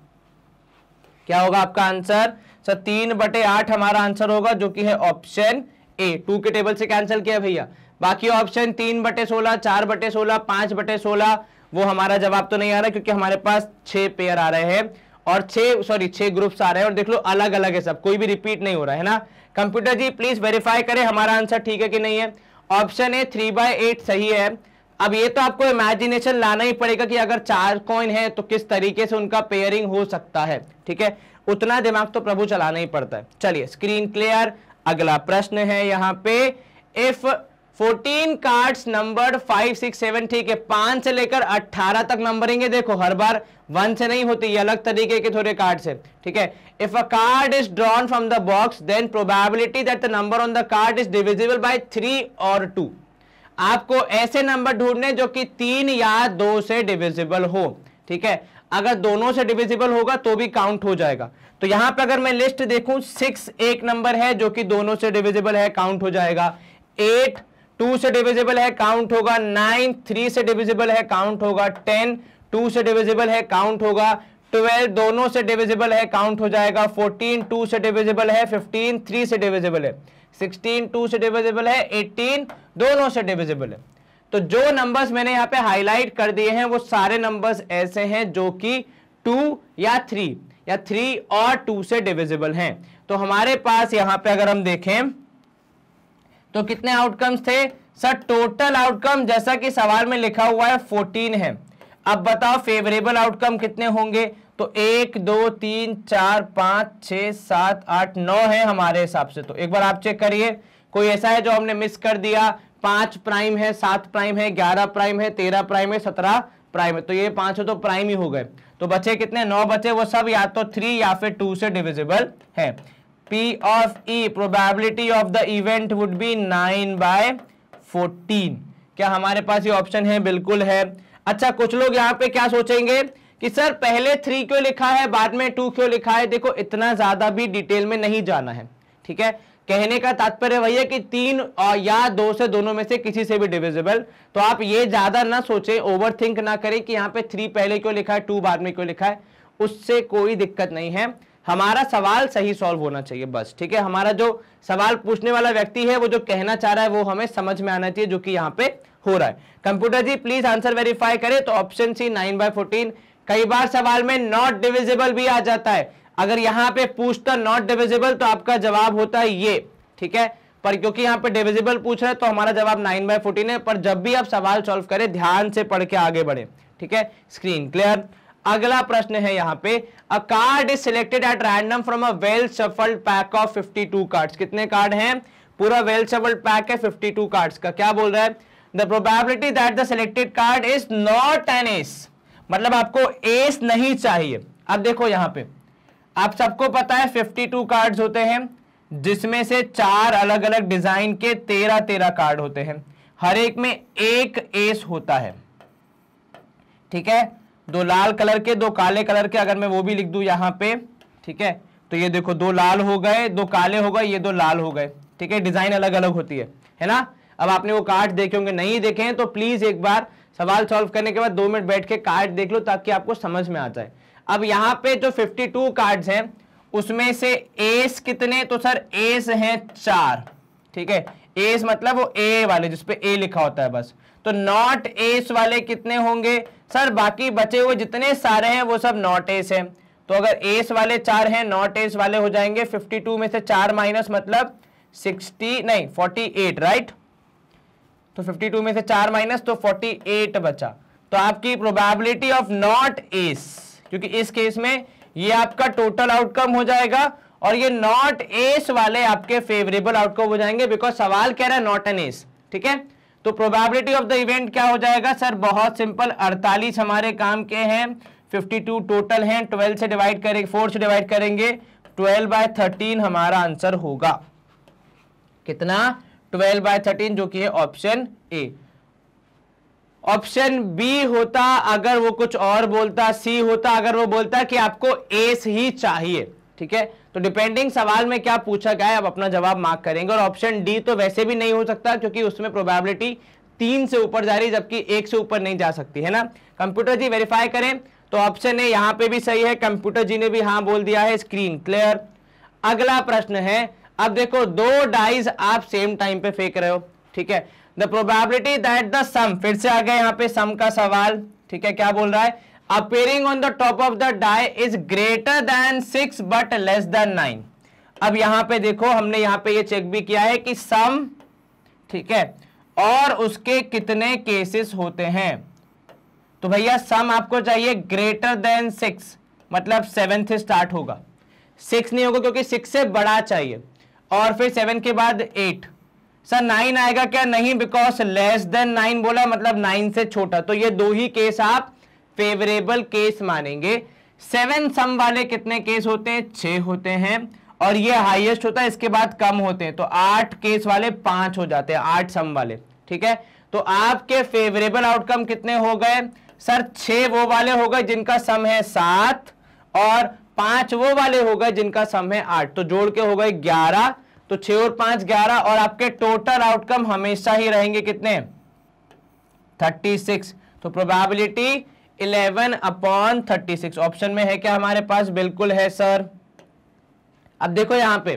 क्या होगा आपका आंसर? सर 3/8 हमारा आंसर होगा, जो कि है ऑप्शन ए। 2 के टेबल से कैंसिल किया भैया, बाकी ऑप्शन 3/16, 4/16, 5/16 वो हमारा जवाब तो नहीं आ रहा क्योंकि हमारे पास 6 पेयर आ रहे हैं और 6 ग्रुप्स आ रहे हैं और देख लो अलग अलग है सब, कोई भी रिपीट नहीं हो रहा है ना। कंप्यूटर जी प्लीज वेरीफाई करें हमारा आंसर ठीक है कि नहीं है। ऑप्शन ए 3/8 सही है। अब ये तो आपको इमेजिनेशन लाना ही पड़ेगा कि अगर 4 कॉइन है तो किस तरीके से उनका पेयरिंग हो सकता है, ठीक है, उतना दिमाग तो प्रभु चलाना ही पड़ता है। चलिए स्क्रीन क्लियर। अगला प्रश्न है यहाँ पे, इफ 14 कार्ड्स नंबर्ड 5, 6, 7, ठीक है, 5 से लेकर 18 तक नंबरिंग है। देखो हर बार 1 से नहीं होती, ये अलग तरीके के थोड़े कार्ड्स है, ठीक है। If a card is drawn from the box then probability that the number on the card is divisible by 3 और 2। आपको ऐसे नंबर ढूंढने जो कि 3 या 2 से डिविजिबल हो, ठीक है। अगर दोनों से डिविजिबल होगा तो भी काउंट हो जाएगा। तो यहां पर अगर मैं लिस्ट देखूं, 6 एक नंबर है जो कि दोनों से डिविजिबल है, काउंट हो जाएगा। 8 2 से डिविजिबल है, काउंट होगा। 9 3 से डिविजिबल है, काउंट होगा। 10 2 से डिविजिबल है, काउंट होगा। 12 दोनों से डिविजिबल है, काउंट हो जाएगा। 14 2 से डिविजिबल है। 15 3 से डिविजिबल है। 16 2 से डिविजिबल है। 18 दोनों से डिविजिबल है। तो जो नंबर्स मैंने यहाँ पे हाईलाइट कर दिए हैं वो सारे नंबर्स ऐसे हैं जो कि 2 या 3 और 2 से डिविजिबल हैं। तो हमारे पास यहाँ पे अगर हम देखें तो कितने आउटकम्स थे सर? टोटल आउटकम जैसा कि सवाल में लिखा हुआ है 14 है। अब बताओ फेवरेबल आउटकम कितने होंगे? तो 1 2 3 4 5 6 7 8 9 है हमारे हिसाब से। तो एक बार आप चेक करिए कोई ऐसा है जो हमने मिस कर दिया? 5 प्राइम है, 7 प्राइम है, 11 प्राइम है, 13 प्राइम है, 17 प्राइम है। तो ये 5 तो प्राइम ही हो गए। तो बचे कितने? 9 बचे। वो सब या तो 3 या फिर 2 से डिविजिबल है। P of E probability of the event would be 9/14। क्या हमारे पास ये ऑप्शन है? बिल्कुल है। अच्छा कुछ लोग यहाँ पे क्या सोचेंगे कि सर पहले 3 क्यों लिखा है बाद में 2 क्यों लिखा है? देखो इतना ज्यादा भी डिटेल में नहीं जाना है, ठीक है। कहने का तात्पर्य वही है कि 3 या 2 से दोनों में से किसी से भी डिविजिबल। तो आप ये ज्यादा ना सोचे, ओवर थिंक ना करें कि यहाँ पे 3 पहले क्यों लिखा है 2 बाद में क्यों लिखा है, उससे कोई दिक्कत नहीं है। हमारा सवाल सही सॉल्व होना चाहिए बस, ठीक है। हमारा जो सवाल पूछने वाला व्यक्ति है वो जो कहना चाह रहा है वो हमें समझ में आना चाहिए जो कि यहाँ पे हो रहा है। Computer ji please answer verify करें। तो ऑप्शन सी 9/14। कई बार सवाल में नॉट डिविजिबल भी आ जाता है। अगर यहाँ पे पूछता नॉट डिविजिबल तो आपका जवाब होता है ये, ठीक है। पर क्योंकि यहाँ पे डिविजिबल पूछ रहा है तो हमारा जवाब 9/14 है। पर जब भी आप सवाल सॉल्व करें ध्यान से पढ़ के आगे बढ़े, ठीक है। Screen clear. अगला प्रश्न है यहाँ पे, अ card is selected at random from a well shuffled pack of 52 cards. कितने कार्ड हैं? पूरा वेल शफल्ड पैक है 52 कार्ड्स का। क्या बोल रहा है? The probability that the selected card is not an S, मतलब आपको एस नहीं चाहिए। अब देखो यहाँ पे आप सबको पता है 52 कार्ड्स होते हैं जिसमें से 4 अलग अलग डिजाइन के 13 कार्ड होते हैं। हर एक में एक एस होता है, ठीक है। 2 लाल कलर के 2 काले कलर के, अगर मैं वो भी लिख दूं यहाँ पे, ठीक है, तो ये देखो 2 लाल हो गए, 2 काले हो गए, ये 2 लाल हो गए, ठीक है। डिजाइन अलग अलग होती है ना। अब आपने वो कार्ड देखे होंगे, नहीं देखे हैं तो प्लीज एक बार सवाल सॉल्व करने के बाद 2 मिनट बैठ के कार्ड देख लो ताकि आपको समझ में आ जाए। अब यहाँ पे जो 52 कार्ड्स हैं उसमें से एस कितने? तो सर एस हैं 4, ठीक है। एस मतलब वो ए वाले जिसपे ए लिखा होता है बस। तो नॉट एस वाले कितने होंगे? सर बाकी बचे हुए जितने सारे हैं वो सब नॉट एस हैं। तो अगर एस वाले 4 हैं, नॉट एस वाले हो जाएंगे 52 में से 4 माइनस मतलब 48, राइट। तो 52 में से 4 माइनस तो 48 बचा। तो आपकी प्रोबेबिलिटी ऑफ नॉट एस, क्योंकि इस केस में ये आपका टोटल आउटकम हो जाएगा और ये नॉट एस वाले आपके फेवरेबल आउटकम हो जाएंगे, बिकॉज सवाल कह रहा है नॉट एन एस, ठीक है। तो प्रोबेबिलिटी ऑफ द इवेंट क्या हो जाएगा सर? बहुत सिंपल, 48 हमारे काम के हैं, 52 टोटल हैं, 12 से डिवाइड करेंगे, 4 से डिवाइड करेंगे, 12/13 हमारा आंसर होगा। कितना? 12/13, जो कि है ऑप्शन ए। ऑप्शन बी होता अगर वो कुछ और बोलता, सी होता अगर वो बोलता कि आपको एस ही चाहिए, ठीक है। तो डिपेंडिंग सवाल में क्या पूछा गया है आप अपना जवाब मार्क करेंगे। और ऑप्शन डी तो वैसे भी नहीं हो सकता क्योंकि उसमें प्रोबेबिलिटी 3 से ऊपर जा रही है जबकि 1 से ऊपर नहीं जा सकती, है ना। कंप्यूटर जी वेरीफाई करें। तो ऑप्शन ए यहाँ पे भी सही है, कंप्यूटर जी ने भी हाँ बोल दिया है। Screen clear. अगला प्रश्न है, अब देखो 2 डाइज आप सेम टाइम पे फेंक रहे हो, ठीक है। द प्रोबेबिलिटी दैट द सम, फिर से आ गया यहाँ पे सम का सवाल, ठीक है, क्या बोल रहा है, appearing on the top of the die is greater than 6 but less than 9। अब यहां पे देखो, हमने यहां पे ये चेक भी किया है कि सम, ठीक है, और उसके कितने केसेस होते हैं। तो भैया सम आपको चाहिए ग्रेटर देन 6, मतलब 7 से स्टार्ट होगा, 6 नहीं होगा क्योंकि 6 से बड़ा चाहिए, और फिर 7 के बाद 8। सर 9 आएगा क्या, नहीं, बिकॉज लेस देन 9 बोला, मतलब 9 से छोटा। तो ये दो ही केस आप फेवरेबल केस मानेंगे। 7 सम वाले कितने केस होते हैं, 6 होते हैं, और ये हाईएस्ट होता है, इसके बाद कम होते हैं, तो 8 केस वाले 5 हो जाते हैं, 8 सम वाले, ठीक है। तो आपके फेवरेबल आउटकम कितने हो गए सर, 6 वो वाले हो गए जिनका सम है 7, और 5 वो वाले हो गए जिनका सम है 8, तो जोड़ के हो गए 11। तो 6 और 5 11, और आपके टोटल आउटकम हमेशा ही रहेंगे कितने, 36। तो प्रोबेबिलिटी 11/36 ऑप्शन में है क्या हमारे पास, बिल्कुल है सर। अब देखो यहां पे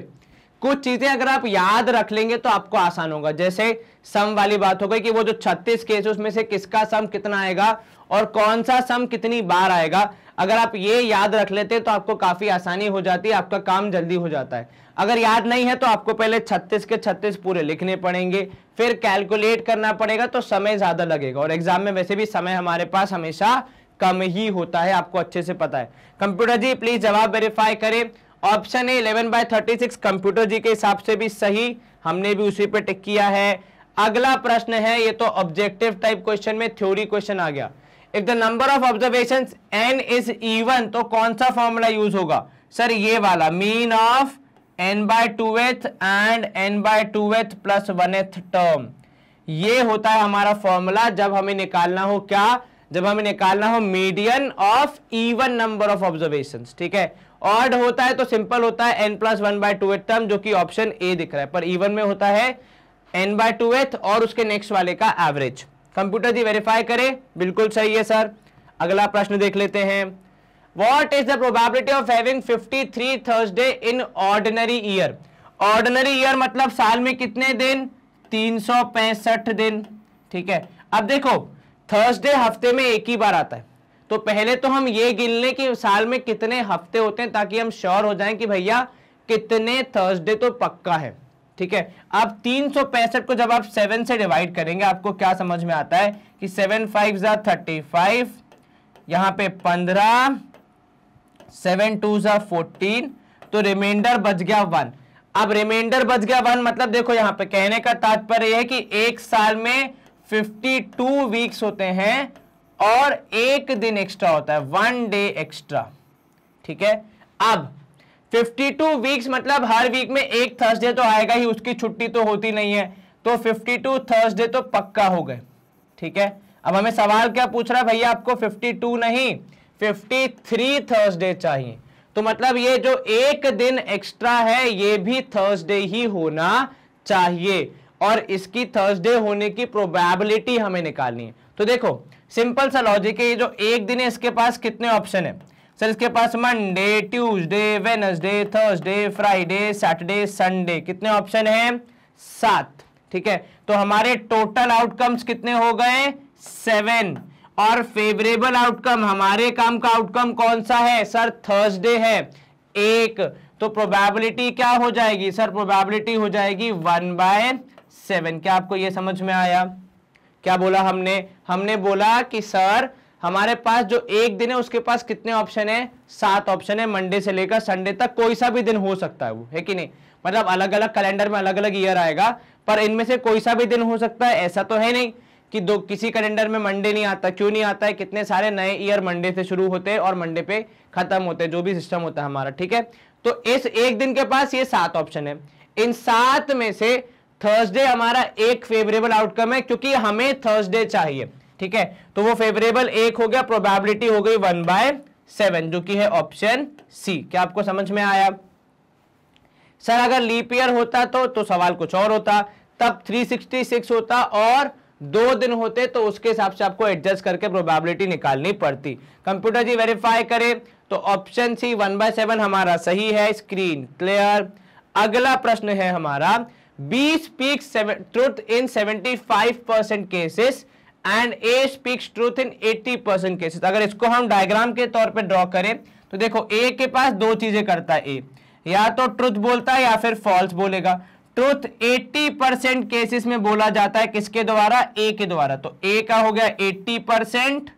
कुछ चीजें अगर आप याद रख लेंगे तो आपको आसान होगा। जैसे सम वाली बात हो गई कि वो जो 36 केस है उसमें से किसका सम कितना आएगा और कौन सा सम कितनी बार आएगा। अगर आप ये याद रख लेते तो आपको काफी आसानी हो जाती है, आपका काम जल्दी हो जाता है। अगर याद नहीं है तो आपको पहले 36 के 36 पूरे लिखने पड़ेंगे, फिर कैलकुलेट करना पड़ेगा, तो समय ज्यादा लगेगा। और एग्जाम में वैसे भी समय हमारे पास हमेशा कम ही होता है, आपको अच्छे से पता है। कंप्यूटर जी प्लीज जवाब वेरीफाई करें। ऑप्शन है 11/36 कंप्यूटर जी के हिसाब से भी सही, हमने भी उसी पे टिक किया है। अगला प्रश्न है, ये तो ऑब्जेक्टिव टाइप क्वेश्चन में थ्योरी क्वेश्चन आ गया। If the number of observations n is even, तो कौन सा फॉर्मूला यूज होगा सर, ये वाला, mean of n/2th and n/2th plus 1th term. ये होता है हमारा फॉर्मूला जब हमें निकालना हो क्या, जब हमें निकालना हो median of even number of observations, ठीक है। ऑड होता है तो सिंपल होता है n+1/2th टर्म, जो कि ऑप्शन ए दिख रहा है, पर इवन में होता है n/2th और उसके नेक्स्ट वाले का एवरेज। कंप्यूटर जी वेरीफाई करें, बिल्कुल सही है सर। अगला प्रश्न देख लेते हैं। What is the probability of having 53 Thursday in ordinary year? Ordinary year मतलब साल में कितने दिन, 365 दिन, ठीक है। अब देखो थर्सडे हफ्ते में एक ही बार आता है, तो पहले तो हम ये गिन लें कि साल में कितने हफ्ते होते हैं, ताकि हम श्योर हो जाएं कि भैया कितने थर्सडे तो पक्का है, ठीक है। अब 365 को जब आप 7 से डिवाइड करेंगे आपको क्या समझ में आता है कि 7 5 35, यहां पे 15, 7 2 14, तो रिमाइंडर बच गया 1। अब रिमाइंडर बच गया 1 मतलब देखो यहां पे कहने का तात्पर्य है कि एक साल में 52 वीक्स होते हैं और एक दिन एक्स्ट्रा होता है, 1 डे एक्स्ट्रा, ठीक है। अब 52 वीक्स मतलब हर वीक में एक थर्सडे तो आएगा ही, उसकी छुट्टी तो होती नहीं है, तो 52 थर्सडे तो पक्का हो गए, ठीक है। अब हमें सवाल क्या पूछ रहा है भैया, आपको 52 नहीं 53 थर्सडे चाहिए, तो मतलब ये जो एक दिन एक्स्ट्रा है ये भी थर्सडे ही होना चाहिए, और इसकी थर्सडे होने की प्रोबेबिलिटी हमें निकालनी है। तो देखो सिंपल सा लॉजिक है, ये जो एक दिन है इसके पास कितने ऑप्शन है सर, इसके पास Monday, Tuesday, Wednesday, Thursday, Friday, Saturday, Sunday, कितने ऑप्शन हैं, 7, ठीक है। तो हमारे टोटल आउटकम्स कितने हो गए, 7, और फेवरेबल आउटकम, हमारे काम का आउटकम कौन सा है सर, थर्सडे है 1, तो प्रोबेबिलिटी क्या हो जाएगी सर, प्रोबेबिलिटी हो जाएगी 1/7। क्या आपको ये समझ में आया, क्या बोला हमने बोला कि सर हमारे पास जो एक दिन है उसके पास कितने ऑप्शन है, 7 ऑप्शन है, मंडे से लेकर संडे तक कोई सा भी दिन हो सकता है, वो है कि नहीं, मतलब अलग अलग कैलेंडर में अलग अलग ईयर आएगा, पर इनमें से कोई सा भी दिन हो सकता है। ऐसा तो है नहीं कि किसी कैलेंडर में मंडे नहीं आता, क्यों नहीं आता है, कितने सारे नए ईयर मंडे से शुरू होते हैं और मंडे पे खत्म होते हैं, जो भी सिस्टम होता है हमारा, ठीक है। तो इस एक दिन के पास ये 7 ऑप्शन है, इन 7 में से थर्सडे हमारा एक फेवरेबल आउटकम है, क्योंकि हमें थर्सडे चाहिए, ठीक है। तो वो फेवरेबल एक हो गया, प्रोबेबिलिटी हो गई 1/7, जो कि है ऑप्शन सी। क्या आपको समझ में आया सर? अगर लीप ईयर होता तो सवाल कुछ और होता, तब 366 होता और 2 दिन होते, तो उसके हिसाब से आपको एडजस्ट करके प्रोबेबिलिटी निकालनी पड़ती। कंप्यूटर जी वेरीफाई करे, तो ऑप्शन सी 1/7 हमारा सही है। Screen clear. अगला प्रश्न है हमारा, B speaks truth in 75% cases and A speaks truth in 80% cases। अगर इसको हम डायग्राम के तौर पे ड्रॉ करें तो देखो A के पास दो चीजें करता है, A या तो ट्रुथ बोलता है या फिर फॉल्स बोलेगा। ट्रुथ 80% केसेस में बोला जाता है किसके द्वारा? A के द्वारा। तो A का हो गया 80%।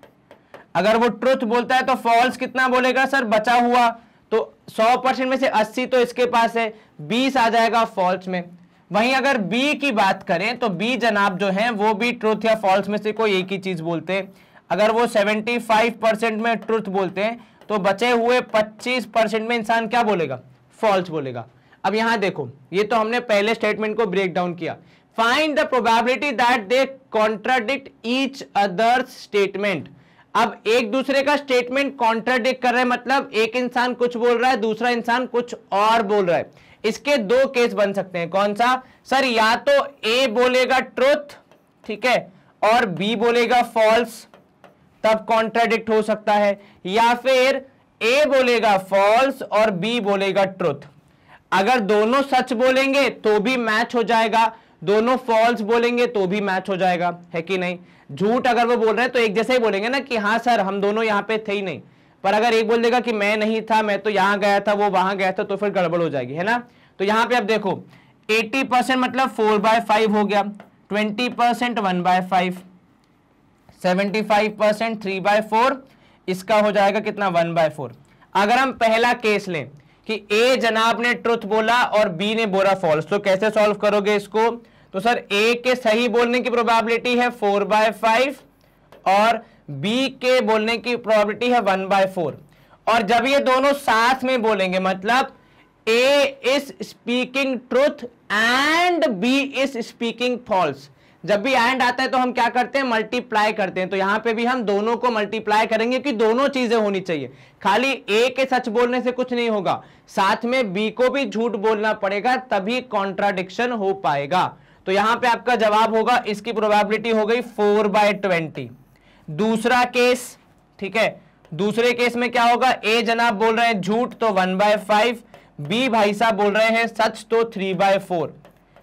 अगर वो ट्रुथ बोलता है तो फॉल्स कितना बोलेगा सर? बचा हुआ। तो 100% में से 80 तो इसके पास है, 20 आ जाएगा फॉल्स में। वहीं अगर बी की बात करें तो बी जनाब जो है वो भी ट्रुथ या फॉल्स में से कोई एक ही चीज बोलते हैं। अगर वो 75% में ट्रुथ बोलते हैं तो बचे हुए 25% में इंसान क्या बोलेगा? फॉल्स बोलेगा। अब यहां देखो, ये तो हमने पहले स्टेटमेंट को ब्रेक डाउन किया। Find the probability that they contradict each others statement. अब एक दूसरे का स्टेटमेंट कॉन्ट्राडिक्ट कर रहे हैं, मतलब एक इंसान कुछ बोल रहा है, दूसरा इंसान कुछ और बोल रहा है। इसके दो केस बन सकते हैं। कौन सा सर? या तो ए बोलेगा ट्रुथ, ठीक है, और बी बोलेगा फॉल्स, तब कॉन्ट्राडिक्ट हो सकता है, या फिर ए बोलेगा फॉल्स और बी बोलेगा ट्रुथ। अगर दोनों सच बोलेंगे तो भी मैच हो जाएगा, दोनों फॉल्स बोलेंगे तो भी मैच हो जाएगा, है कि नहीं? झूठ अगर वो बोल रहे हैं तो एक जैसे ही बोलेंगे ना कि हाँ सर हम दोनों यहां पे थे ही नहीं, पर अगर एक बोल देगा कि मैं नहीं था, मैं तो यहां गया था, वो वहां गया था, तो फिर गड़बड़ हो जाएगी, है ना? तो यहां पे अब देखो 80% मतलब 4/5 हो गया, 20% 1/5, 75% 3/4, इसका हो जाएगा कितना? 1/4। अगर हम पहला केस लें कि ए जनाब ने ट्रुथ बोला और बी ने बोला फॉल्स, तो कैसे सॉल्व करोगे इसको? तो सर ए के सही बोलने की प्रोबेबिलिटी है 4/5 और बी के बोलने की प्रोबेबिलिटी है 1/4। और जब ये दोनों साथ में बोलेंगे मतलब A is speaking truth and B is speaking false, जब भी एंड आता है तो हम क्या करते हैं? मल्टीप्लाई करते हैं। तो यहां पे भी हम दोनों को मल्टीप्लाई करेंगे कि दोनों चीजें होनी चाहिए। खाली ए के सच बोलने से कुछ नहीं होगा, साथ में बी को भी झूठ बोलना पड़ेगा, तभी कॉन्ट्राडिक्शन हो पाएगा। तो यहां पे आपका जवाब होगा, इसकी प्रोबेबिलिटी हो गई 4/20। दूसरा केस, ठीक है, दूसरे केस में क्या होगा? ए जनाब बोल रहे हैं झूठ तो 1/5, बी भाई साहब बोल रहे हैं सच तो 3/4।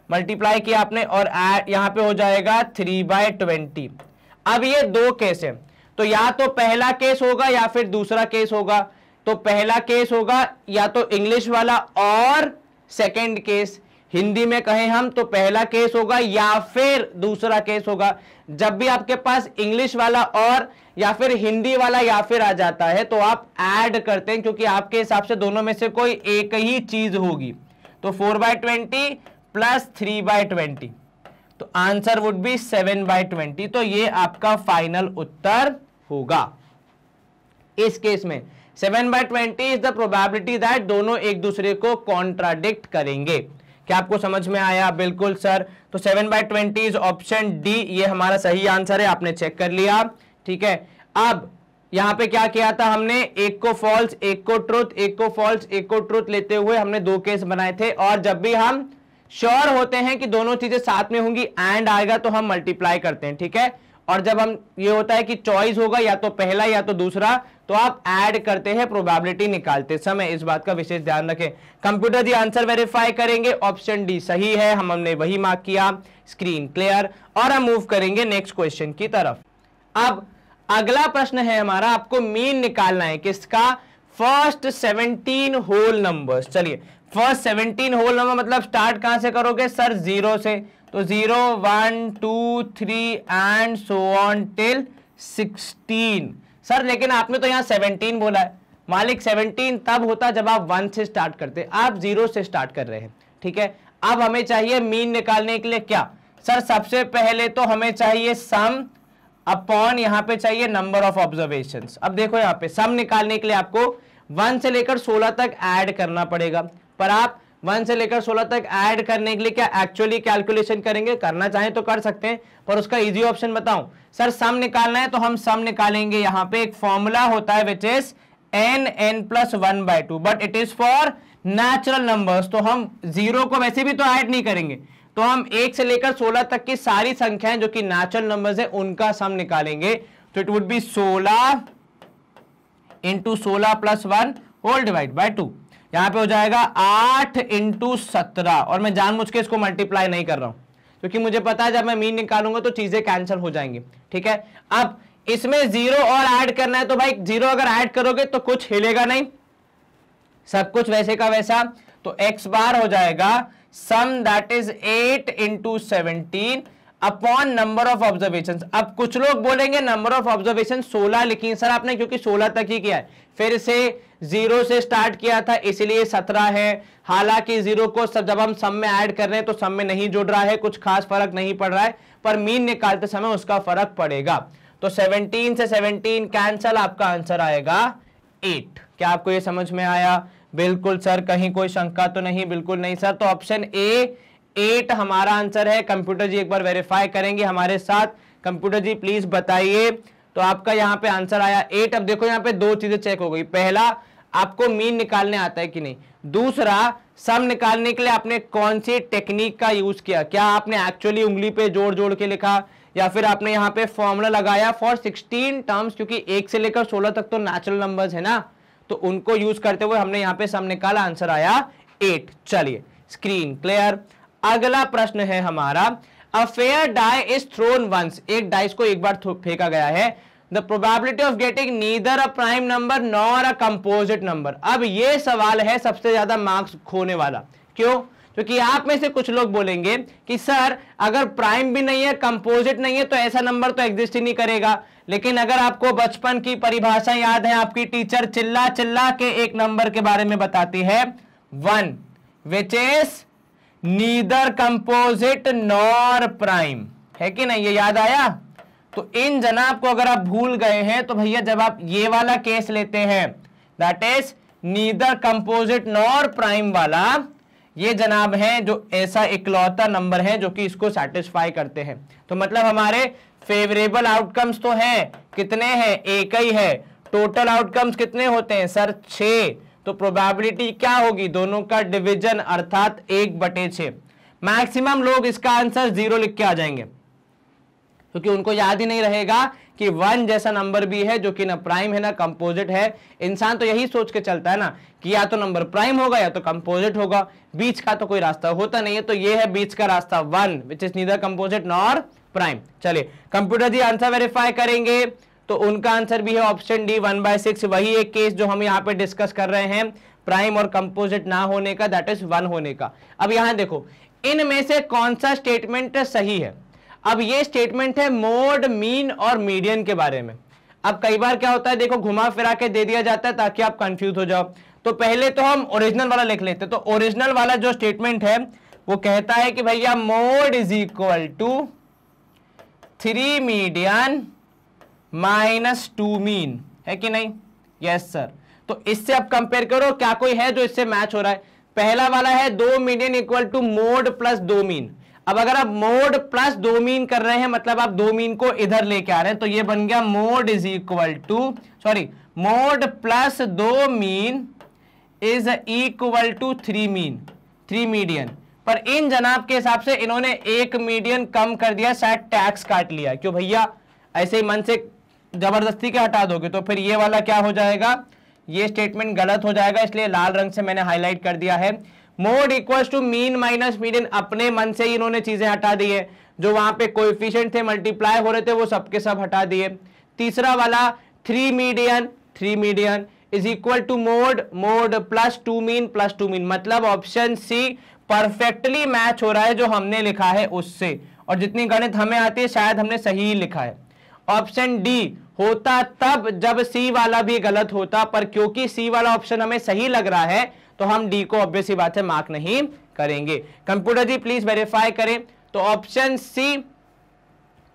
मल्टीप्लाई किया आपने और यहां पे हो जाएगा 3/20। अब ये दो केस है, तो या तो पहला केस होगा या फिर दूसरा केस होगा। तो पहला केस होगा या तो इंग्लिश वाला और सेकंड केस, हिंदी में कहें हम तो पहला केस होगा या फिर दूसरा केस होगा। जब भी आपके पास इंग्लिश वाला और या फिर हिंदी वाला या फिर आ जाता है तो आप ऐड करते हैं, क्योंकि आपके हिसाब से दोनों में से कोई एक ही चीज होगी। तो 4/20 प्लस 3/20, तो आंसर वुड बी 7/20। तो ये आपका फाइनल उत्तर होगा। इस केस में 7/20 इज द प्रोबेबिलिटी दैट दोनों एक दूसरे को कॉन्ट्राडिक्ट करेंगे। क्या आपको समझ में आया? बिल्कुल सर। तो 7/20 इज ऑप्शन डी, ये हमारा सही आंसर है, आपने चेक कर लिया, ठीक है। अब यहां पे क्या किया था हमने? एक को फॉल्स, एक को ट्रुथ, एक को फॉल्स, एक को ट्रुथ लेते हुए हमने दो केस बनाए थे। और जब भी हम श्योर होते हैं कि दोनों चीजें साथ में होंगी, एंड आएगा तो हम मल्टीप्लाई करते हैं, ठीक है। और जब हम ये होता है कि चॉइस होगा या तो पहला या तो दूसरा, तो आप ऐड करते हैं प्रोबेबिलिटी निकालते समय। इस बात का विशेष ध्यान रखें। कंप्यूटर जी आंसर वेरीफाई करेंगे, ऑप्शन डी सही है, हमने वही मार्क किया। Screen clear. और हम मूव करेंगे नेक्स्ट क्वेश्चन की तरफ। अब अगला प्रश्न है हमारा, आपको मीन निकालना है किसका? First 17 whole numbers. चलिए, फर्स्ट 17 होल नंबर मतलब स्टार्ट कहां से करोगे सर? 0 से। तो 0 1 2 3 and so on till 16। Sir लेकिन आपने तो यहां 17 बोला है मालिक। 17 तब होता जब आप 1 से स्टार्ट करते, आप 0 से स्टार्ट कर रहे हैं, ठीक है। अब हमें चाहिए मीन निकालने के लिए क्या सर? सबसे पहले तो हमें चाहिए सम अपॉन, यहां पे चाहिए नंबर ऑफ ऑब्जर्वेशंस। अब देखो यहां पे सम निकालने के लिए आपको 1 से लेकर 16 तक ऐड करना पड़ेगा, पर आप 1 से लेकर 16 तक ऐड करने के लिए क्या एक्चुअली कैलकुलेशन करेंगे? करना चाहें तो कर सकते हैं, पर उसका इजी ऑप्शन बताऊं सर। सम निकालना है तो हम सम निकालेंगे। यहां पे एक फॉर्मूला होता है which is n+1/2, but it is for natural numbers. तो हम 0 को वैसे भी तो ऐड नहीं करेंगे, तो हम 1 से लेकर 16 तक की सारी संख्याएं जो कि नेचुरल नंबर्स है उनका सम निकालेंगे। तो it would be 16 × 16 + 1 whole divide by 2। यहाँ पे हो जाएगा 8 इंटू 17, और मैं जानबूझ के इसको मल्टीप्लाई नहीं कर रहा हूं क्योंकि मुझे पता है जब मैं मीन निकालूंगा तो चीजें कैंसिल हो जाएंगी। ठीक है, अब इसमें 0 और ऐड करना है, तो भाई 0 अगर ऐड करोगे तो कुछ हिलेगा नहीं, सब कुछ वैसे का वैसा। तो x बार हो जाएगा sum that is 8 into 17 upon number of observation. अब कुछ लोग बोलेंगे नंबर ऑफ ऑब्जर्वेशन 16 लिखी सर आपने, क्योंकि 16 तक ही किया है, फिर से 0 से स्टार्ट किया था इसलिए 17 है। हालांकि 0 को जब हम सम में ऐड कर रहे हैं तो सम में नहीं जुड़ रहा है, कुछ खास फर्क नहीं पड़ रहा है, पर मीन निकालते समय उसका फर्क पड़ेगा। तो 17 से 17 कैंसल, आपका आंसर आएगा 8। क्या आपको ये समझ में आया? बिल्कुल सर, कहीं कोई शंका तो नहीं? बिल्कुल नहीं सर। तो ऑप्शन ए 8 हमारा आंसर है। कंप्यूटर जी एक बार वेरीफाई करेंगे हमारे साथ। कंप्यूटर जी प्लीज बताइए। तो आपका यहाँ पे आंसर आया 8। अब देखो यहाँ पे दो चीजें चेक हो गई, पहला आपको मीन निकालने आता है कि नहीं, दूसरा सम निकालने के लिए आपने कौन सी टेक्निक का यूज किया, क्या आपने एक्चुअली उंगली पे जोड़ जोड़ के लिखा या फिर आपने यहाँ पे फॉर्मूला लगाया फॉर 16 टर्म्स, क्योंकि 1 से लेकर 16 तक तो नेचुरल नंबर्स है ना, तो उनको यूज करते हुए हमने यहाँ पे सम निकाला, आंसर आया 8। चलिए स्क्रीन क्लियर। अगला प्रश्न है हमारा, a fair die is thrown once, एक डाइस को एक बार फेंका गया है, the probability of getting neither a prime number nor a composite number. अब ये सवाल है सबसे ज्यादा मार्क्स खोने वाला। क्यों? क्योंकि आप में से कुछ लोग बोलेंगे कि सर अगर प्राइम भी नहीं है कंपोजिट नहीं है तो ऐसा नंबर तो एग्जिस्ट ही नहीं करेगा। लेकिन अगर आपको बचपन की परिभाषा याद है, आपकी टीचर चिल्ला चिल्ला के एक नंबर के बारे में बताती है 1 which is neither composite nor prime, है कि नहीं? ये याद आया? तो इन जनाब को अगर आप भूल गए हैं तो भैया जब आप ये वाला केस लेते हैं that is neither composite nor prime वाला, ये जनाब हैं जो ऐसा इकलौता नंबर है जो कि इसको सेटिस्फाई करते हैं। तो मतलब हमारे फेवरेबल आउटकम्स तो हैं, कितने हैं? एक ही है। टोटल आउटकम्स कितने होते हैं सर? 6। तो प्रोबेबिलिटी क्या होगी? दोनों का डिवीजन अर्थात 1/6। मैक्सिमम लोग इसका आंसर 0 लिख के आ जाएंगे क्योंकि उनको याद ही नहीं रहेगा कि 1 जैसा नंबर भी है जो कि ना प्राइम है ना कंपोजिट है। इंसान तो यही सोच के चलता है ना कि या तो नंबर प्राइम होगा या तो कंपोजिट होगा, बीच का तो कोई रास्ता होता नहीं है। तो ये है बीच का रास्ता 1 which is neither composite nor prime. चलिए कंप्यूटर जी आंसर वेरीफाई करेंगे, तो उनका आंसर भी है ऑप्शन डी 1/6। वही एक केस जो हम यहाँ पे डिस्कस कर रहे हैं प्राइम और कंपोजिट ना होने का, दैट इज 1 होने का। अब यहां देखो इनमें से कौन सा स्टेटमेंट सही है। अब ये स्टेटमेंट है मोड, मीन और मीडियन के बारे में। अब कई बार क्या होता है, देखो घुमा फिरा के दे दिया जाता है ताकि आप कंफ्यूज हो जाओ। तो पहले तो हम ओरिजिनल वाला लिख लेते। तो ओरिजिनल वाला जो स्टेटमेंट है वो कहता है कि भैया mode is equal to 3 median minus 2 mean, है कि नहीं? Yes sir. तो इससे अब कंपेयर करो क्या कोई है जो इससे मैच हो रहा है। पहला वाला है 2 median equal to mode plus 2 mean. अब अगर आप मोड प्लस 2 मीन कर रहे हैं मतलब आप 2 मीन को इधर लेके आ रहे हैं, तो ये बन गया mode is equal to mode plus 2 mean is equal to 3 mean, 3 median. पर इन जनाब के हिसाब से इन्होंने एक मीडियन कम कर दिया, शायद टैक्स काट लिया। क्यों भैया? ऐसे ही मन से जबरदस्ती के हटा दोगे तो फिर ये वाला क्या हो जाएगा, ये स्टेटमेंट गलत हो जाएगा, इसलिए लाल रंग से मैंने हाईलाइट कर दिया है। Mode equals to mean minus median, अपने मन से ही इन्होंने चीजें हटा दी है, जो वहां पे कोएफिशिएंट थे मल्टीप्लाई हो रहे थे वो सबके सब हटा दिए। तीसरा वाला 3 median is equal to mode plus 2 mean, मतलब ऑप्शन सी परफेक्टली मैच हो रहा है जो हमने लिखा है उससे, और जितनी गणित हमें आती है शायद हमने सही ही लिखा है। ऑप्शन डी होता तब जब सी वाला भी गलत होता, पर क्योंकि सी वाला ऑप्शन हमें सही लग रहा है तो हम डी को ऑब्वियस सी बात है मार्क नहीं करेंगे। कंप्यूटर जी प्लीज वेरीफाई करें। तो ऑप्शन सी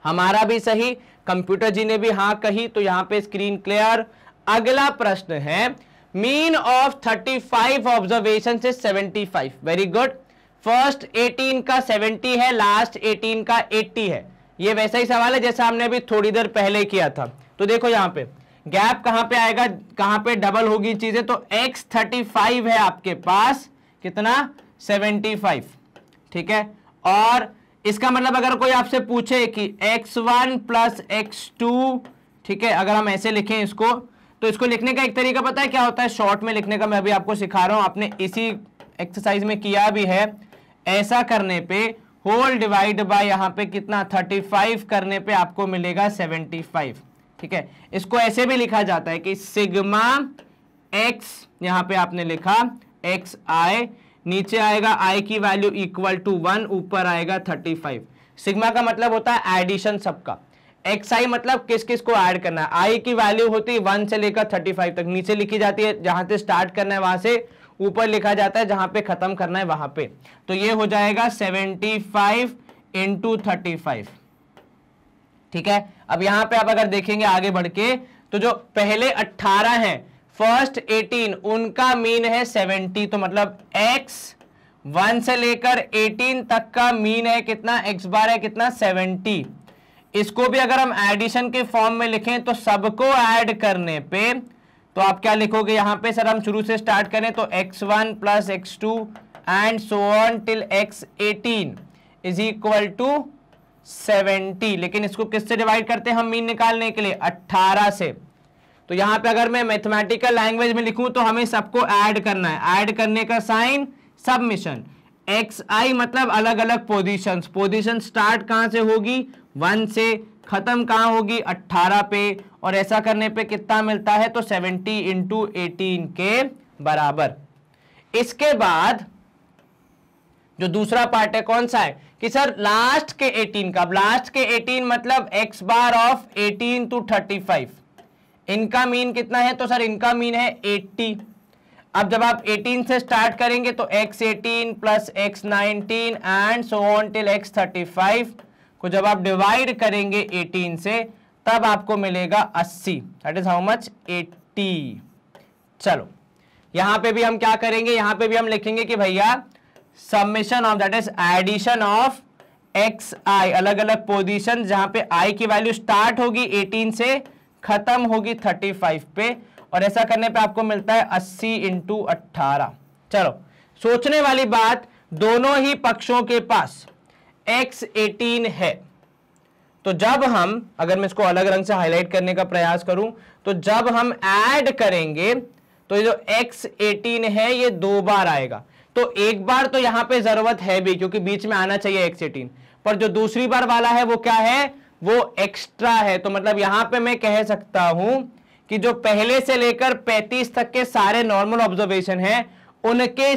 हमारा भी सही, कंप्यूटर जी ने भी हां कही, तो यहां पे स्क्रीन क्लियर। अगला प्रश्न है मीन ऑफ 35 ऑब्जर्वेशन से 75। Very good. फर्स्ट 18 का 70 है, लास्ट 18 का 80 है। ये वैसा ही सवाल है जैसा हमने अभी थोड़ी देर पहले किया था। तो देखो यहां पे गैप कहां पे आएगा, कहां पे डबल होगी चीजें, तो x 35 है आपके पास, कितना 75, ठीक है। और इसका मतलब अगर कोई आपसे पूछे कि x1 प्लस x2, ठीक है, अगर हम ऐसे लिखें इसको, तो इसको लिखने का एक तरीका पता है क्या होता है, शॉर्ट में लिखने का मैं अभी आपको सिखा रहा हूं, आपने इसी एक्सरसाइज में किया भी है। ऐसा करने पे होल डिवाइड बाय यहाँ पे कितना 35 करने पे आपको मिलेगा 75। ठीक है, इसको ऐसे भी लिखा जाता है कि सिग्मा एक्स, यहां पे आपने लिखा एक्स आई, नीचे आएगा आई की वैल्यू इक्वल टू 1, ऊपर आएगा 35। सिग्मा का मतलब होता है एडिशन सबका, एक्स आई मतलब किस किस को ऐड करना है। आई की वैल्यू होती है 1 से लेकर 35 तक, नीचे लिखी जाती है जहां से स्टार्ट करना है वहां से ऊपर लिखा जाता है जहां पे खत्म करना है वहां पे। तो ये हो जाएगा 75 इंटू 35। ठीक है, अब यहां पे आप अगर देखेंगे आगे बढ़ के तो जो पहले 18 हैं, फर्स्ट 18, उनका मीन है 70। तो मतलब x 1 से लेकर 18 तक का मीन है कितना, x बार है कितना 70। इसको भी अगर हम एडिशन के फॉर्म में लिखें तो सबको ऐड करने पे तो आप क्या लिखोगे यहां पे, सर हम शुरू से स्टार्ट करें तो x1 plus x2 and so on till x18 is equal to 70। लेकिन इसको किससे डिवाइड करते हैं हम मीन निकालने के लिए, 18 से। तो यहां पे अगर मैं मैथमेटिकल लैंग्वेज में लिखूं तो हमें सबको ऐड करना है, ऐड करने का साइन सबमिशन। एक्स आई मतलब अलग अलग पोजीशंस, पोजीशन स्टार्ट कहां से होगी 1 से, खत्म कहां होगी 18 पे, और ऐसा करने पे कितना मिलता है तो 70 इंटू 18 के बराबर। इसके बाद जो दूसरा पार्ट है कौन सा है कि सर लास्ट के 18 का, लास्ट के 18 मतलब x बार ऑफ 18 टू 35, इनका मीन कितना है तो सर इनका मीन है 80। अब जब आप 18 से स्टार्ट करेंगे तो x18 plus x19 and so on till x35 को जब आप डिवाइड करेंगे 18 से तब आपको मिलेगा 80, दैट इज हाउ मच 80। चलो यहां पे भी हम क्या करेंगे, यहां पे भी हम लिखेंगे कि भैया summation of, that is addition of x i, अलग अलग पोजीशन जहां पे आई की वैल्यू स्टार्ट होगी 18 से खत्म होगी 35 पे, और ऐसा करने पे आपको मिलता है 80 इंटू 18। चलो सोचने वाली बात, दोनों ही पक्षों के पास x18 है, तो जब हम, अगर मैं इसको अलग रंग से हाईलाइट करने का प्रयास करूं तो जब हम ऐड करेंगे तो ये जो x18 है ये 2 बार आएगा। तो एक बार तो यहां पे जरूरत है भी क्योंकि बीच में आना चाहिए x18, पर जो दूसरी बार वाला है वो क्या है, वो एक्स्ट्रा है। तो मतलब यहां पे मैं कह सकता हूं कि जो पहले से लेकर 35 तक के सारे नॉर्मल ऑब्जर्वेशन हैं उनके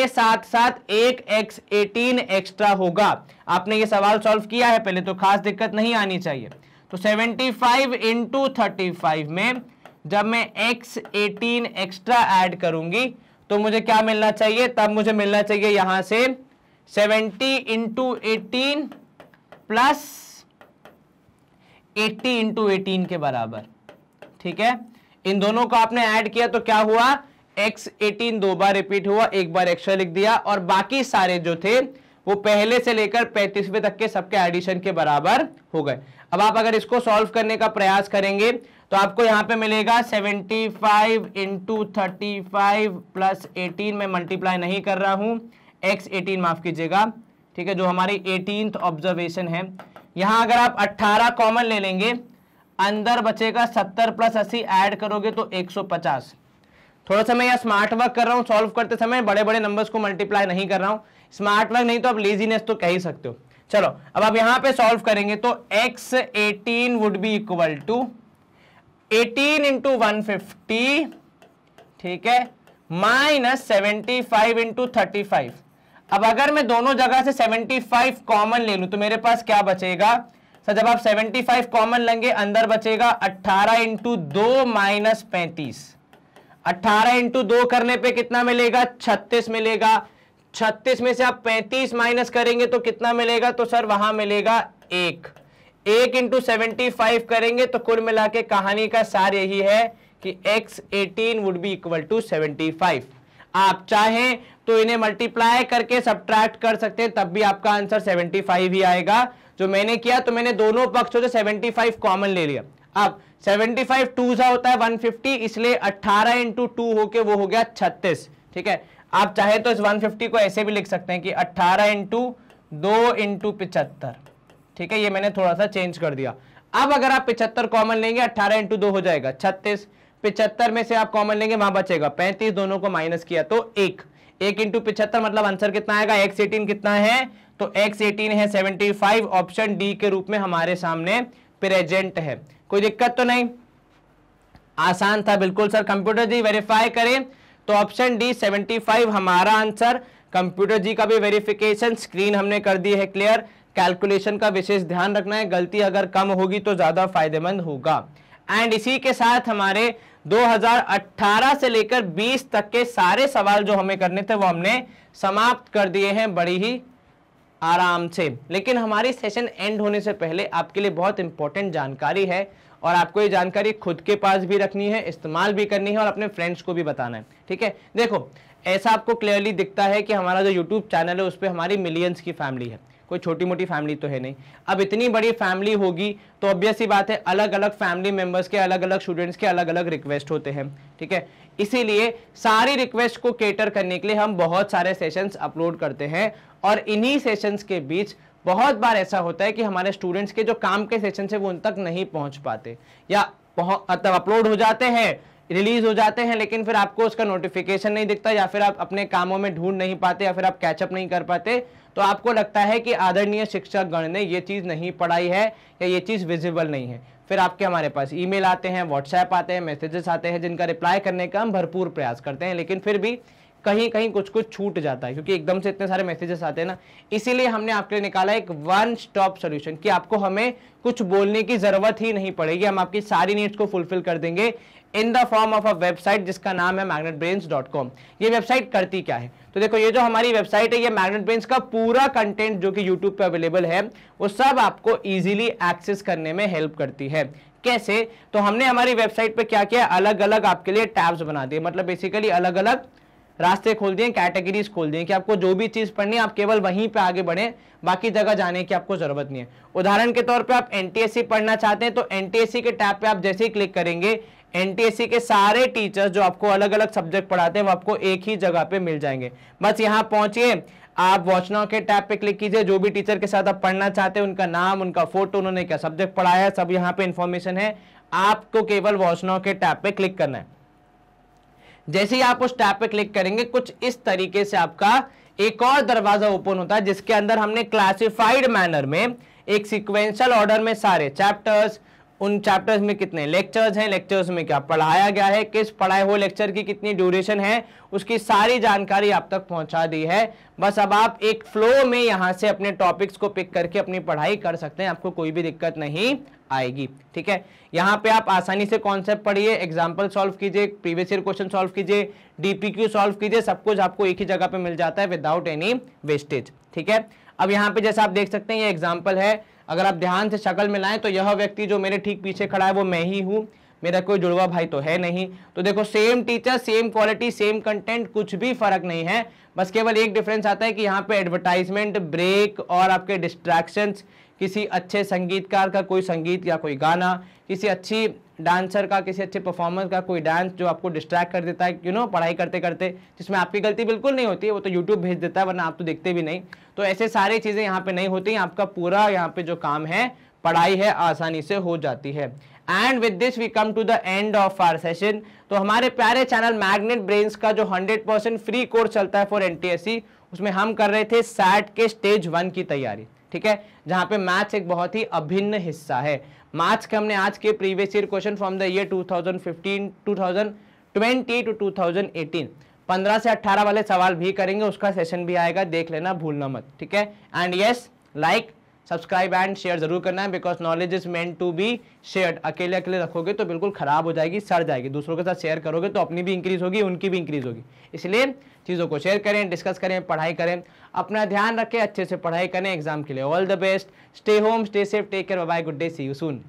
साथ साथ एक x18 एक्स्ट्रा होगा। आपने ये सवाल सॉल्व किया है पहले तो खास दिक्कत नहीं आनी चाहिए। तो 75 इंटू 35 में जब मैं x18 एक्स्ट्रा ऐड करूंगी तो मुझे क्या मिलना चाहिए, तब मुझे मिलना चाहिए यहां से 70 इंटू 18 प्लस 80 इंटू 18 के बराबर। ठीक है, इन दोनों को आपने ऐड किया तो क्या हुआ, x18 2 बार रिपीट हुआ, एक बार एक्स्ट्रा लिख दिया, और बाकी सारे जो थे वो पहले से लेकर 35वें तक के सबके एडिशन के बराबर हो गए। अब आप अगर इसको सॉल्व करने का प्रयास करेंगे तो आपको यहां पे मिलेगा 75 इंटू 35 प्लस 18, में मल्टीप्लाई नहीं कर रहा हूं, x18 माफ कीजिएगा। ठीक है, जो हमारी 18th ऑब्जर्वेशन है, यहां अगर आप 18 कॉमन ले लेंगे अंदर बचेगा 70 प्लस 80 ऐड करोगे तो 150। थोड़ा सा मैं यहाँ स्मार्ट वर्क कर रहा हूँ, सॉल्व करते समय बड़े बड़े नंबर्स को मल्टीप्लाई नहीं कर रहा हूँ, स्मार्ट वर्क नहीं तो आप लेजीनेस तो कह ही सकते हो। चलो अब आप यहाँ पे सॉल्व करेंगे तो x18 would be equal to 18 into 150, ठीक है, माइनस 75 इंटू 35। अब अगर मैं दोनों जगह से 75 कॉमन ले लूं तो मेरे पास क्या बचेगा, सर जब आप 75 कॉमन लेंगे अंदर बचेगा 18 इंटू 2 माइनस 35। 18 इंटू 2 करने पे कितना मिलेगा, 36 मिलेगा। 36 में से आप 35 माइनस करेंगे तो कितना मिलेगा, तो सर वहां मिलेगा 1 इंटू 75 करेंगे तो कुल मिला के कहानी का सार यही है कि x18 would be equal to 75। आप चाहें तो इन्हें मल्टीप्लाई करके सब्ट्रैक्ट कर सकते हैं, तब भी आपका आंसर 75 ही आएगा। जो मैंने किया तो मैंने दोनों पक्षों से 75 कॉमन ले लिया। अब 75 2 सा होता है 150, इसलिए 18 इंटू 2 होके वो हो गया 36। ठीक है, आप चाहे तो इस 150 को ऐसे भी लिख सकते हैं कि 18 इंटू 2 इंटू 75। ठीक है, ये मैंने थोड़ा सा चेंज कर दिया। अब अगर आप 75 कॉमन लेंगे 18 इंटू 2 हो जाएगा 36, 75 में से आप कॉमन लेंगे वहां बचेगा 35, दोनों को माइनस किया तो 1 इंटू 75 मतलब आंसर कितना आएगा, x18 कितना है, तो x18 है 75, ऑप्शन डी के रूप में हमारे सामने प्रेजेंट है। कोई दिक्कत तो नहीं, आसान था बिल्कुल सर। कंप्यूटर जी वेरीफाई करें, तो ऑप्शन डी 75 हमारा आंसर। कंप्यूटर जी का भी वेरिफिकेशन, स्क्रीन हमने कर दी है क्लियर। कैलकुलेशन का विशेष ध्यान रखना है, गलती अगर कम होगी तो ज्यादा फायदेमंद होगा। एंड इसी के साथ हमारे 2018 से लेकर 20 तक के सारे सवाल जो हमें करने थे वो हमने समाप्त कर दिए हैं बड़ी ही आराम से। लेकिन हमारी सेशन एंड होने से पहले आपके लिए बहुत इंपॉर्टेंट जानकारी है, और आपको ये जानकारी खुद के पास भी रखनी है, इस्तेमाल भी करनी है और अपने फ्रेंड्स को भी बताना है, ठीक है। देखो ऐसा आपको क्लियरली दिखता है कि हमारा जो यूट्यूब चैनल है उस पर हमारी मिलियंस की फैमिली है, कोई छोटी मोटी फैमिली तो है नहीं। अब इतनी बड़ी फैमिली होगी तो ऑब्वियस ही बात है अलग अलग फैमिली मेंबर्स के, अलग अलग स्टूडेंट्स के अलग अलग रिक्वेस्ट होते हैं, ठीक है। इसीलिए सारी रिक्वेस्ट को केटर करने के लिए हम बहुत सारे सेशंस अपलोड करते हैं, और इन्हीं सेशंस के बीच बहुत बार ऐसा होता है कि हमारे स्टूडेंट्स के जो काम के सेशन है वो उन तक नहीं पहुंच पाते, या मतलब अपलोड हो जाते हैं, रिलीज हो जाते हैं, लेकिन फिर आपको उसका नोटिफिकेशन नहीं दिखता, या फिर आप अपने कामों में ढूंढ नहीं पाते, या फिर आप कैचअप नहीं कर पाते, तो आपको लगता है कि आदरणीय शिक्षक गण ने ये चीज नहीं पढ़ाई है या ये चीज विजिबल नहीं है। फिर आपके हमारे पास ईमेल आते हैं, व्हाट्सएप आते हैं, मैसेजेस आते हैं, जिनका रिप्लाई करने का हम भरपूर प्रयास करते हैं, लेकिन फिर भी कहीं कहीं कुछ कुछ छूट जाता है, क्योंकि एकदम से इतने सारे मैसेजेस आते हैं ना। इसीलिए हमने आपके लिए निकाला एक वन स्टॉप सॉल्यूशन कि आपको हमें कुछ बोलने की जरूरत ही नहीं पड़ेगी, हम आपकी सारी नीड्स को फुलफिल कर देंगे in the form of a website जिसका नाम है magnetbrains.com। ये वेबसाइट करती क्या है, तो देखो ये जो हमारी वेबसाइट है ये मैग्नेटब्रेन्स का पूरा कंटेंट जो कि यूट्यूब पे अवेलेबल है वो सब आपको इजीली एक्सेस करने में हेल्प करती है। कैसे, तो हमने हमारी वेबसाइट पे क्या किया, अलग अलग आपके लिए टैब्स बना दिए, मतलब बेसिकली अलग अलग रास्ते खोल दिए, कैटेगरीज खोल दिए कि आपको जो भी चीज पढ़नी है आप केवल वहीं पे आगे बढ़े, बाकी जगह जाने की आपको जरूरत नहीं है। उदाहरण के तौर पे आप एनटीएससी पढ़ना चाहते हैं तो एनटीएससी के टैब पे आप जैसे ही क्लिक करेंगे एनटीएससी के सारे टीचर्स जो आपको अलग अलग सब्जेक्ट पढ़ाते हैं वो आपको एक ही जगह पे मिल जाएंगे। बस यहाँ पहुंचिए, आप वॉच नाउ के टैब पे क्लिक कीजिए, जो भी टीचर के साथ आप पढ़ना चाहते हैं उनका नाम, उनका फोटो, उन्होंने क्या सब्जेक्ट पढ़ाया है, सब यहाँ पे इंफॉर्मेशन है। आपको केवल वॉच नाउ के टैब पे क्लिक करना है। जैसे ही आप उस टैब पे क्लिक करेंगे कुछ इस तरीके से आपका एक और दरवाजा ओपन होता है जिसके अंदर हमने क्लासिफाइड मैनर में एक सीक्वेंशियल ऑर्डर में सारे चैप्टर्स, उन चैप्टर्स में कितने लेक्चर्स हैं, लेक्चर्स में क्या पढ़ाया गया है, किस पढ़ाए हुए लेक्चर की कितनी ड्यूरेशन है, उसकी सारी जानकारी आप तक पहुंचा दी है। बस अब आप एक फ्लो में यहां से अपने टॉपिक्स को पिक करके अपनी पढ़ाई कर सकते हैं, आपको कोई भी दिक्कत नहीं आएगी। ठीक है, यहाँ पे आप आसानी से कॉन्सेप्ट पढ़िए, एग्जाम्पल सॉल्व कीजिए, प्रीवियस ईयर क्वेश्चन सॉल्व कीजिए, डीपीक्यू सॉल्व कीजिए, सब कुछ आपको एक ही जगह पे मिल जाता है विदाउट एनी वेस्टेज। ठीक है, अब यहाँ पे जैसा आप देख सकते हैं ये एग्जाम्पल है, अगर आप ध्यान से शक्ल मिलाएं तो यह व्यक्ति जो मेरे ठीक पीछे खड़ा है वो मैं ही हूं, मेरा कोई जुड़वा भाई तो है नहीं। तो देखो same teacher, same quality, same content, कुछ भी फर्क नहीं है, बस केवल एक डिफरेंस आता है कि यहाँ पे एडवर्टाइजमेंट, ब्रेक और आपके डिस्ट्रैक्शंस, किसी अच्छे संगीतकार का कोई संगीत या कोई गाना, किसी अच्छी डांसर का, किसी अच्छे परफॉर्मर का कोई डांस जो आपको डिस्ट्रैक्ट कर देता है, पढ़ाई करते करते, जिसमें आपकी गलती बिल्कुल नहीं होती है, वो तो यूट्यूब भेज देता है वरना आप तो देखते भी नहीं। तो ऐसे सारी चीज़ें यहाँ पे नहीं होती, आपका पूरा यहाँ पे जो काम है, पढ़ाई है, आसानी से हो जाती है। And with this we come to the end of our session. तो हमारे प्यारे चैनल मैग्नेट ब्रेन्स का जो 100% फ्री कोर्स चलता है फॉर एनटीएससी, उसमें हम कर रहे थे सैट के स्टेज 1 की तैयारी। ठीक है, जहां पे मैथ्स एक बहुत ही अभिन्न हिस्सा है। मैथ्स के हमने आज के previous year question from the year 2015 2020 to 2018 15 से 18 वाले सवाल भी करेंगे, उसका सेशन भी आएगा, देख लेना, भूलना मत। ठीक है, and yes, like, subscribe and share जरूर करना है, because knowledge is meant to be shared. अकेले अकेले रखोगे तो बिल्कुल खराब हो जाएगी, सड़ जाएगी। दूसरों के साथ शेयर करोगे तो अपनी भी इंक्रीज होगी, उनकी भी इंक्रीज होगी। इसलिए चीज़ों को शेयर करें, डिस्कस करें, पढ़ाई करें, अपना ध्यान रखें, अच्छे से पढ़ाई करें एग्जाम के लिए। All the best, stay home, stay safe, take care, bye, good day, see you soon.